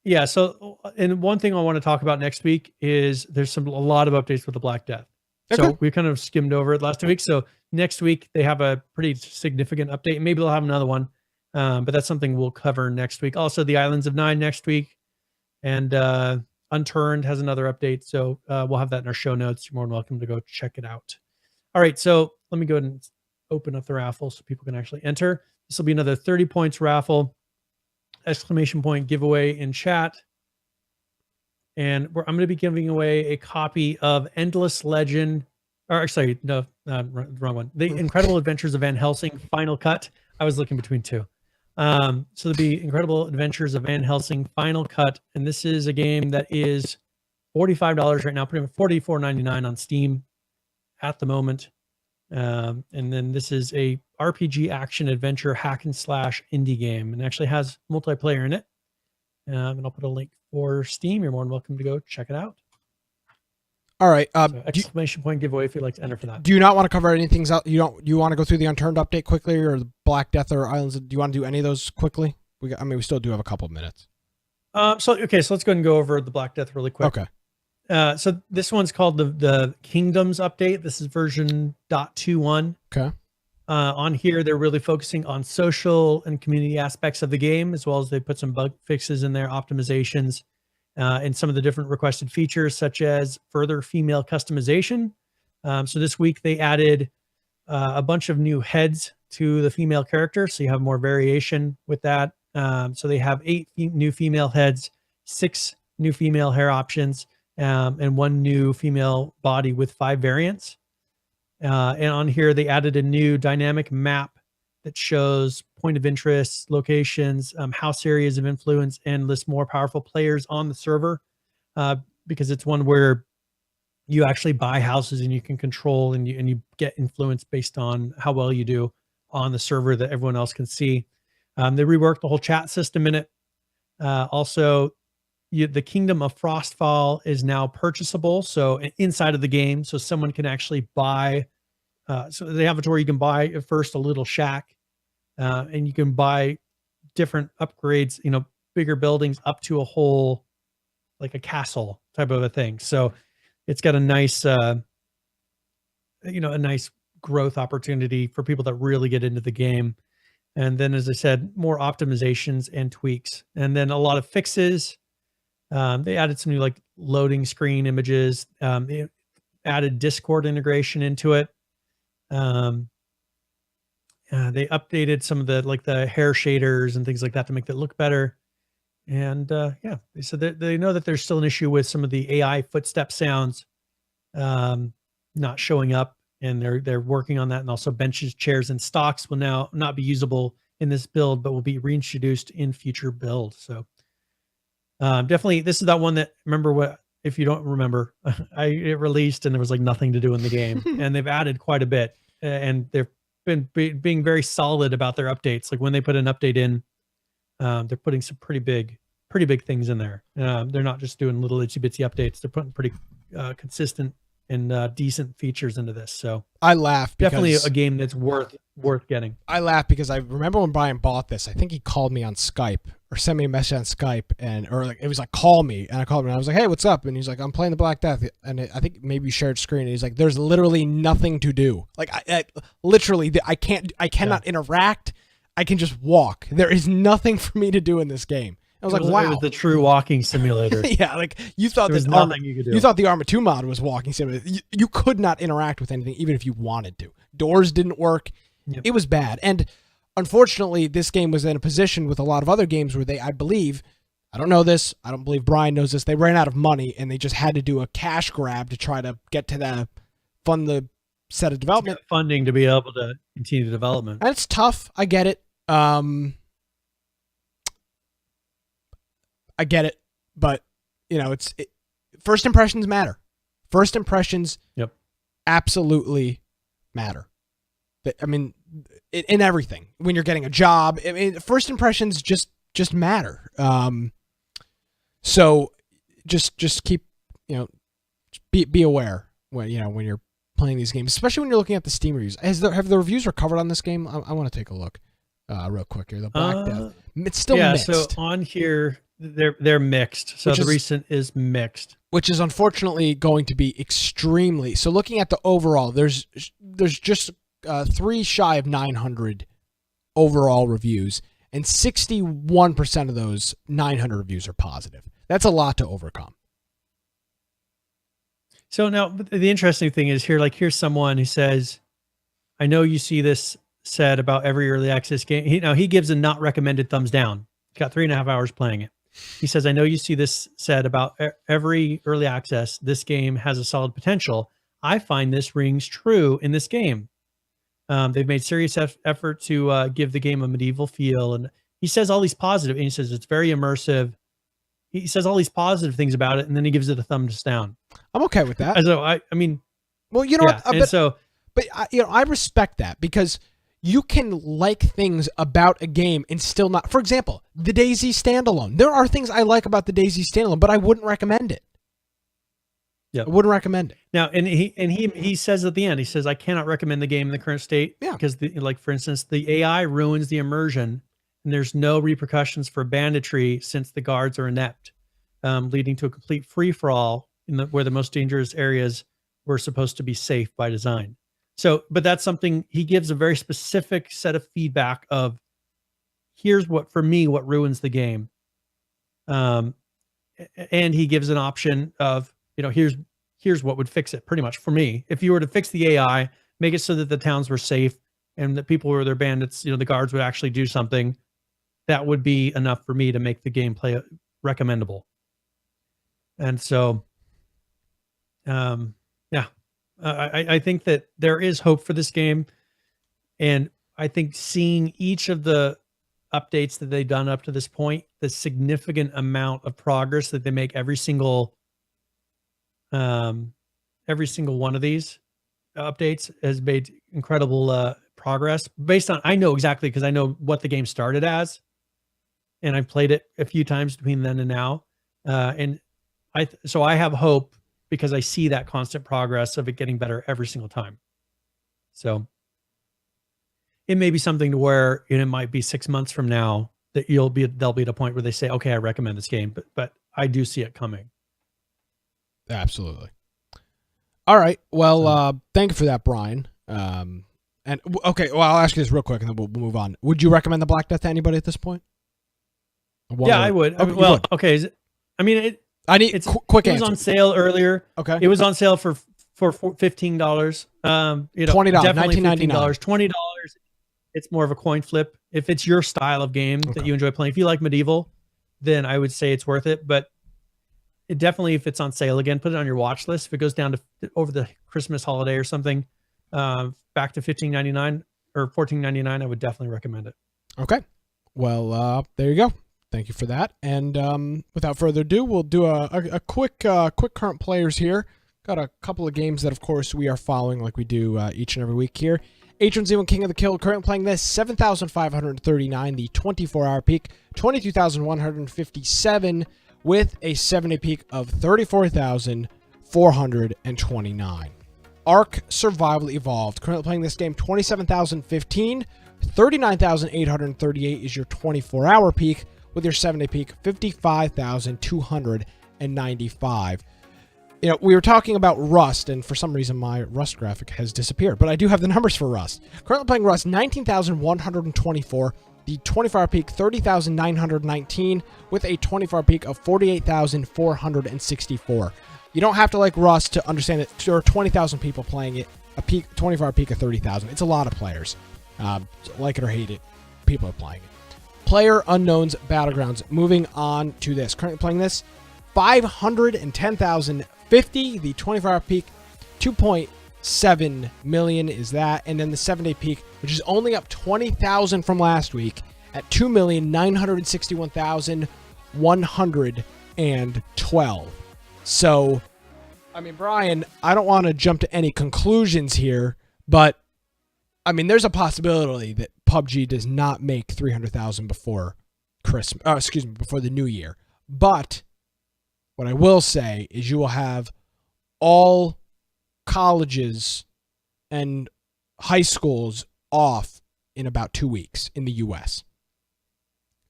Yeah. So, and one thing I want to talk about next week is there's a lot of updates with the Black Death. Okay. So we kind of skimmed over it last 2 weeks. So next week they have a pretty significant update. Maybe they'll have another one, but that's something we'll cover next week. Also, the Islands of Nine next week. And Unturned has another update, so we'll have that in our show notes. You're more than welcome to go check it out. All right, so let me go ahead and open up the raffle so people can actually enter. This will be another 30 points raffle, exclamation point giveaway in chat. And I'm going to be giving away a copy of Endless Legend, or sorry, no, wrong one. The Incredible Adventures of Van Helsing Final Cut. I was looking between two. So there'll be Incredible Adventures of Van Helsing Final Cut, and this is a game that is $45 right now, pretty much $44.99 on Steam at the moment. And then this is a RPG action adventure hack and slash indie game, and actually has multiplayer in it. And I'll put a link for Steam. You're more than welcome to go check it out. All right. So exclamation point giveaway if you'd like to enter for that. Do you not want to cover anything else? You want to go through the Unturned update quickly, or the Black Death or Islands? Do you want to do any of those quickly? We still do have a couple of minutes. So let's go ahead and go over the Black Death really quick. Okay. So this one's called the Kingdoms update. This is version 0.21. Okay. On here, they're really focusing on social and community aspects of the game, as well as they put some bug fixes in there, optimizations, and some of the different requested features, such as further female customization. So this week they added a bunch of new heads to the female character, so you have more variation with that. So they have 8 new female heads, 6 new female hair options, and 1 new female body with 5 variants. And on here, they added a new dynamic map that shows point of interest, locations, house areas of influence, and lists more powerful players on the server, because it's one where you actually buy houses and you can control and you get influence based on how well you do on the server that everyone else can see. They reworked the whole chat system in it. Also, the Kingdom of Frostfall is now purchasable, so inside of the game, so someone can actually buy. So they have it to where you can buy at first a little shack, and you can buy different upgrades, bigger buildings up to a whole, like a castle type of a thing. So it's got a nice, a nice growth opportunity for people that really get into the game. And then, as I said, more optimizations and tweaks, and then a lot of fixes. They added some new loading screen images. They added Discord integration into it. They updated some of the hair shaders and things like that to make that look better. And they said that they know that there's still an issue with some of the AI footstep sounds not showing up, and they're working on that. And also benches, chairs, and stocks will now not be usable in this build, but will be reintroduced in future builds. So definitely, this is that one that, if you don't remember, it released and there was nothing to do in the game, and they've added quite a bit, and they've been being very solid about their updates. Like when they put an update in, they're putting some pretty big things in there. They're not just doing little itsy bitsy updates. They're putting pretty consistent and decent features into this. So I laugh because definitely a game that's worth getting. I laugh because I remember when Brian bought this, I think he called me on Skype or sent me a message on Skype, it was like, call me. And I called him and I was like, hey, what's up? And he's like, I'm playing the Black Death. And I think maybe we shared screen. And he's like, there's literally nothing to do. Like I cannot interact. I can just walk. There is nothing for me to do in this game. I was like, wow. It was the true walking simulator. Yeah, like you thought there's nothing you could do. You thought the Arma 2 mod was walking simulator. You could not interact with anything, even if you wanted to. Doors didn't work. Yep. It was bad. And unfortunately, this game was in a position with a lot of other games where I believe, I don't know this, I don't believe Brian knows this, they ran out of money and they just had to do a cash grab to try to get to fund the set of development. Funding to be able to continue the development. And it's tough. I get it. I get it, but first impressions matter. First impressions, absolutely matter. I mean, in everything. When you're getting a job, I mean, first impressions just matter. So just keep be aware when you're playing these games, especially when you're looking at the Steam reviews. Have the reviews recovered on this game? I want to take a look real quick here. The Black Death. It's still mixed. So on here. They're mixed. So the recent is mixed, which is unfortunately going to be extremely. So looking at the overall, there's just 3 shy of 900 overall reviews, and 61% of those 900 reviews are positive. That's a lot to overcome. So now the interesting thing is here, here's someone who says, I know you see this said about every early access game. He gives a not recommended thumbs down. He's got 3.5 hours playing it. He says, I know you see this said about every early access. This game has a solid potential. I find this rings true in this game. They've made serious effort to give the game a medieval feel. And he says all these positive, and he says it's very immersive. He says all these positive things about it, and then he gives it a thumbs down. I'm okay with that. So I mean, well, you know what? And so But I respect that because you can like things about a game and still not. For example, the DayZ standalone. There are things I like about the DayZ standalone, but I wouldn't recommend it. Yeah, I wouldn't recommend it. Now, and he says at the end, he says, I cannot recommend the game in the current state. Yeah. Because like for instance, the AI ruins the immersion, and there's no repercussions for banditry since the guards are inept, leading to a complete free for all where the most dangerous areas were supposed to be safe by design. So, but that's something he gives a very specific set of feedback of. Here's what ruins the game, and he gives an option of here's what would fix it. Pretty much for me, if you were to fix the AI, make it so that the towns were safe and that people were their bandits, the guards would actually do something, that would be enough for me to make the gameplay recommendable. And so, I think that there is hope for this game. And I think seeing each of the updates that they've done up to this point, the significant amount of progress that they make every single one of these updates has made incredible progress based on, I know exactly, because I know what the game started as, and I've played it a few times between then and now. So I have hope because I see that constant progress of it getting better every single time. So it may be something to where it might be 6 months from now that they'll be at a point where they say, okay, I recommend this game, but I do see it coming. Absolutely. All right. Well, thank you for that, Brian. And okay, well, I'll ask you this real quick and then we'll move on. Would you recommend the Black Death to anybody at this point? I would. Okay, okay. I mean, I need quick answer. It was on sale earlier. Okay. It was on sale for $15. $20, $19.99. $20. It's more of a coin flip. If it's your style of game that you enjoy playing, if you like medieval, then I would say it's worth it. But it definitely, if it's on sale again, put it on your watch list. If it goes down to over the Christmas holiday or something, back to $15.99 or $14.99, I would definitely recommend it. Okay. Well, there you go. Thank you for that. And without further ado, we'll do a quick current players here. Got a couple of games that, of course, we are following like we do each and every week here. H1Z1 King of the Kill, currently playing this, 7,539, the 24-hour peak, 22,157, with a 7-day peak of 34,429. Ark Survival Evolved, currently playing this game, 27,015, 39,838 is your 24-hour peak, with your 7-day peak, 55,295. We were talking about Rust, and for some reason my Rust graphic has disappeared, but I do have the numbers for Rust. Currently playing Rust, 19,124, the 24-hour peak, 30,919, with a 24-hour peak of 48,464. You don't have to like Rust to understand that there are 20,000 people playing it, a 24-hour peak of 30,000. It's a lot of players. Like it or hate it, people are playing it. Player Unknown's Battlegrounds, moving on to this. Currently playing this, 510,050, the 24-hour peak, 2.7 million is that, and then the 7-day peak, which is only up 20,000 from last week, at 2,961,112. So, I mean, Brian, I don't want to jump to any conclusions here, but I mean, there's a possibility that PUBG does not make 300,000 before Christmas. Before the new year. But what I will say is you will have all colleges and high schools off in about 2 weeks in the U.S.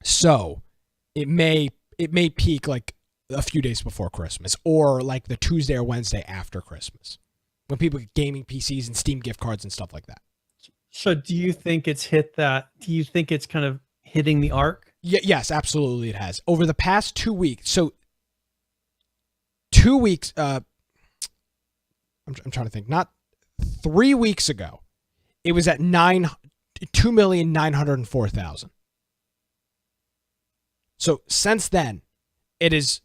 So it may peak like a few days before Christmas, or like the Tuesday or Wednesday after Christmas, when people get gaming PCs and Steam gift cards and stuff like that. So do you think it's kind of hitting the arc? Yes, absolutely it has. Over the past 2 weeks. So 2 weeks, I'm trying to think, not 3 weeks ago, it was at 2,904,000. So since then, it is,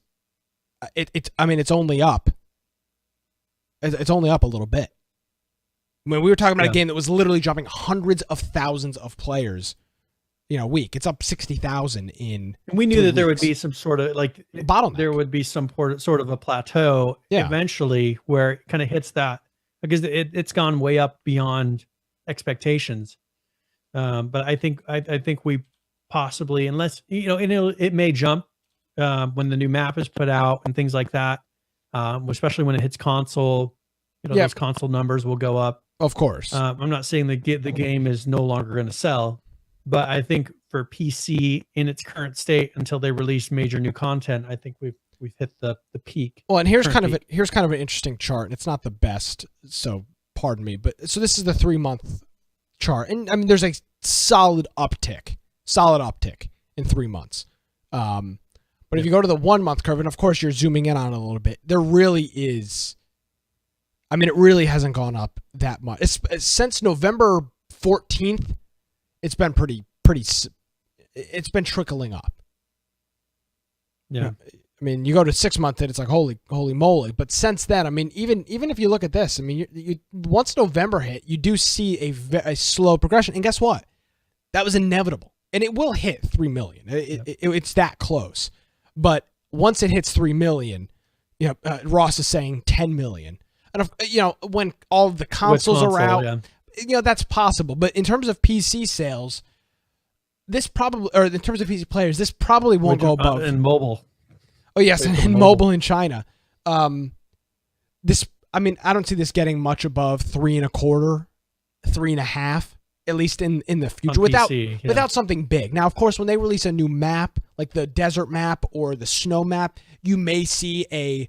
it's only up. It's only up a little bit. When we were talking about a game that was literally dropping hundreds of thousands of players, a week, it's up 60,000 in. And we knew that there would be some sort of like bottleneck. There would be some sort of a plateau eventually where it kind of hits that because it's gone way up beyond expectations. But I think we possibly, unless it may jump when the new map is put out and things like that, especially when it hits console. Those console numbers will go up. Of course. I'm not saying the game is no longer going to sell, but I think for PC in its current state until they release major new content, I think we've hit the peak. Well, and here's kind of an interesting chart. It's not the best, so pardon me, but so this is the 3-month chart, and I mean there's a solid uptick in 3 months. But if you go to the 1-month curve, and of course you're zooming in on it a little bit, there really is. I mean, it really hasn't gone up that much. Since November 14th, it's been pretty. It's been trickling up. Yeah. I mean, you go to 6 months and it's like holy moly. But since then, I mean, even if you look at this, I mean, you once November hit, you do see a slow progression. And guess what? That was inevitable, and it will hit 3 million. It's that close. But once it hits 3 million, Ross is saying 10 million. And when all of the consoles are out, that's possible. But in terms of PC sales, this probably, or in terms of PC players, this probably won't go above. In mobile. Oh yes, and mobile in China. This, I mean, I don't see this getting much above 3.25, 3.5, at least in the future, without something big. Now, of course, when they release a new map, like the desert map or the snow map, you may see a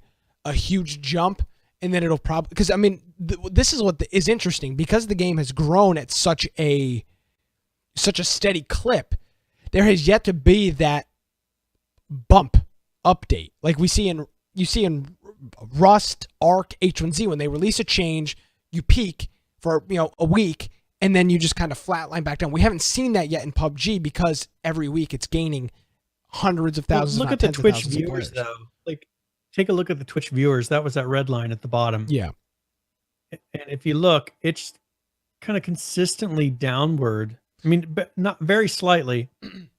huge jump. And then it'll probably, because I mean, this is what is interesting, because the game has grown at such a steady clip. There has yet to be that bump update like you see in Rust, Ark, H1Z. When they release a change, you peak for a week, and then you just kind of flatline back down. We haven't seen that yet in PUBG, because every week it's gaining hundreds of thousands. Look at the Twitch viewers, though. Like, take a look at the Twitch viewers. That was that red line at the bottom. Yeah. And if you look, it's kind of consistently downward. I mean, but not very slightly.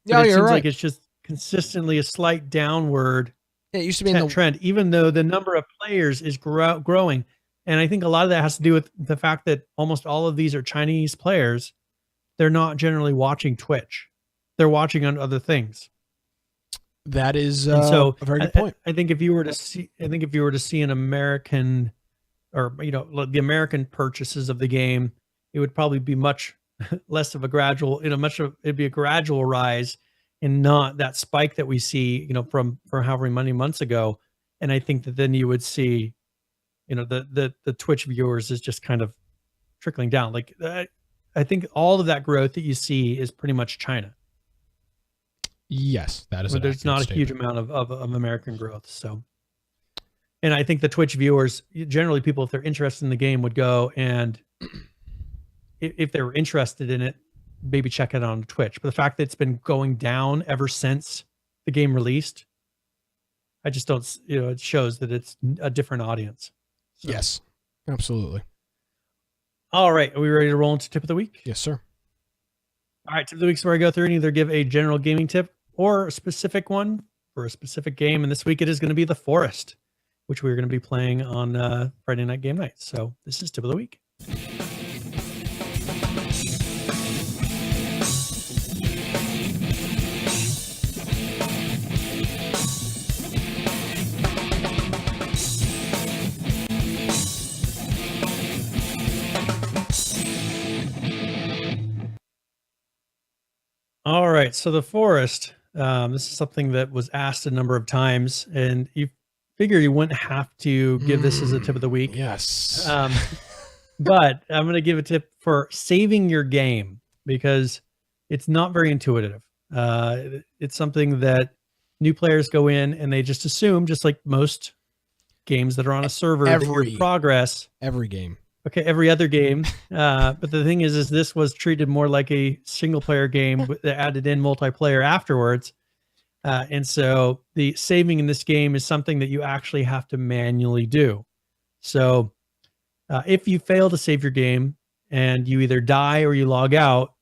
Yeah, it you're seems right. like it's just consistently a slight downward it used to be in the trend, even though the number of players is growing. And I think a lot of that has to do with the fact that almost all of these are Chinese players. They're not generally watching Twitch. They're watching on other things. That is a very good point. I think if you were to see an American, or the American purchases of the game, it would probably be much less of a gradual, it'd be a gradual rise, and not that spike that we see, from however many months ago. And I think that then you would see, the Twitch viewers is just kind of trickling down. Like, I think all of that growth that you see is pretty much China. Yes, that is. But there's not a huge amount of American growth. So, and I think the Twitch viewers, generally people, if they're interested in the game, would go, and if they were interested in it, maybe check it on Twitch. But the fact that it's been going down ever since the game released, I just don't, it shows that it's a different audience. So. Yes, absolutely. All right. Are we ready to roll into tip of the week? Yes, sir. All right. Tip of the week is where I go through and either give a general gaming tip or a specific one for a specific game. And this week it is going to be The Forest, which we're going to be playing on Friday Night Game Night. So this is tip of the week. All right. So The Forest, this is something that was asked a number of times, and you figure you wouldn't have to give this as a tip of the week. Yes. But I'm going to give a tip for saving your game, because it's not very intuitive. It's something that new players go in and they just assume, just like most games that are on a server, that you're in progress. Every game. Okay, every other game. But the thing is this was treated more like a single player game that added in multiplayer afterwards. And so the saving in this game is something that you actually have to manually do. So if you fail to save your game and you either die or you log out,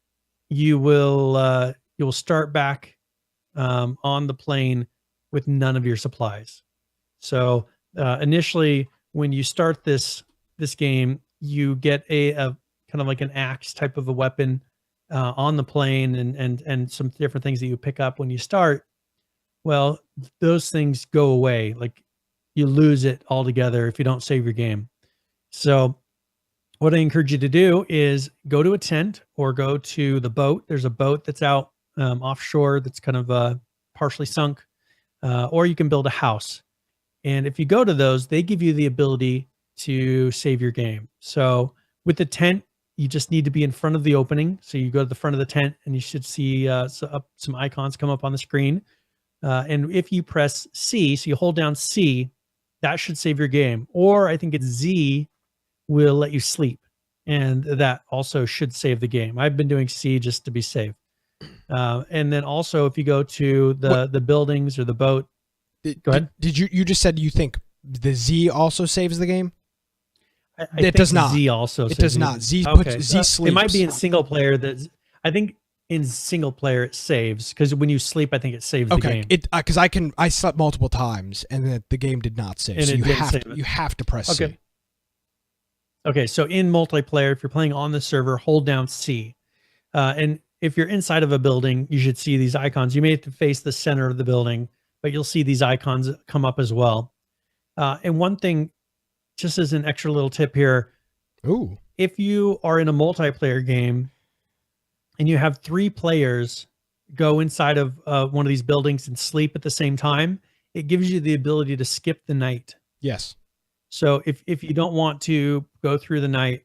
you will start back on the plane with none of your supplies. So initially, when you start this game, you get a kind of like an axe type of a weapon on the plane, and some different things that you pick up when you start. Well, those things go away. Like you lose it altogether if you don't save your game. So what I encourage you to do is go to a tent or go to the boat. There's a boat that's out offshore that's kind of partially sunk, or you can build a house. And if you go to those, they give you the ability to save your game. So with the tent, you just need to be in front of the opening. So you go to the front of the tent and you should see some icons come up on the screen. And if you press C, so you hold down C, that should save your game. Or I think it's Z will let you sleep. And that also should save the game. I've been doing C just to be safe. And then also if you go to the buildings or the boat, go ahead. Did you just said you think the Z also saves the game? I It think does not. Z also. It does not. Z Okay. Z sleeps. It might be in single player. I think in single player it saves, because when you sleep, I think it saves the game. It because I slept multiple times and the game did not save. And so it you didn't have save to it. you have to press Okay. C. Okay, so in multiplayer, if you're playing on the server, hold down C. And if you're inside of a building, you should see these icons. You may have to face the center of the building, but you'll see these icons come up as well. And one thing, just as an extra little tip here, Ooh. if you are in a multiplayer game and you have 3 players go inside of one of these buildings and sleep at the same time, it gives you the ability to skip the night. Yes. So if you don't want to go through the night,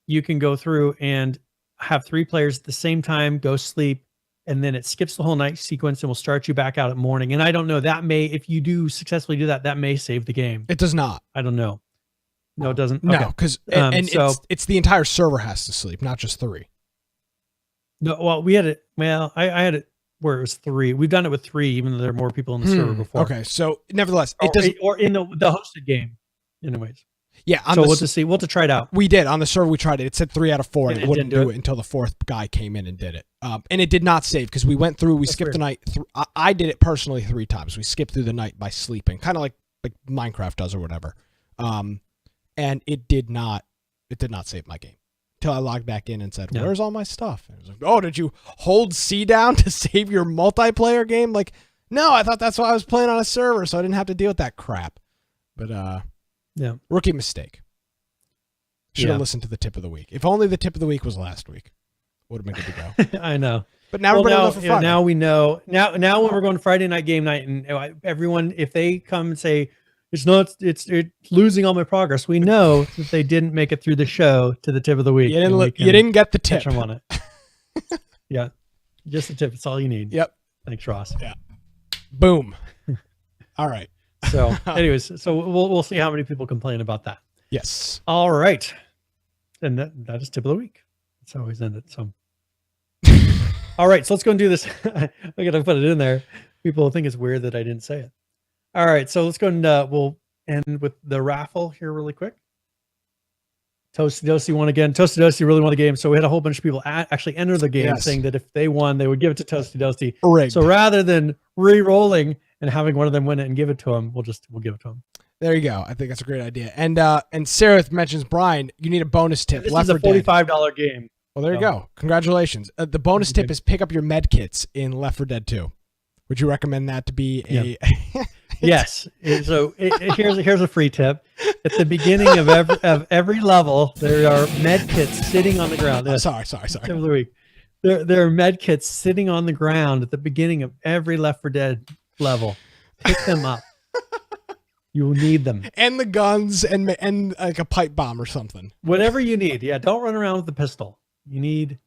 you can go through and have 3 players at the same time, go sleep, and then it skips the whole night sequence and will start you back out at morning. And I don't know, that may, if you do successfully do that, that may save the game. It does not. I don't know. No, it doesn't. No, Okay. because So- it's the entire server has to sleep, not just 3. No, well, we had it. Well, I had it where it was 3. We've done it with 3, even though there are more people in the server before. Okay, so nevertheless, Or, it doesn't. or in the hosted game. Anyways, Yeah, on so the we'll just see. We'll have to try it out. we did on the server. We tried it. It said 3 out of 4, and And it it wouldn't didn't do do it until the 4th guy came in and did it. And it did not save because we went through. We That's skipped the weird. night. I did it personally 3 times. We skipped through the night by sleeping, kind of like Minecraft does or whatever. And it did not save my game until I logged back in and said, Yeah. "Where's all my stuff?" And it was like, "Oh, did you hold C down to save your multiplayer game?" Like, no, I thought that's why I was playing on a server, so I didn't have to deal with that crap. But Yeah. rookie mistake. Should have Yeah. listened to the tip of the week. If only the tip of the week was last week, would have been good to go. I know. But now Well, everybody now, knows for Friday. now we know. Now when we're going to Friday night game night, and everyone, if they come and say it's losing all my progress, we know that they didn't make it through the show to the tip of the week. you and we didn't, can you didn't get the catch tip. them on it. Yeah, just the tip. It's all you need. Yep. Thanks, Ross. Boom. All right. So, anyways, so we'll see how many people complain about that. Yes. All right, and that is tip of the week. That's how we end it. So, all right, so let's go and do this. I gotta put it in there. People will think it's weird that I didn't say it. All right, so let's go and we'll end with the raffle here really quick. Toasty Dosey won again. Toasty Dosey really won the game. So we had a whole bunch of people actually enter the game Yes. saying that if they won, they would give it to Toasty Dosey. Rigged. So rather than re-rolling and having one of them win it and give it to him, we'll give it to him. There you go. I think that's a great idea. And Sarah mentions, Brian, you need a bonus tip. This Left is a 4 Dead. $45 game. Well, there you So- go. Congratulations. The bonus Okay. tip is pick up your med kits in Left 4 Dead 2. Would you recommend that to be a... Yes. Here's a free tip. At the beginning of every level, there are med kits sitting on the ground. Yes. Sorry. Tip of the week. There are med kits sitting on the ground at the beginning of every Left 4 Dead level. Pick them up. You will need them. And the guns and like a pipe bomb or something. Whatever you need. Yeah, don't run around with the pistol. You need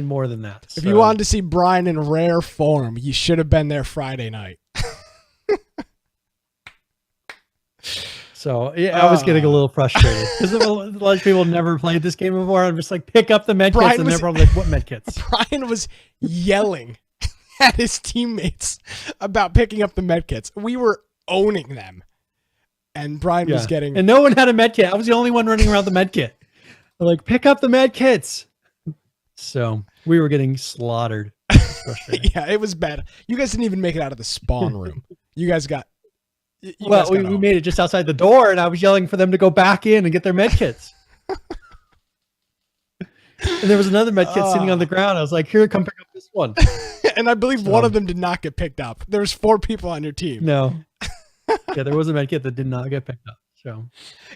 more than that. If you wanted to see Brian in rare form, you should have been there Friday night. So yeah, I was getting a little frustrated because a lot of people never played this game before. I'm just like, pick up the med kits, Brian and was- they're probably like, what med kits? Brian was yelling at his teammates about picking up the med kits. We were owning them. And Brian was getting... and no one had a med kit. I was the only one running around with the med kit. They're like, pick up the med kits. So we were getting slaughtered. It was frustrating. Yeah, it was bad. You guys didn't even make it out of the spawn room. You guys got You Well, guys we got home. made it just outside the door, and I was yelling for them to go back in and get their med kits. And there was another med kit sitting on the ground. I was like, here, come pick up this one. And I believe one of them did not get picked up. There was 4 people on your team. No. Yeah, there was a med kit that did not get picked up. So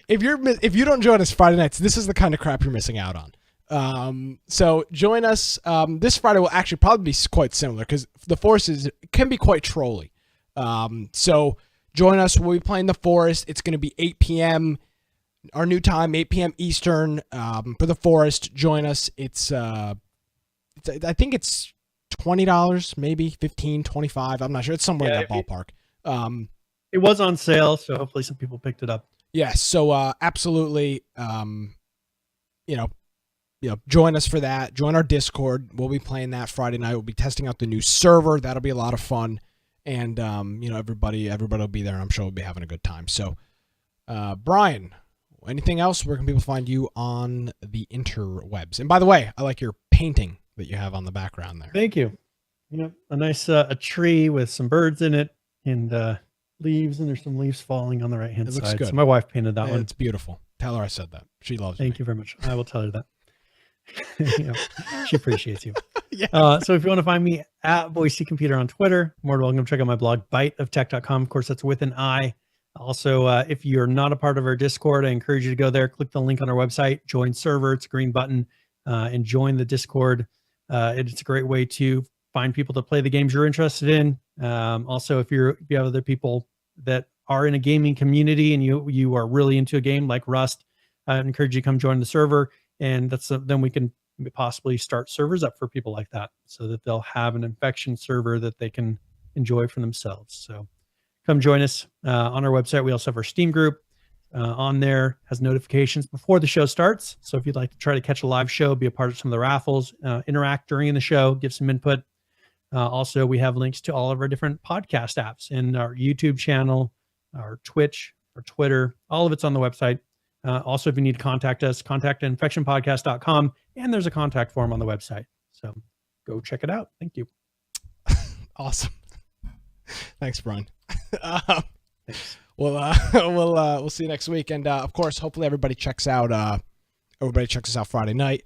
If you don't join us Friday nights, this is the kind of crap you're missing out on. So join us. This Friday will actually probably be quite similar because the Forest can be quite trolly. So join us. We'll be playing the Forest. It's going to be 8 p.m. our new time, 8 p.m. Eastern, for the Forest. Join us. It's I think it's $20, maybe $15, $25. I'm not sure. It's somewhere in that ballpark. it was on sale, so hopefully some people picked it up. Yes. So absolutely. Join us for that. Join our Discord. We'll be playing that Friday night. We'll be testing out the new server. That'll be a lot of fun. And everybody will be there. I'm sure we'll be having a good time. So, Brian, anything else? Where can people find you on the interwebs? And by the way, I like your painting that you have on the background there. Thank you. A nice a tree with some birds in it and leaves, and there's some leaves falling on the right hand It side. looks good. So my wife painted that one. It's beautiful. Tell her I said that. She loves me. Thank you very much. I will tell her that. She appreciates you. Yeah. So if you want to find me at Boise Computer on Twitter, more than welcome to check out my blog, biteoftech.com. Of course, that's with an I. Also, if you're not a part of our Discord, I encourage you to go there, click the link on our website, join server. It's a green button, and join the Discord. It's a great way to find people to play the games you're interested in. Also, if you have other people that are in a gaming community and you are really into a game like Rust, I encourage you to come join the server. And then we can possibly start servers up for people like that so that they'll have an infection server that they can enjoy for themselves. So come join us on our website. We also have our Steam group on there, has notifications before the show starts. So if you'd like to try to catch a live show, be a part of some of the raffles, interact during the show, give some input. Also, we have links to all of our different podcast apps and our YouTube channel, our Twitch, our Twitter, all of it's on the website. Also, if you need to contact us, contact infectionpodcast.com, and there's a contact form on the website. So go check it out. Thank you. Awesome. Thanks, Brian. Thanks. We'll see you next week, and of course, hopefully everybody checks us out Friday night.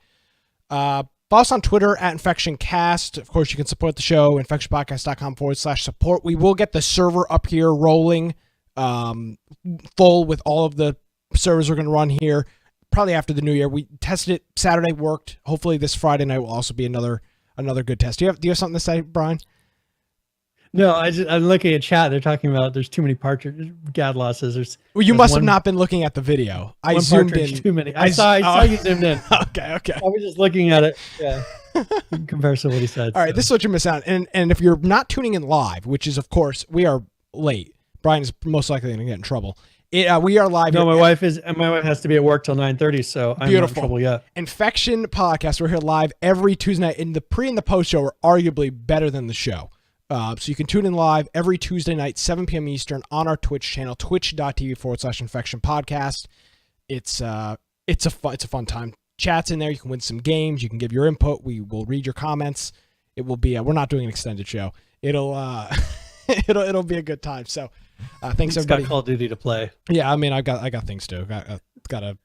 Follow us on Twitter at InfectionCast. Of course, you can support the show, infectionpodcast.com/support. We will get the server up here rolling, full with all of the servers we're going to run here probably after the new year. We tested it Saturday, worked. Hopefully this Friday night will also be another good test. Do you have something to say, Brian? No, I'm looking at chat. They're talking about there's too many partridges. Gadlaw says there's. Well, you must have not been looking at the video. I zoomed in. Too many. I saw you zoomed in. Okay. I was just looking at it. Yeah. In comparison to what he said. All right, this is what you're missing out. And if you're not tuning in live, which is of course we are late, Brian is most likely going to get in trouble. We are live. No, my wife has to be at work till 9:30, so I'm not in trouble yet. Infection Podcast. We're here live every Tuesday night. In the pre and the post show are arguably better than the show. So you can tune in live every Tuesday night, 7 p.m. Eastern on our Twitch channel, twitch.tv/Infection Podcast. It's a fun time. Chat's in there. You can win some games. You can give your input. We will read your comments. It will be. We're not doing an extended show. It'll be a good time. So. Thanks everybody. Got Call of Duty to play. Yeah, I mean, I got things to do. Gotta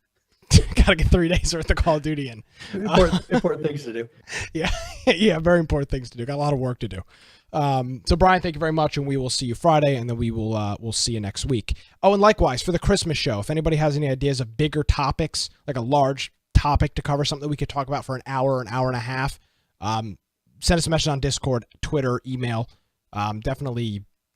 get 3 days worth of Call of Duty in. Important things to do. Yeah, very important things to do. Got a lot of work to do. So Brian, thank you very much, and we will see you Friday, and then we'll see you next week. Oh, and likewise for the Christmas show, if anybody has any ideas of bigger topics, like a large topic to cover, something that we could talk about for an hour and a half, send us a message on Discord, Twitter, email.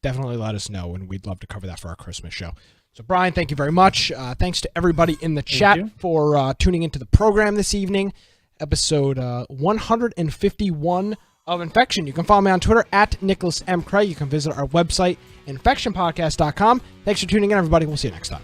Definitely let us know, and we'd love to cover that for our Christmas show. So, Brian, thank you very much. Thanks to everybody in the chat for tuning into the program this evening. Episode 151 of Infection. You can follow me on Twitter at Nicholas M. Craig. You can visit our website, infectionpodcast.com. Thanks for tuning in, everybody. We'll see you next time.